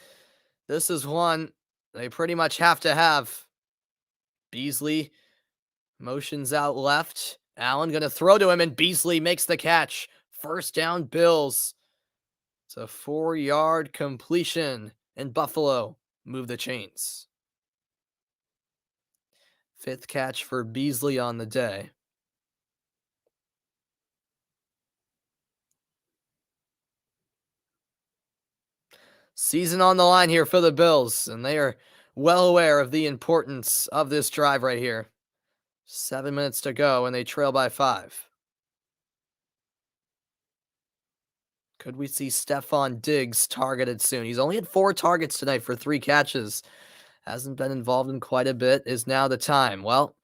This is one they pretty much have to have. Beasley motions out left. Allen going to throw to him, and Beasley makes the catch. First down, Bills. It's a 4-yard completion, and Buffalo move the chains. 5th catch for Beasley on the day. Season on the line here for the Bills, and they are well aware of the importance of this drive right here. 7 minutes to go, and they trail by 5. Could we see Stephon Diggs targeted soon? He's only had 4 targets tonight for 3 catches. Hasn't been involved in quite a bit. Is now the time? Well,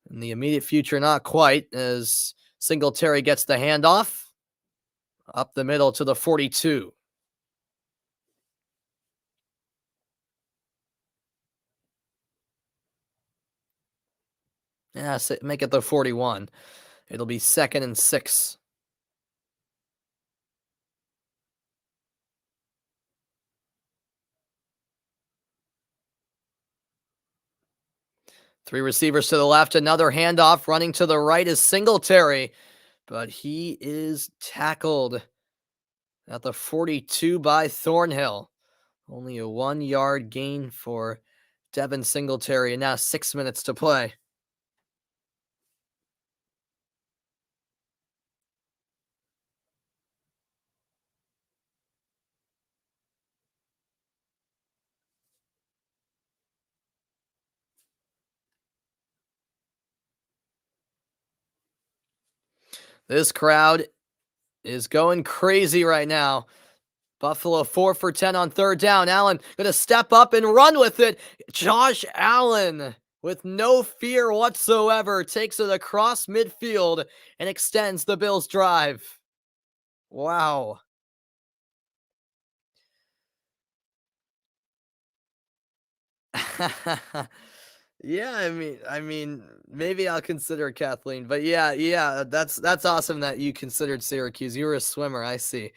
in the immediate future, not quite, as Singletary gets the handoff up the middle to the 42. Yeah, make it the 41. It'll be 2nd and 6. Three receivers to the left, another handoff. Running to the right is Singletary, but he is tackled at the 42 by Thornhill. Only a 1-yard gain for Devin Singletary, and now 6 minutes to play. This crowd is going crazy right now. Buffalo 4 for 10 on third down. Allen going to step up and run with it. Josh Allen, with no fear whatsoever, takes it across midfield and extends the Bills' drive. Wow. Yeah, I mean, maybe I'll consider Kathleen, but yeah, that's awesome that you considered Syracuse. You were a swimmer, I see,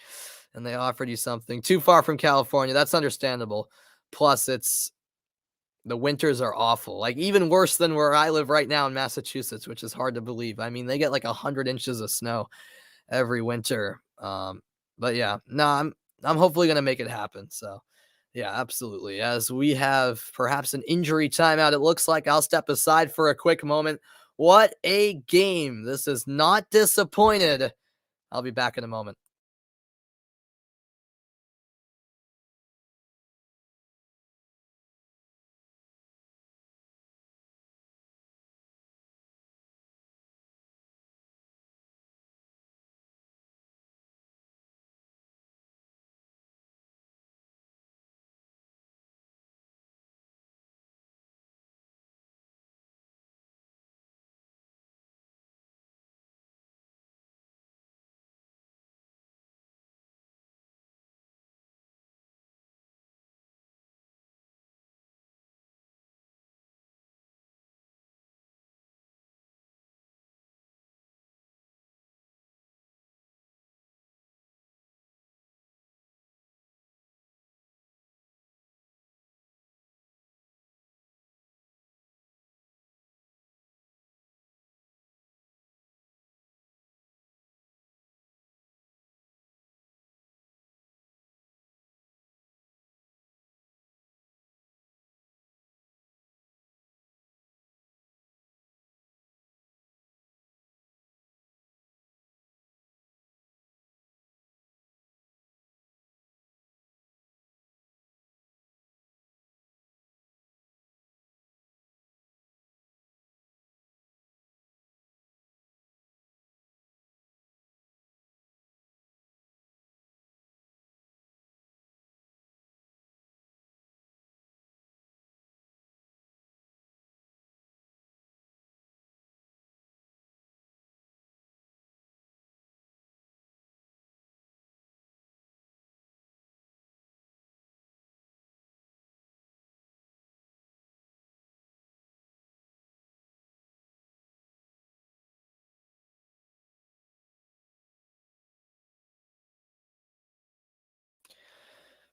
and they offered you something too far from California. That's understandable. Plus, the winters are awful, like even worse than where I live right now in Massachusetts, which is hard to believe. I mean, they get like 100 inches of snow every winter. But yeah, no, I'm hopefully gonna make it happen. So. Yeah, absolutely. As we have perhaps an injury timeout, it looks like I'll step aside for a quick moment. What a game. This is not disappointed. I'll be back in a moment.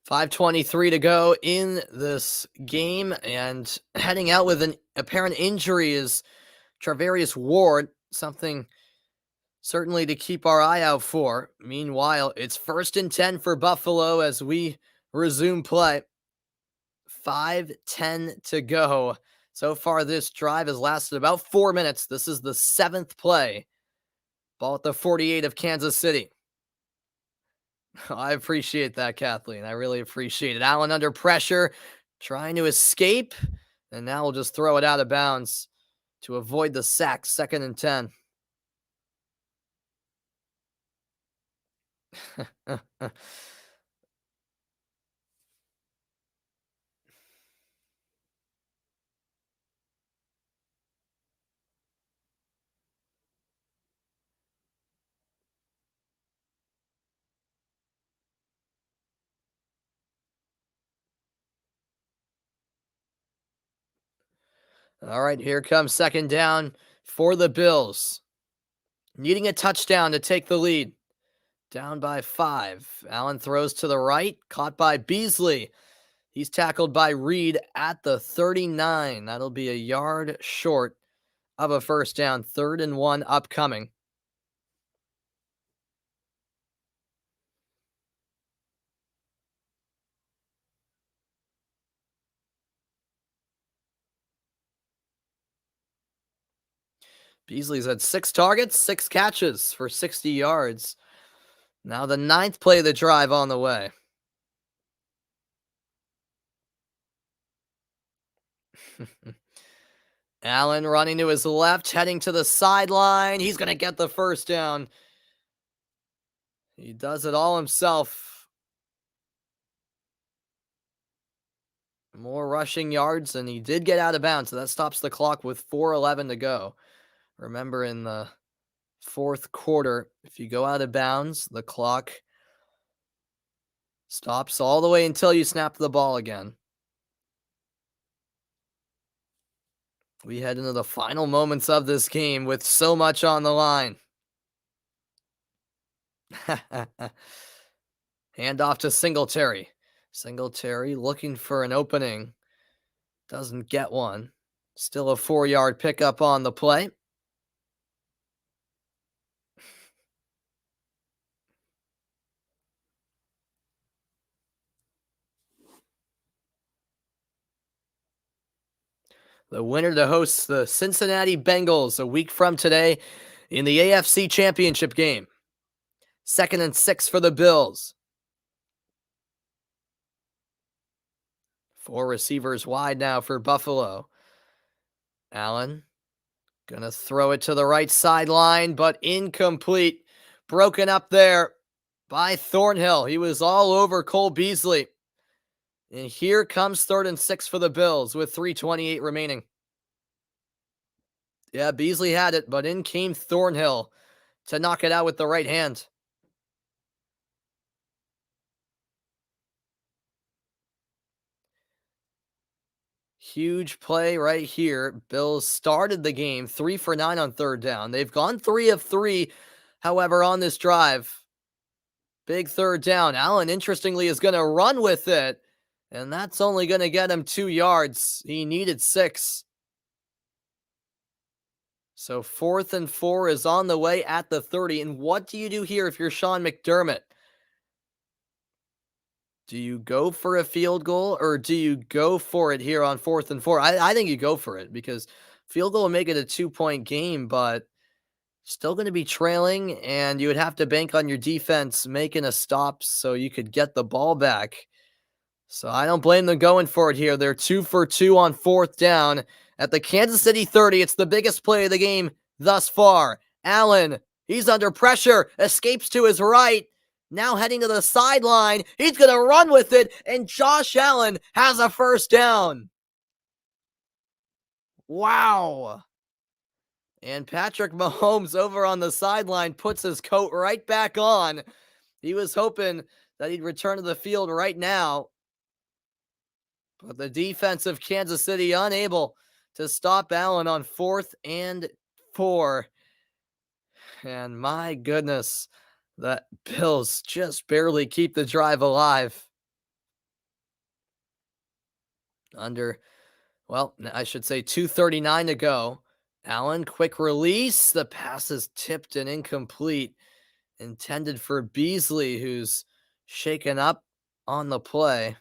5:23 to go in this game, and heading out with an apparent injury is Travarius Ward, something certainly to keep our eye out for. Meanwhile, it's 1st and 10 for Buffalo as we resume play. 5:10 to go. So far, this drive has lasted about 4 minutes. This is the 7th play. Ball at the 48 of Kansas City. I appreciate that, Kathleen. I really appreciate it. Allen under pressure, trying to escape, and now we'll just throw it out of bounds to avoid the sack. 2nd and 10. All right, here comes 2nd down for the Bills. Needing a touchdown to take the lead. Down by 5. Allen throws to the right, caught by Beasley. He's tackled by Reed at the 39. That'll be a yard short of a 1st down. 3rd and 1 upcoming. Beasley's had 6 targets, 6 catches for 60 yards. Now the 9th play of the drive on the way. Allen running to his left, heading to the sideline. He's going to get the 1st down. He does it all himself. More rushing yards, and he did get out of bounds, so that stops the clock with 4:11 to go. Remember, in the 4th quarter, if you go out of bounds, the clock stops all the way until you snap the ball again. We head into the final moments of this game with so much on the line. Hand off to Singletary. Singletary looking for an opening. Doesn't get one. Still a 4-yard pickup on the play. The winner to host the Cincinnati Bengals a week from today in the AFC Championship game. 2nd and 6 for the Bills. 4 receivers wide now for Buffalo. Allen gonna throw it to the right sideline, but incomplete. Broken up there by Thornhill. He was all over Cole Beasley. And here comes 3rd and 6 for the Bills with 3:28 remaining. Yeah, Beasley had it, but in came Thornhill to knock it out with the right hand. Huge play right here. Bills started the game 3 for 9 on 3rd down. They've gone 3 of 3, however, on this drive. Big 3rd down. Allen, interestingly, is going to run with it, and that's only going to get him 2 yards. He needed 6. So 4th and 4 is on the way at the 30. And what do you do here if you're Sean McDermott? Do you go for a field goal, or do you go for it here on 4th and 4? I think you go for it, because field goal will make it a 2-point game, but still going to be trailing, and you would have to bank on your defense making a stop so you could get the ball back. So I don't blame them going for it here. They're 2 for 2 on 4th down at the Kansas City 30. It's the biggest play of the game thus far. Allen, he's under pressure, escapes to his right. Now heading to the sideline. He's going to run with it, and Josh Allen has a 1st down. Wow. And Patrick Mahomes over on the sideline puts his coat right back on. He was hoping that he'd return to the field right now. But the defense of Kansas City unable to stop Allen on 4th and 4. And my goodness, the Bills just barely keep the drive alive. I should say 2:39 to go. Allen, quick release. The pass is tipped and incomplete. Intended for Beasley, who's shaken up on the play.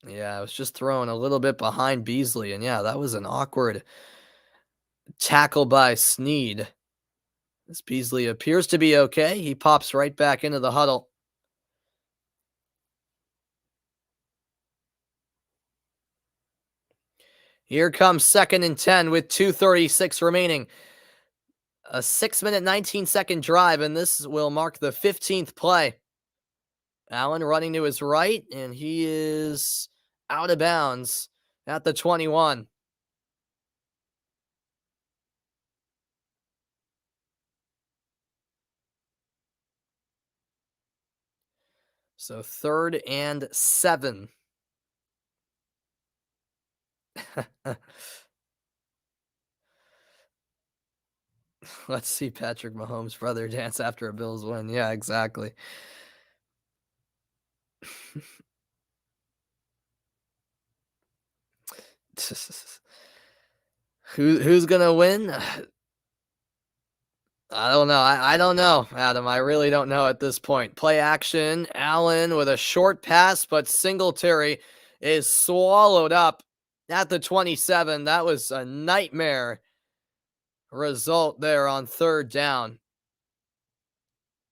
Yeah, I was just throwing a little bit behind Beasley, and yeah, that was an awkward tackle by Snead. This Beasley appears to be okay. He pops right back into the huddle. Here comes 2nd and 10 with 2:36 remaining. A 6-minute, 19-second drive, and this will mark the 15th play. Allen running to his right, and he is out of bounds at the 21. So 3rd and 7. Let's see Patrick Mahomes' brother dance after a Bills win. Yeah, exactly. Who's gonna win? I don't know. I don't know, Adam. I really don't know at this point. Play action. Allen with a short pass, but Singletary is swallowed up at the 27. That was a nightmare result there on 3rd down.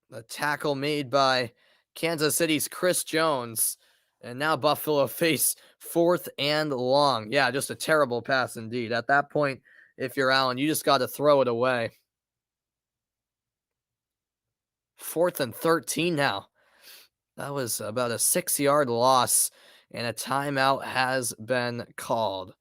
The tackle made by Kansas City's Chris Jones. And now Buffalo face 4th and long. Yeah, just a terrible pass indeed. At that point, if you're Allen, you just got to throw it away. 4th and 13 now. That was about a 6-yard loss, and a timeout has been called.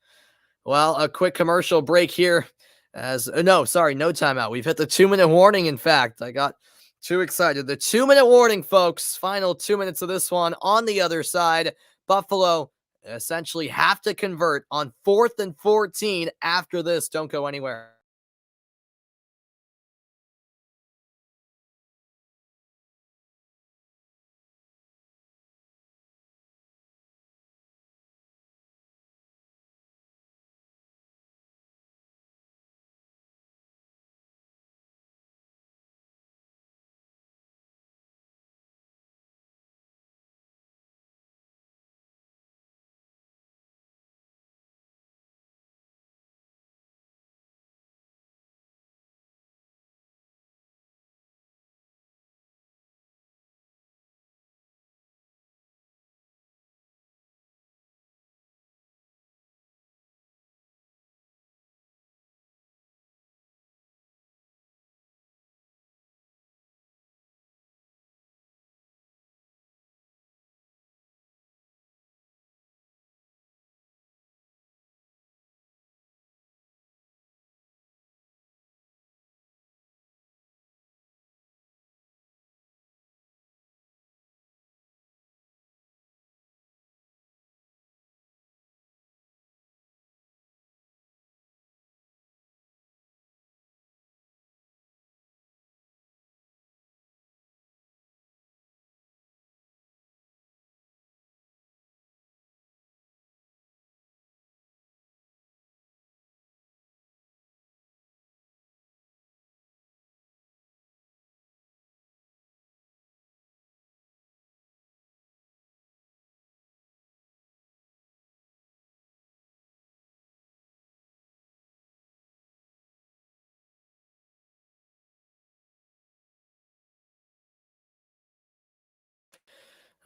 Well, a quick commercial break here. No timeout. We've hit the 2-minute warning. In fact, I got too excited. The 2-minute warning, folks. Final 2 minutes of this one. On the other side, Buffalo essentially have to convert on 4th and 14 after this. Don't go anywhere.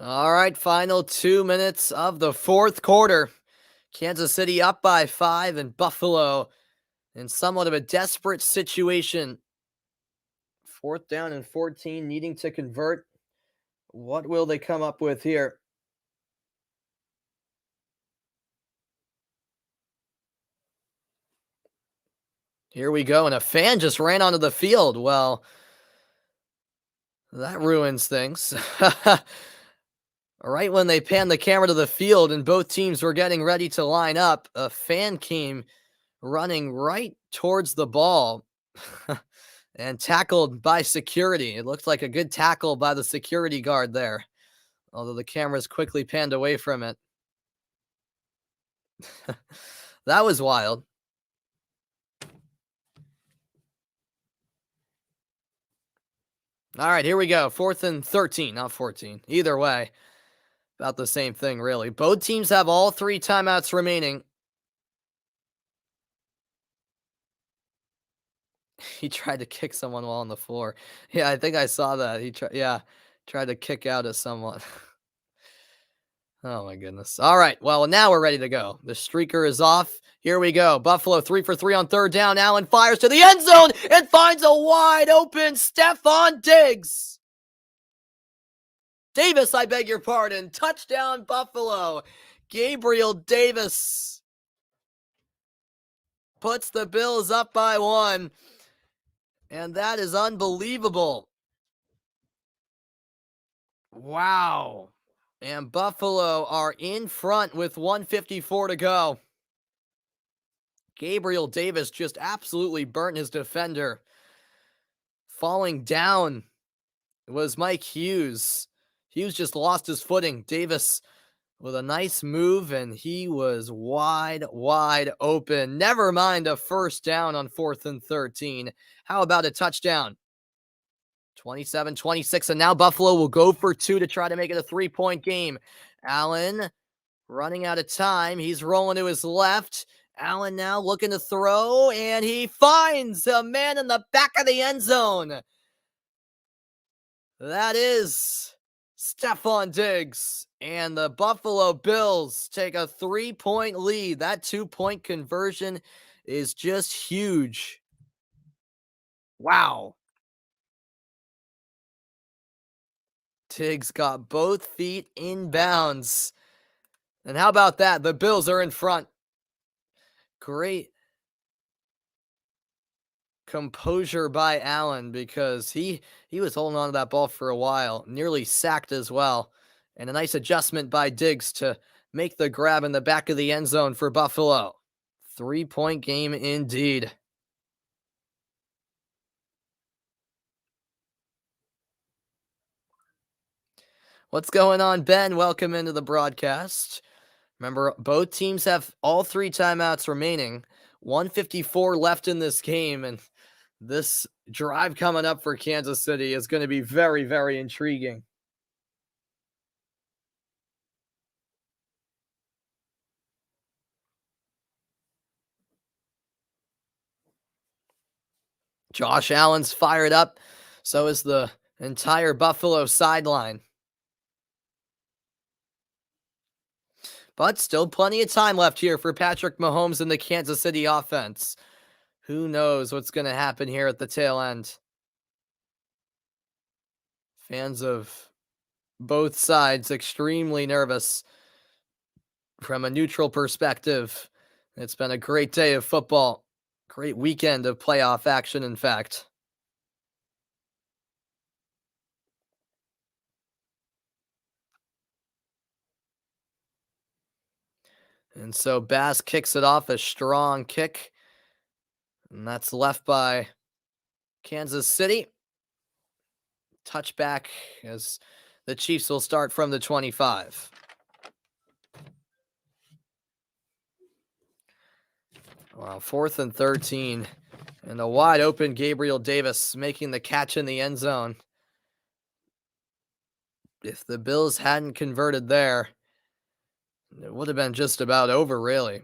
All right, final 2 minutes of the 4th quarter. Kansas City up by 5, and Buffalo in somewhat of a desperate situation. 4th down and 14, needing to convert. What will they come up with here? Here we go, and a fan just ran onto the field. Well, that ruins things. Right when they panned the camera to the field and both teams were getting ready to line up, a fan came running right towards the ball. and tackled by security. It looked like a good tackle by the security guard there, although the cameras quickly panned away from it. That was wild. All right, here we go. 4th and 13, not 14. Either way, about the same thing, really. Both teams have all 3 timeouts remaining. He tried to kick someone while on the floor. Yeah, I think I saw that. He tried to kick out at someone. Oh my goodness. All right. Well, now we're ready to go. The streaker is off. Here we go. Buffalo 3 for 3 on 3rd down. Allen fires to the end zone and finds a wide open Stephon Diggs. Davis, I beg your pardon. Touchdown Buffalo. Gabriel Davis puts the Bills up by 1. And that is unbelievable. Wow. And Buffalo are in front with 1:54 to go. Gabriel Davis just absolutely burnt his defender. Falling down was Mike Hughes. Hughes just lost his footing. Davis with a nice move, and he was wide open. Never mind a first down on 4th and 13. How about a touchdown? 27-26, and now Buffalo will go for 2 to try to make it a 3-point game. Allen running out of time. He's rolling to his left. Allen now looking to throw, and he finds a man in the back of the end zone. That is Stephon Diggs, and the Buffalo Bills take a 3-point lead. That 2-point conversion is just huge. Wow. Diggs got both feet in bounds. And how about that? The Bills are in front. Great composure by Allen, because he was holding on to that ball for a while, nearly sacked as well. And a nice adjustment by Diggs to make the grab in the back of the end zone for Buffalo. 3-point game indeed. What's going on, Ben? Welcome into the broadcast. Remember, both teams have all 3 timeouts remaining. 1:54 left in this game, and this drive coming up for Kansas City is going to be very, very intriguing. Josh Allen's fired up. So is the entire Buffalo sideline. But still plenty of time left here for Patrick Mahomes and the Kansas City offense. Who knows what's going to happen here at the tail end? Fans of both sides extremely nervous from a neutral perspective. It's been a great day of football. Great weekend of playoff action, in fact. And so Bass kicks it off, a strong kick. And that's left by Kansas City. Touchback as the Chiefs will start from the 25. Wow, 4th and 13. And a wide open Gabriel Davis making the catch in the end zone. If the Bills hadn't converted there, it would have been just about over, really.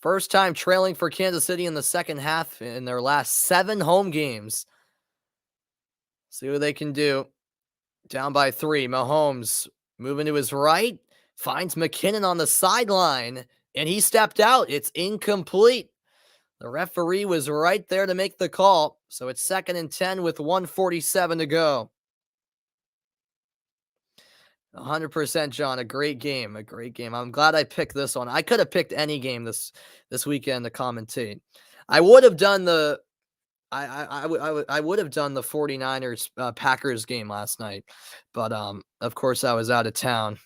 First time trailing for Kansas City in the second half in their last 7 home games. See what they can do. Down by 3. Mahomes moving to his right. Finds McKinnon on the sideline. And he stepped out. It's incomplete. The referee was right there to make the call. So it's 2nd and 10 with 1:47 to go. 100%, John. A great game. A great game. I'm glad I picked this one. I could have picked any game this weekend to commentate. I would have done the I would have done the 49ers Packers game last night, but of course I was out of town.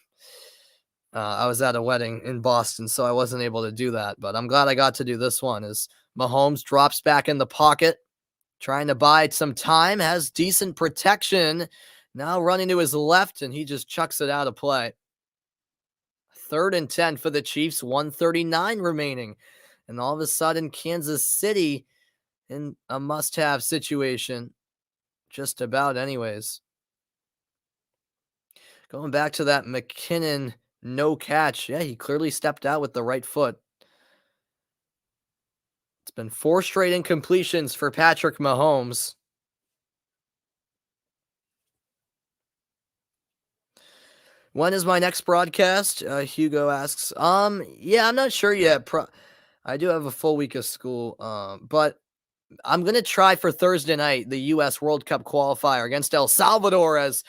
I was at a wedding in Boston, so I wasn't able to do that. But I'm glad I got to do this one. As Mahomes drops back in the pocket, trying to bide some time, has decent protection. Now running to his left, and he just chucks it out of play. 3rd and 10 for the Chiefs, 1:39 remaining. And all of a sudden, Kansas City in a must-have situation. Just about anyways. Going back to that McKinnon no catch. Yeah, he clearly stepped out with the right foot. It's been 4 straight incompletions for Patrick Mahomes. When is my next broadcast? Hugo asks. Yeah, I'm not sure yet. I do have a full week of school, but I'm going to try for Thursday night, the U.S. World Cup qualifier against El Salvador, as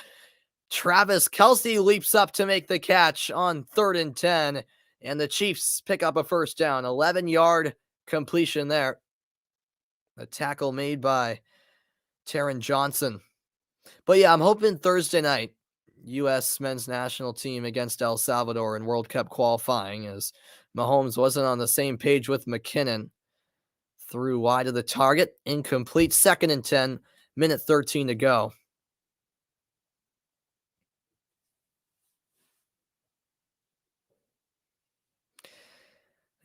Travis Kelce leaps up to make the catch on 3rd and 10, and the Chiefs pick up a first down. 11-yard completion there. A tackle made by Taron Johnson. But yeah, I'm hoping Thursday night, U.S. men's national team against El Salvador in World Cup qualifying, as Mahomes wasn't on the same page with McKinnon. Threw wide of the target, incomplete, 2nd and 10, minute 13 to go.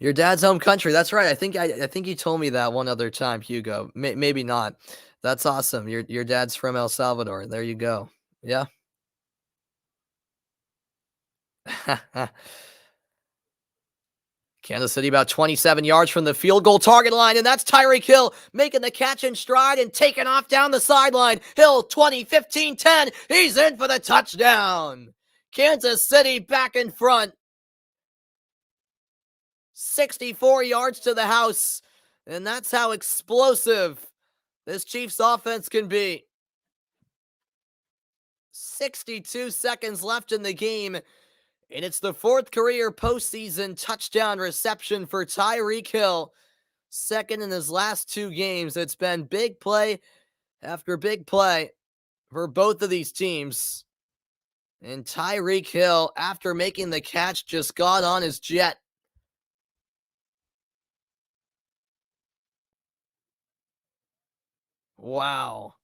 Your dad's home country. That's right. I think you told me that one other time, Hugo. Maybe not. That's awesome. Your dad's from El Salvador. There you go. Yeah. Kansas City about 27 yards from the field goal target line, and that's Tyreek Hill making the catch in stride and taking off down the sideline. Hill, 20, 15, 10. He's in for the touchdown. Kansas City back in front. 64 yards to the house, and that's how explosive this Chiefs offense can be. 62 seconds left in the game, and it's the 4th career postseason touchdown reception for Tyreek Hill. 2nd in his last 2 games. It's been big play after big play for both of these teams. And Tyreek Hill, after making the catch, just got on his jet. Wow.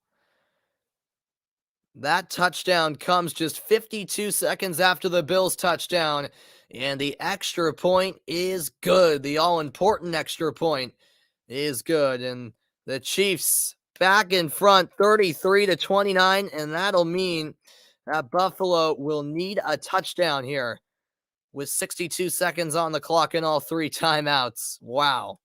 That touchdown comes just 52 seconds after the Bills' touchdown, and the extra point is good. The all-important extra point is good, and the Chiefs back in front, 33-29, and that'll mean that Buffalo will need a touchdown here with 62 seconds on the clock and all 3 timeouts. Wow.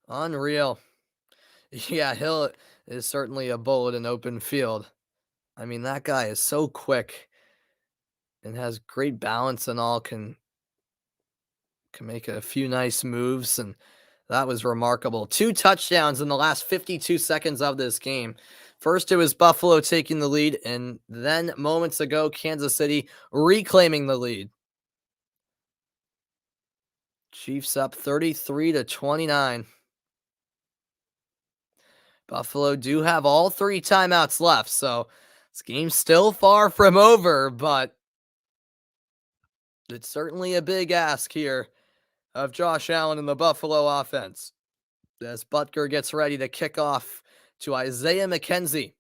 Unreal. Yeah, Hill is certainly a bullet in open field. I mean, that guy is so quick and has great balance and all, can make a few nice moves, and that was remarkable. 2 touchdowns in the last 52 seconds of this game. First, it was Buffalo taking the lead, and then moments ago, Kansas City reclaiming the lead. Chiefs up 33-29. Buffalo do have all 3 timeouts left, so this game's still far from over, but it's certainly a big ask here of Josh Allen and the Buffalo offense, as Butker gets ready to kick off to Isaiah McKenzie.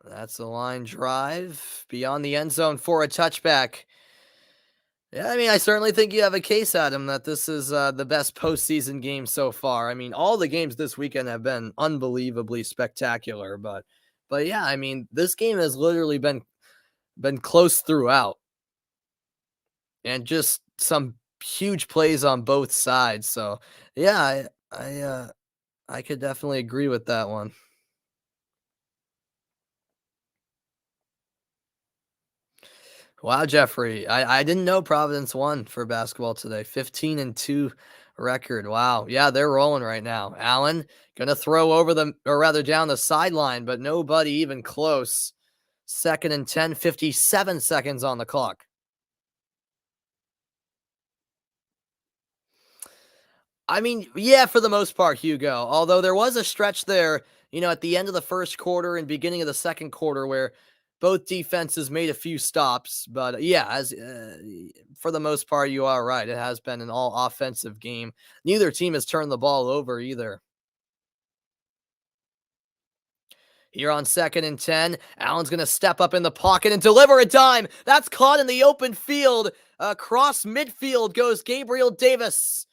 That's a line drive beyond the end zone for a touchback. Yeah, I mean, I certainly think you have a case, Adam, that this is the best postseason game so far. I mean, all the games this weekend have been unbelievably spectacular, but yeah, I mean, this game has literally been close throughout, and just some huge plays on both sides. So yeah, I could definitely agree with that one. Wow, Jeffrey. I didn't know Providence won for basketball today. 15-2 record. Wow. Yeah, they're rolling right now. Allen gonna throw over the, or rather down the sideline, but nobody even close. 2nd and 10, 57 seconds on the clock. I mean, yeah, for the most part, Hugo. Although there was a stretch there, at the end of the first quarter and beginning of the second quarter where both defenses made a few stops. But yeah, as for the most part, you are right. It has been an all offensive game. Neither team has turned the ball over either. Here on 2nd and 10, Allen's going to step up in the pocket and deliver a dime. That's caught in the open field. Across midfield goes Gabriel Davis.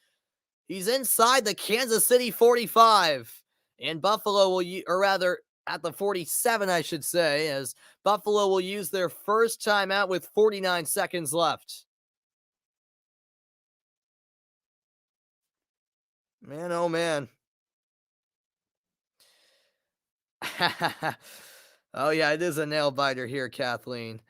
He's inside the Kansas City 45. And Buffalo will, or rather, at the 47, I should say, as Buffalo will use their first timeout with 49 seconds left. Man, oh man. Oh yeah, it is a nail biter here, Kathleen.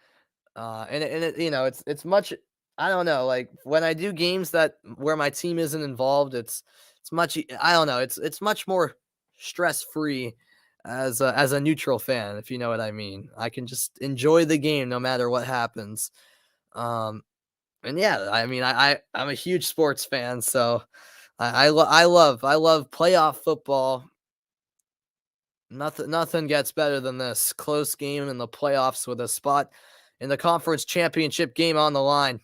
It's much. I don't know. Like when I do games that where my team isn't involved, it's much. I don't know. It's much more stress free as a neutral fan, if you know what I mean. I can just enjoy the game no matter what happens. Um, and yeah, I mean, I'm a huge sports fan, so I love playoff football. Nothing gets better than this close game in the playoffs with a spot in the conference championship game on the line.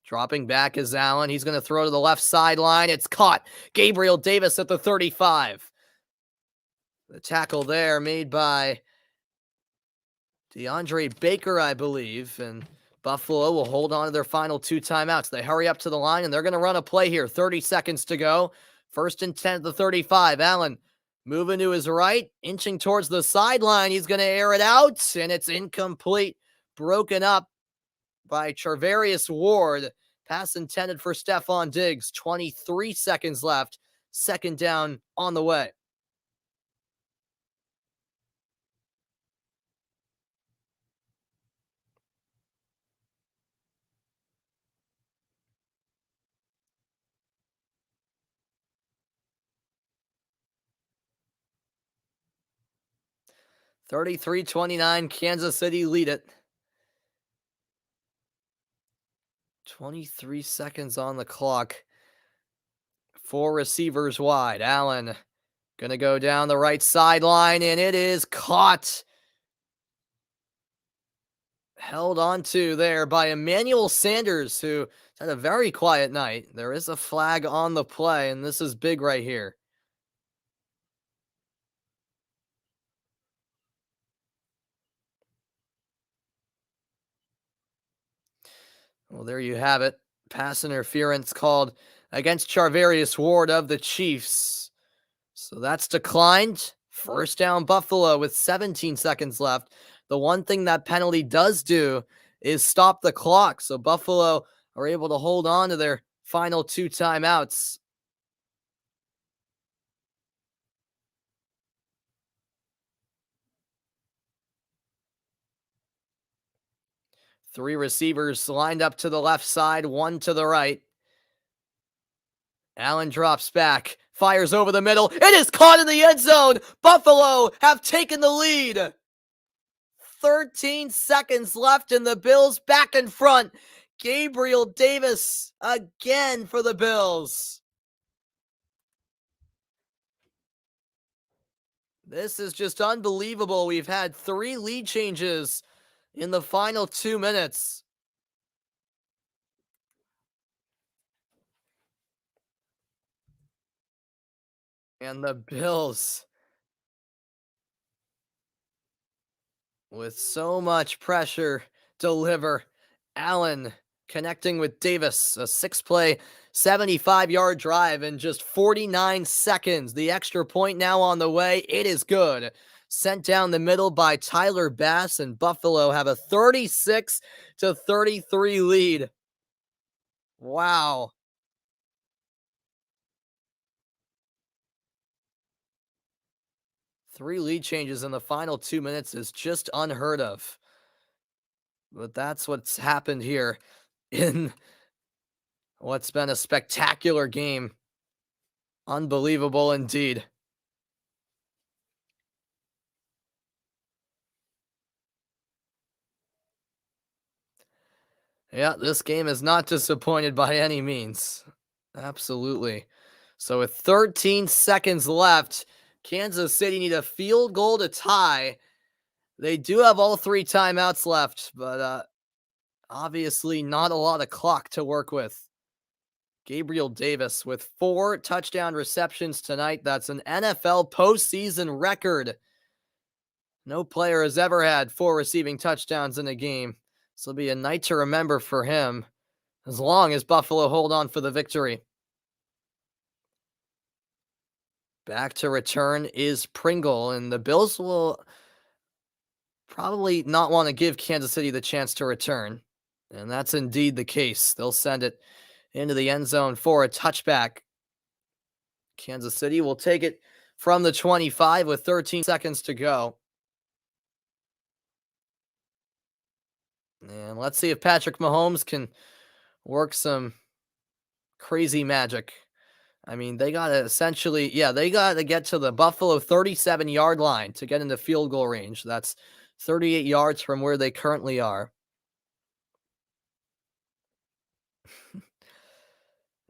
Dropping back is Allen. He's going to throw to the left sideline. It's caught. Gabriel Davis at the 35. The tackle there made by DeAndre Baker, I believe, and Buffalo will hold on to their final 2 timeouts. They hurry up to the line, and they're going to run a play here. 30 seconds to go. 1st and 10 at the 35. Allen moving to his right, inching towards the sideline. He's going to air it out, and it's incomplete. Broken up by Charvarius Ward. Pass intended for Stephon Diggs. 23 seconds left. 2nd down on the way. (33-29), Kansas City lead it. 23 seconds on the clock. 4 receivers wide. Allen gonna go down the right sideline, and it is caught. Held on to there by Emmanuel Sanders, who had a very quiet night. There is a flag on the play, and this is big right here. Well, there you have it. Pass interference called against Charvarius Ward of the Chiefs. So that's declined. 1st down Buffalo with 17 seconds left. The one thing that penalty does do is stop the clock. So Buffalo are able to hold on to their final 2 timeouts. Three receivers lined up to the left side, 1 to the right. Allen drops back, fires over the middle. It is caught in the end zone. Buffalo have taken the lead. 13 seconds left, and the Bills back in front. Gabriel Davis again for the Bills. This is just unbelievable. We've had 3 lead changes in the final 2 minutes. And the Bills, with so much pressure, deliver. Allen connecting with Davis, a 6-play, 75-yard drive in just 49 seconds. The extra point now on the way. It is good. Sent down the middle by Tyler Bass, and Buffalo have a 36-33 lead. Wow. 3 lead changes in the final 2 minutes is just unheard of. But that's what's happened here in what's been a spectacular game. Unbelievable indeed. Yeah, this game is not disappointed by any means. Absolutely. So with 13 seconds left, Kansas City need a field goal to tie. They do have all three timeouts left, but obviously not a lot of clock to work with. Gabriel Davis with 4 touchdown receptions tonight. That's an NFL postseason record. No player has ever had 4 receiving touchdowns in a game. This will be a night to remember for him, as long as Buffalo hold on for the victory. Back to return is Pringle, and the Bills will probably not want to give Kansas City the chance to return. And that's indeed the case. They'll send it into the end zone for a touchback. Kansas City will take it from the 25 with 13 seconds to go. And let's see if Patrick Mahomes can work some crazy magic. I mean, they got to they got to get to the Buffalo 37-yard line to get into field goal range. That's 38 yards from where they currently are.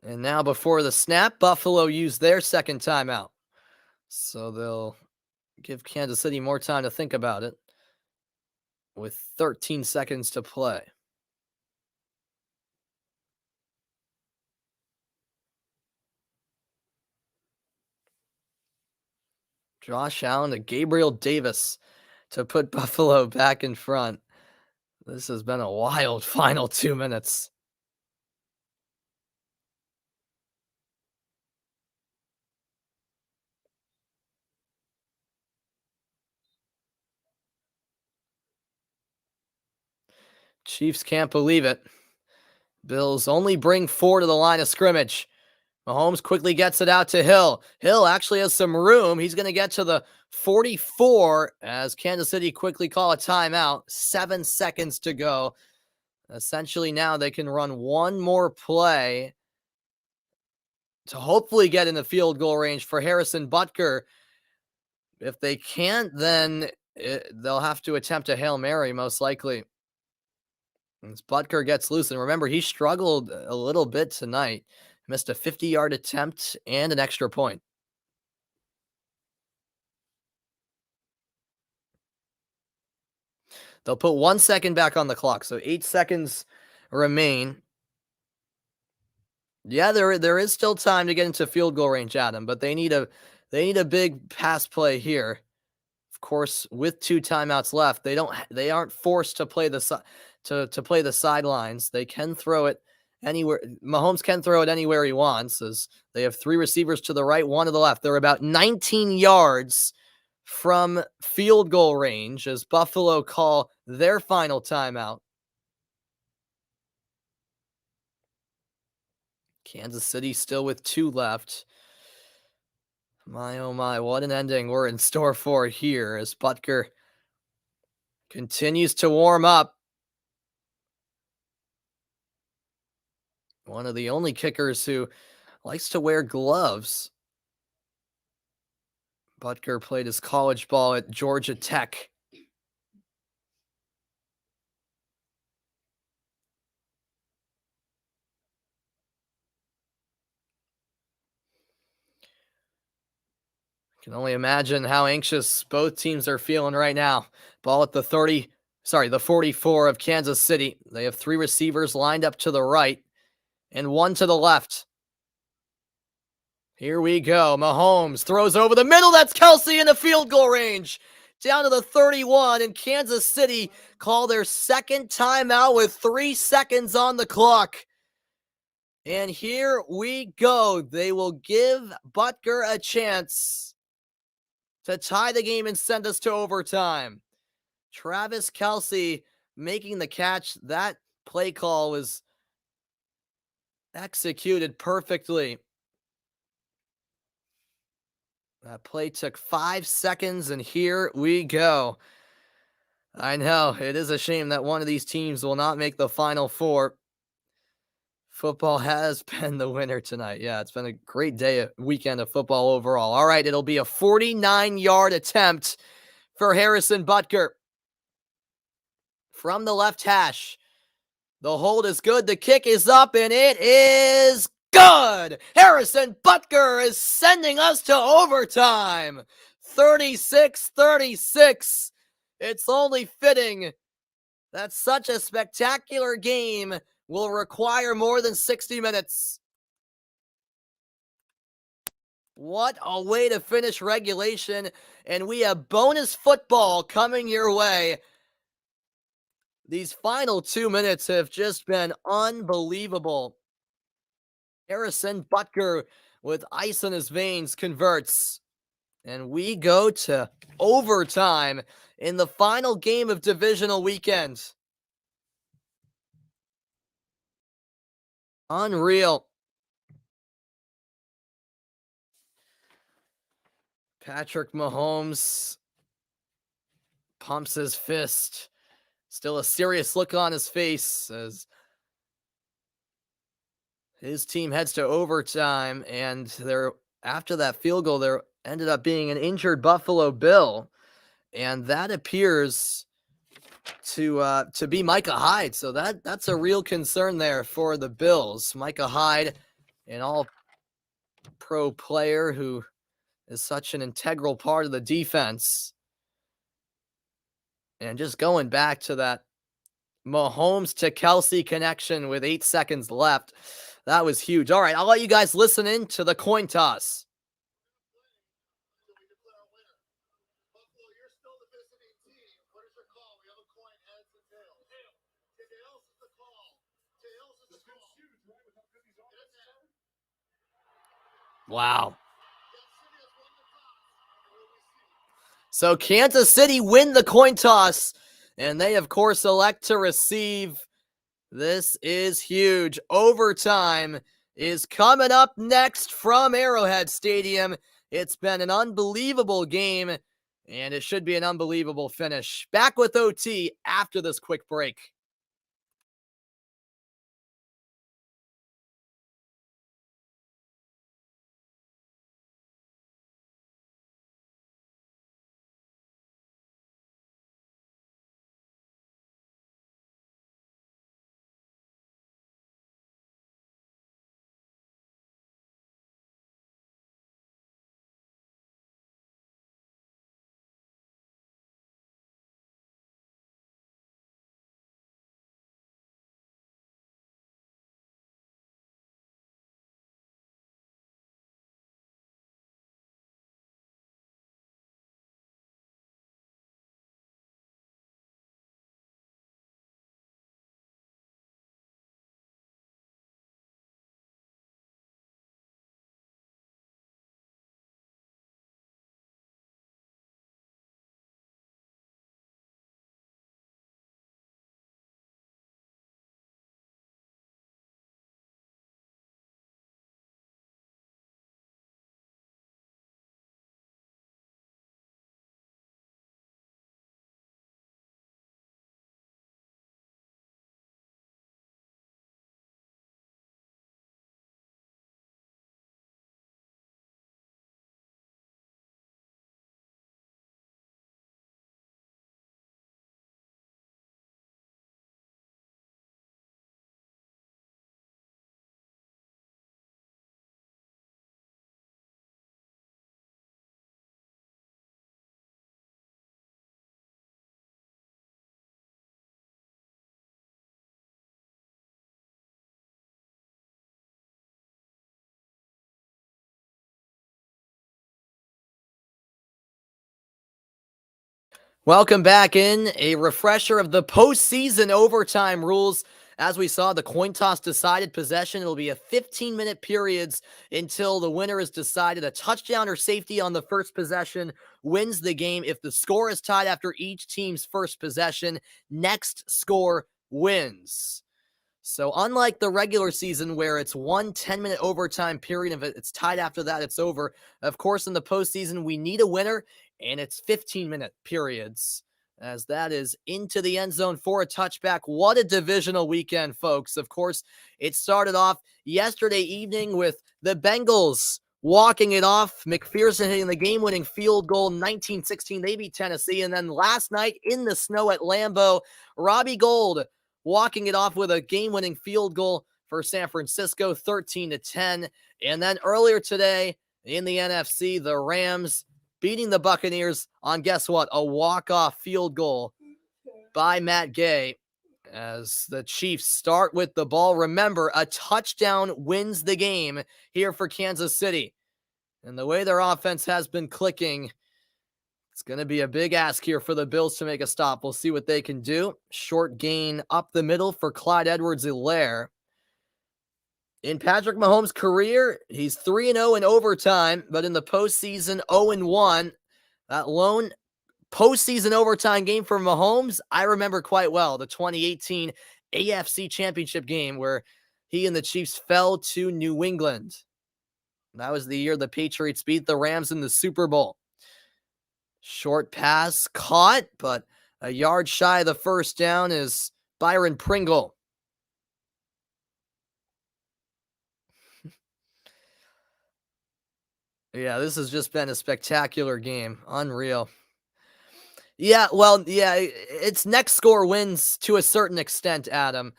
And now before the snap, Buffalo used their second timeout. So they'll give Kansas City more time to think about it with 13 seconds to play. Josh Allen to Gabriel Davis to put Buffalo back in front. This has been a wild final 2 minutes. Chiefs can't believe it. Bills only bring 4 to the line of scrimmage. Mahomes quickly gets it out to Hill. Hill actually has some room. He's going to get to the 44 as Kansas City quickly call a timeout. 7 seconds to go. Essentially now they can run one more play to hopefully get in the field goal range for Harrison Butker. If they can't, then they'll have to attempt a Hail Mary most likely. As Butker gets loose, and remember, he struggled a little bit tonight. Missed a 50-yard attempt and an extra point. They'll put 1 second back on the clock, so 8 seconds remain. Yeah, there is still time to get into field goal range, Adam, but they need a big pass play here. Of course, with 2 timeouts left, they aren't forced to play to play the sidelines. They can throw it anywhere. Mahomes can throw it anywhere he wants, as they have 3 receivers to the right, 1 to the left. They're about 19 yards from field goal range as Buffalo call their final timeout. Kansas City still with 2 left. My, oh my, what an ending we're in store for here as Butker continues to warm up. One of the only kickers who likes to wear gloves. Butker played his college ball at Georgia Tech. Can only imagine how anxious both teams are feeling right now. Ball at the 44 of Kansas City. They have 3 receivers lined up to the right and 1 to the left. Here we go. Mahomes throws over the middle. That's Kelsey in the field goal range. Down to the 31, and Kansas City call their second timeout with 3 seconds on the clock. And here we go. They will give Butker a chance to tie the game and send us to overtime. Travis Kelsey making the catch. That play call was executed perfectly. That play took 5 seconds, and here we go. I know, it is a shame that one of these teams will not make the Final Four. Football has been the winner tonight. Yeah, it's been a great weekend of football overall. All right, it'll be a 49-yard attempt for Harrison Butker. From the left hash. The hold is good. The kick is up, and it is good. Harrison Butker is sending us to overtime. 36-36. It's only fitting that such a spectacular game will require more than 60 minutes. What a way to finish regulation, and we have bonus football coming your way. These final 2 minutes have just been unbelievable. Harrison Butker with ice in his veins converts, and we go to overtime in the final game of divisional weekend. Unreal. Patrick Mahomes pumps his fist. Still a serious look on his face as his team heads to overtime, and after that field goal, there ended up being an injured Buffalo Bill, and that appears to be Micah Hyde. So that's a real concern there for the Bills. Micah Hyde, an all-pro player who is such an integral part of the defense. And just going back to that Mahomes to Kelsey connection with 8 seconds left, that was huge. All right, I'll let you guys listen in to the coin toss. Wow. So Kansas City win the coin toss, and they, of course, elect to receive. This is huge. Overtime is coming up next from Arrowhead Stadium. It's been an unbelievable game, and it should be an unbelievable finish. Back with OT after this quick break. Welcome back in. A refresher of the postseason overtime rules. As we saw, the coin toss decided possession. It'll be a 15-minute periods until the winner is decided. A touchdown or safety on the first possession wins the game. If the score is tied after each team's first possession, next score wins. So unlike the regular season where it's 1 10-minute overtime period, if it's tied after that, it's over. Of course, in the postseason, we need a winner, and it's 15-minute periods, as that is into the end zone for a touchback. What a divisional weekend, folks. Of course, it started off yesterday evening with the Bengals walking it off. McPherson hitting the game-winning field goal, 19-16. They beat Tennessee. And then last night in the snow at Lambeau, Robbie Gould walking it off with a game-winning field goal for San Francisco, 13-10. And then earlier today in the NFC, the Rams beating the Buccaneers on, guess what, a walk-off field goal by Matt Gay as the Chiefs start with the ball. Remember, a touchdown wins the game here for Kansas City. And the way their offense has been clicking, it's going to be a big ask here for the Bills to make a stop. We'll see what they can do. Short gain up the middle for Clyde Edwards-Helaire. In Patrick Mahomes' career, he's 3-0 in overtime, but in the postseason, 0-1. That lone postseason overtime game for Mahomes, I remember quite well, the 2018 AFC Championship game where he and the Chiefs fell to New England. That was the year the Patriots beat the Rams in the Super Bowl. Short pass caught, but a yard shy of the first down is Byron Pringle. Yeah, this has just been a spectacular game. Unreal. Yeah, well, yeah, it's next score wins to a certain extent, Adam.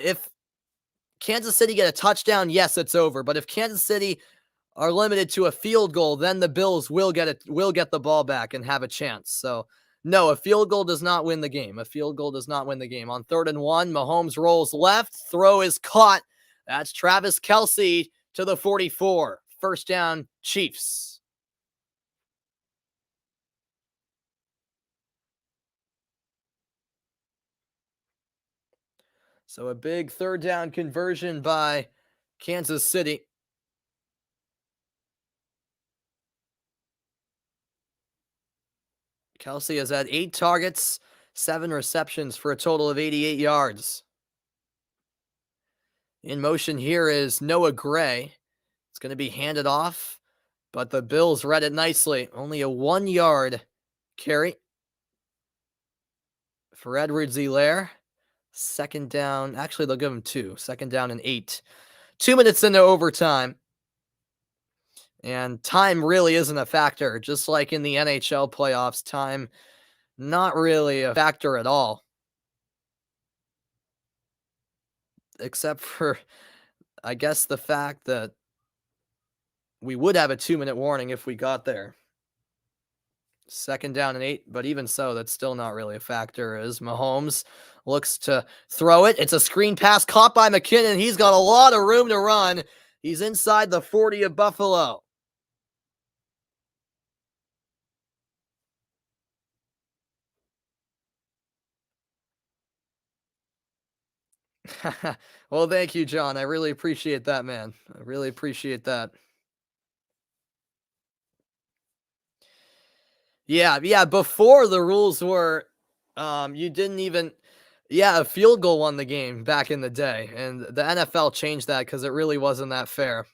If Kansas City get a touchdown, yes, it's over. But if Kansas City are limited to a field goal, then the Bills will get the ball back and have a chance. So, no, a field goal does not win the game. A field goal does not win the game. On 3rd and 1, Mahomes rolls left. Throw is caught. That's Travis Kelce to the 44. First down, Chiefs. So a big 3rd down conversion by Kansas City. Kelce has had 8 targets, 7 receptions for a total of 88 yards. In motion here is Noah Gray. It's going to be handed off, but the Bills read it nicely. Only a 1-yard carry for Edwards-Helaire. 2nd down. Actually, they'll give him 2. 2nd down and 8. 2 minutes into overtime. And time really isn't a factor. Just like in the NHL playoffs, time not really a factor at all. Except for, I guess, the fact that we would have a 2-minute warning if we got there. 2nd down and 8, but even so, that's still not really a factor as Mahomes looks to throw it. It's a screen pass caught by McKinnon. He's got a lot of room to run. He's inside the 40 of Buffalo. Well, thank you, John. I really appreciate that, man. I really appreciate that. Yeah, before the rules were, you didn't even, a field goal won the game back in the day, and the NFL changed that because it really wasn't that fair.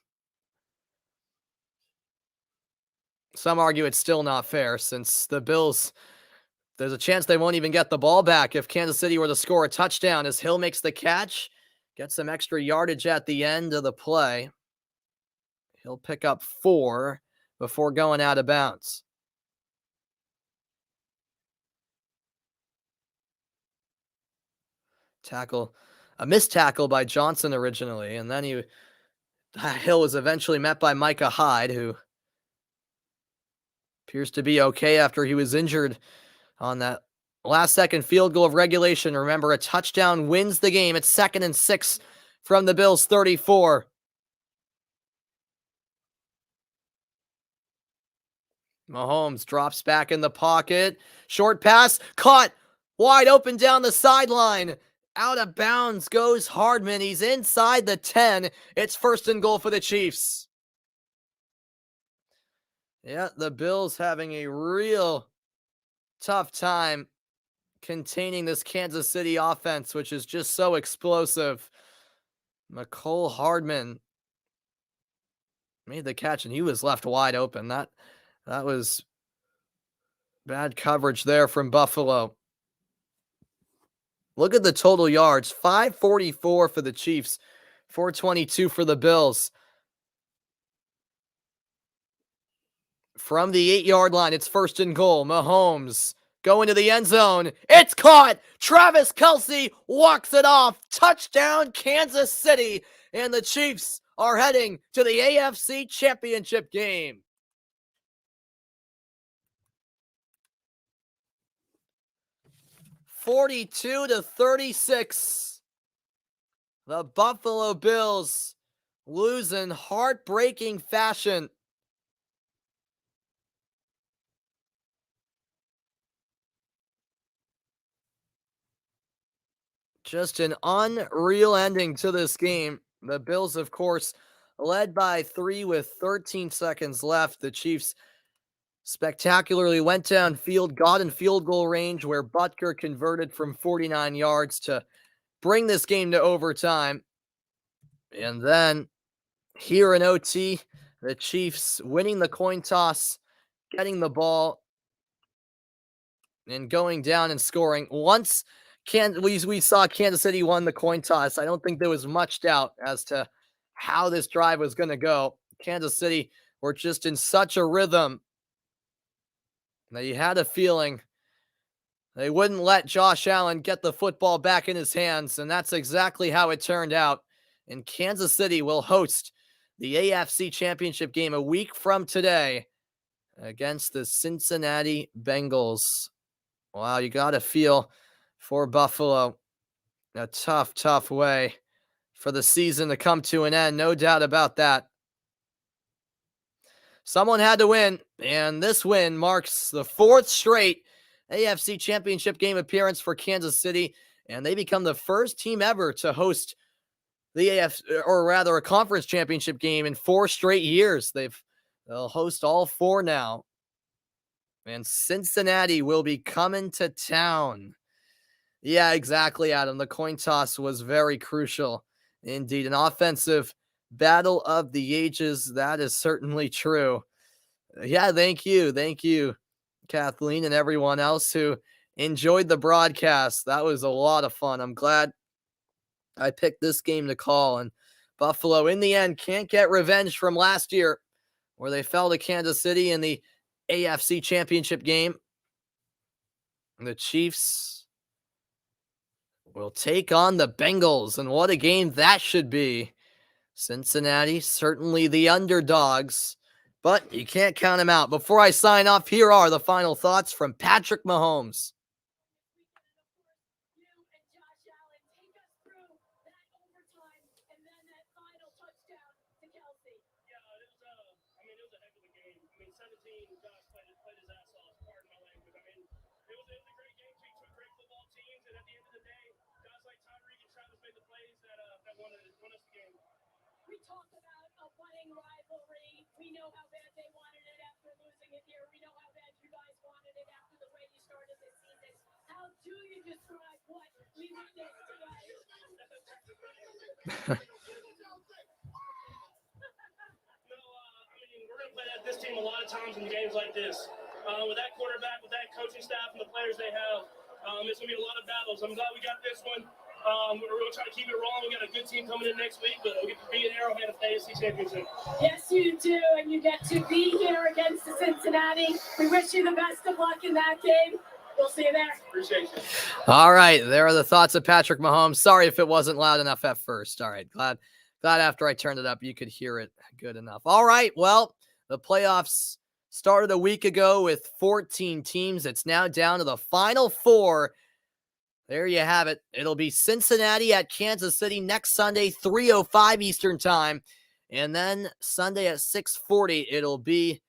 Some argue it's still not fair since the Bills, there's a chance they won't even get the ball back if Kansas City were to score a touchdown as Hill makes the catch, gets some extra yardage at the end of the play. He'll pick up 4 before going out of bounds. A missed tackle by Johnson originally, and then Hill was eventually met by Micah Hyde, who appears to be okay after he was injured on that last-second field goal of regulation. Remember, a touchdown wins the game. It's 2nd and 6 from the Bills' 34. Mahomes drops back in the pocket. Short pass, caught, wide open down the sideline. Out of bounds goes Hardman. He's inside the 10. It's 1st and goal for the Chiefs. Yeah, the Bills having a real tough time containing this Kansas City offense, which is just so explosive. Mecole Hardman made the catch, and he was left wide open. That was bad coverage there from Buffalo. Look at the total yards. 544 for the Chiefs, 422 for the Bills. From the 8-yard line, it's 1st and goal. Mahomes going to the end zone. It's caught. Travis Kelce walks it off. Touchdown, Kansas City. And the Chiefs are heading to the AFC Championship game. 42-36. The Buffalo Bills lose in heartbreaking fashion. Just an unreal ending to this game. The Bills, of course, led by 3 with 13 seconds left. The Chiefs spectacularly went downfield, got in field goal range where Butker converted from 49 yards to bring this game to overtime. And then here in OT, the Chiefs winning the coin toss, getting the ball, and going down and scoring. Once we saw Kansas City won the coin toss, I don't think there was much doubt as to how this drive was going to go. Kansas City were just in such a rhythm that you had a feeling they wouldn't let Josh Allen get the football back in his hands, and that's exactly how it turned out. And Kansas City will host the AFC Championship game a week from today against the Cincinnati Bengals. Wow, you got to feel for Buffalo. A tough, tough way for the season to come to an end. No doubt about that. Someone had to win, and this win marks the 4th straight AFC Championship game appearance for Kansas City, and they become the first team ever to host the a conference championship game in 4 straight years. They'll host all 4 now. And Cincinnati will be coming to town. Yeah, exactly, Adam. The coin toss was very crucial. Indeed, an offensive battle of the ages. That is certainly true. Yeah, thank you. Thank you, Kathleen, and everyone else who enjoyed the broadcast. That was a lot of fun. I'm glad I picked this game to call. And Buffalo, in the end, can't get revenge from last year where they fell to Kansas City in the AFC Championship game. The Chiefs will take on the Bengals, and what a game that should be. Cincinnati, certainly the underdogs, but you can't count them out. Before I sign off, here are the final thoughts from Patrick Mahomes. We talked about a budding rivalry. We know how bad they wanted it after losing it here. We know how bad you guys wanted it after the way you started this season. How do you describe what we witnessed today? We're going to play this team a lot of times in games like this. With that quarterback, with that coaching staff, and the players they have, it's going to be a lot of battles. I'm glad we got this one. We're going to try to keep it rolling. We got a good team coming in next week, but we get to be an Arrowhead at the AFC Championship. Yes, you do, and you get to be here against the Cincinnati. We wish you the best of luck in that game. We'll see you there. Appreciate you. All right, there are the thoughts of Patrick Mahomes. Sorry if it wasn't loud enough at first. All right, glad after I turned it up, you could hear it good enough. All right, well, the playoffs started a week ago with 14 teams. It's now down to the final 4. There you have it. It'll be Cincinnati at Kansas City next Sunday, 3:05 Eastern Time. And then Sunday at 6:40, it'll be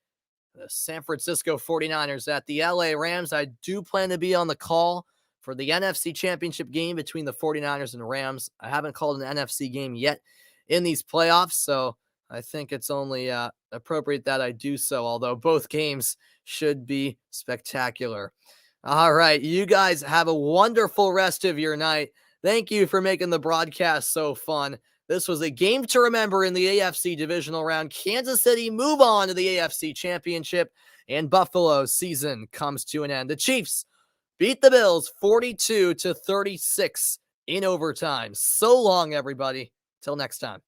the San Francisco 49ers at the LA Rams. I do plan to be on the call for the NFC Championship game between the 49ers and Rams. I haven't called an NFC game yet in these playoffs, so I think it's only appropriate that I do so, although both games should be spectacular. All right, you guys have a wonderful rest of your night. Thank you for making the broadcast so fun. This was a game to remember in the AFC Divisional Round. Kansas City move on to the AFC Championship, and Buffalo's season comes to an end. The Chiefs beat the Bills 42-36 in overtime. So long, everybody. Till next time.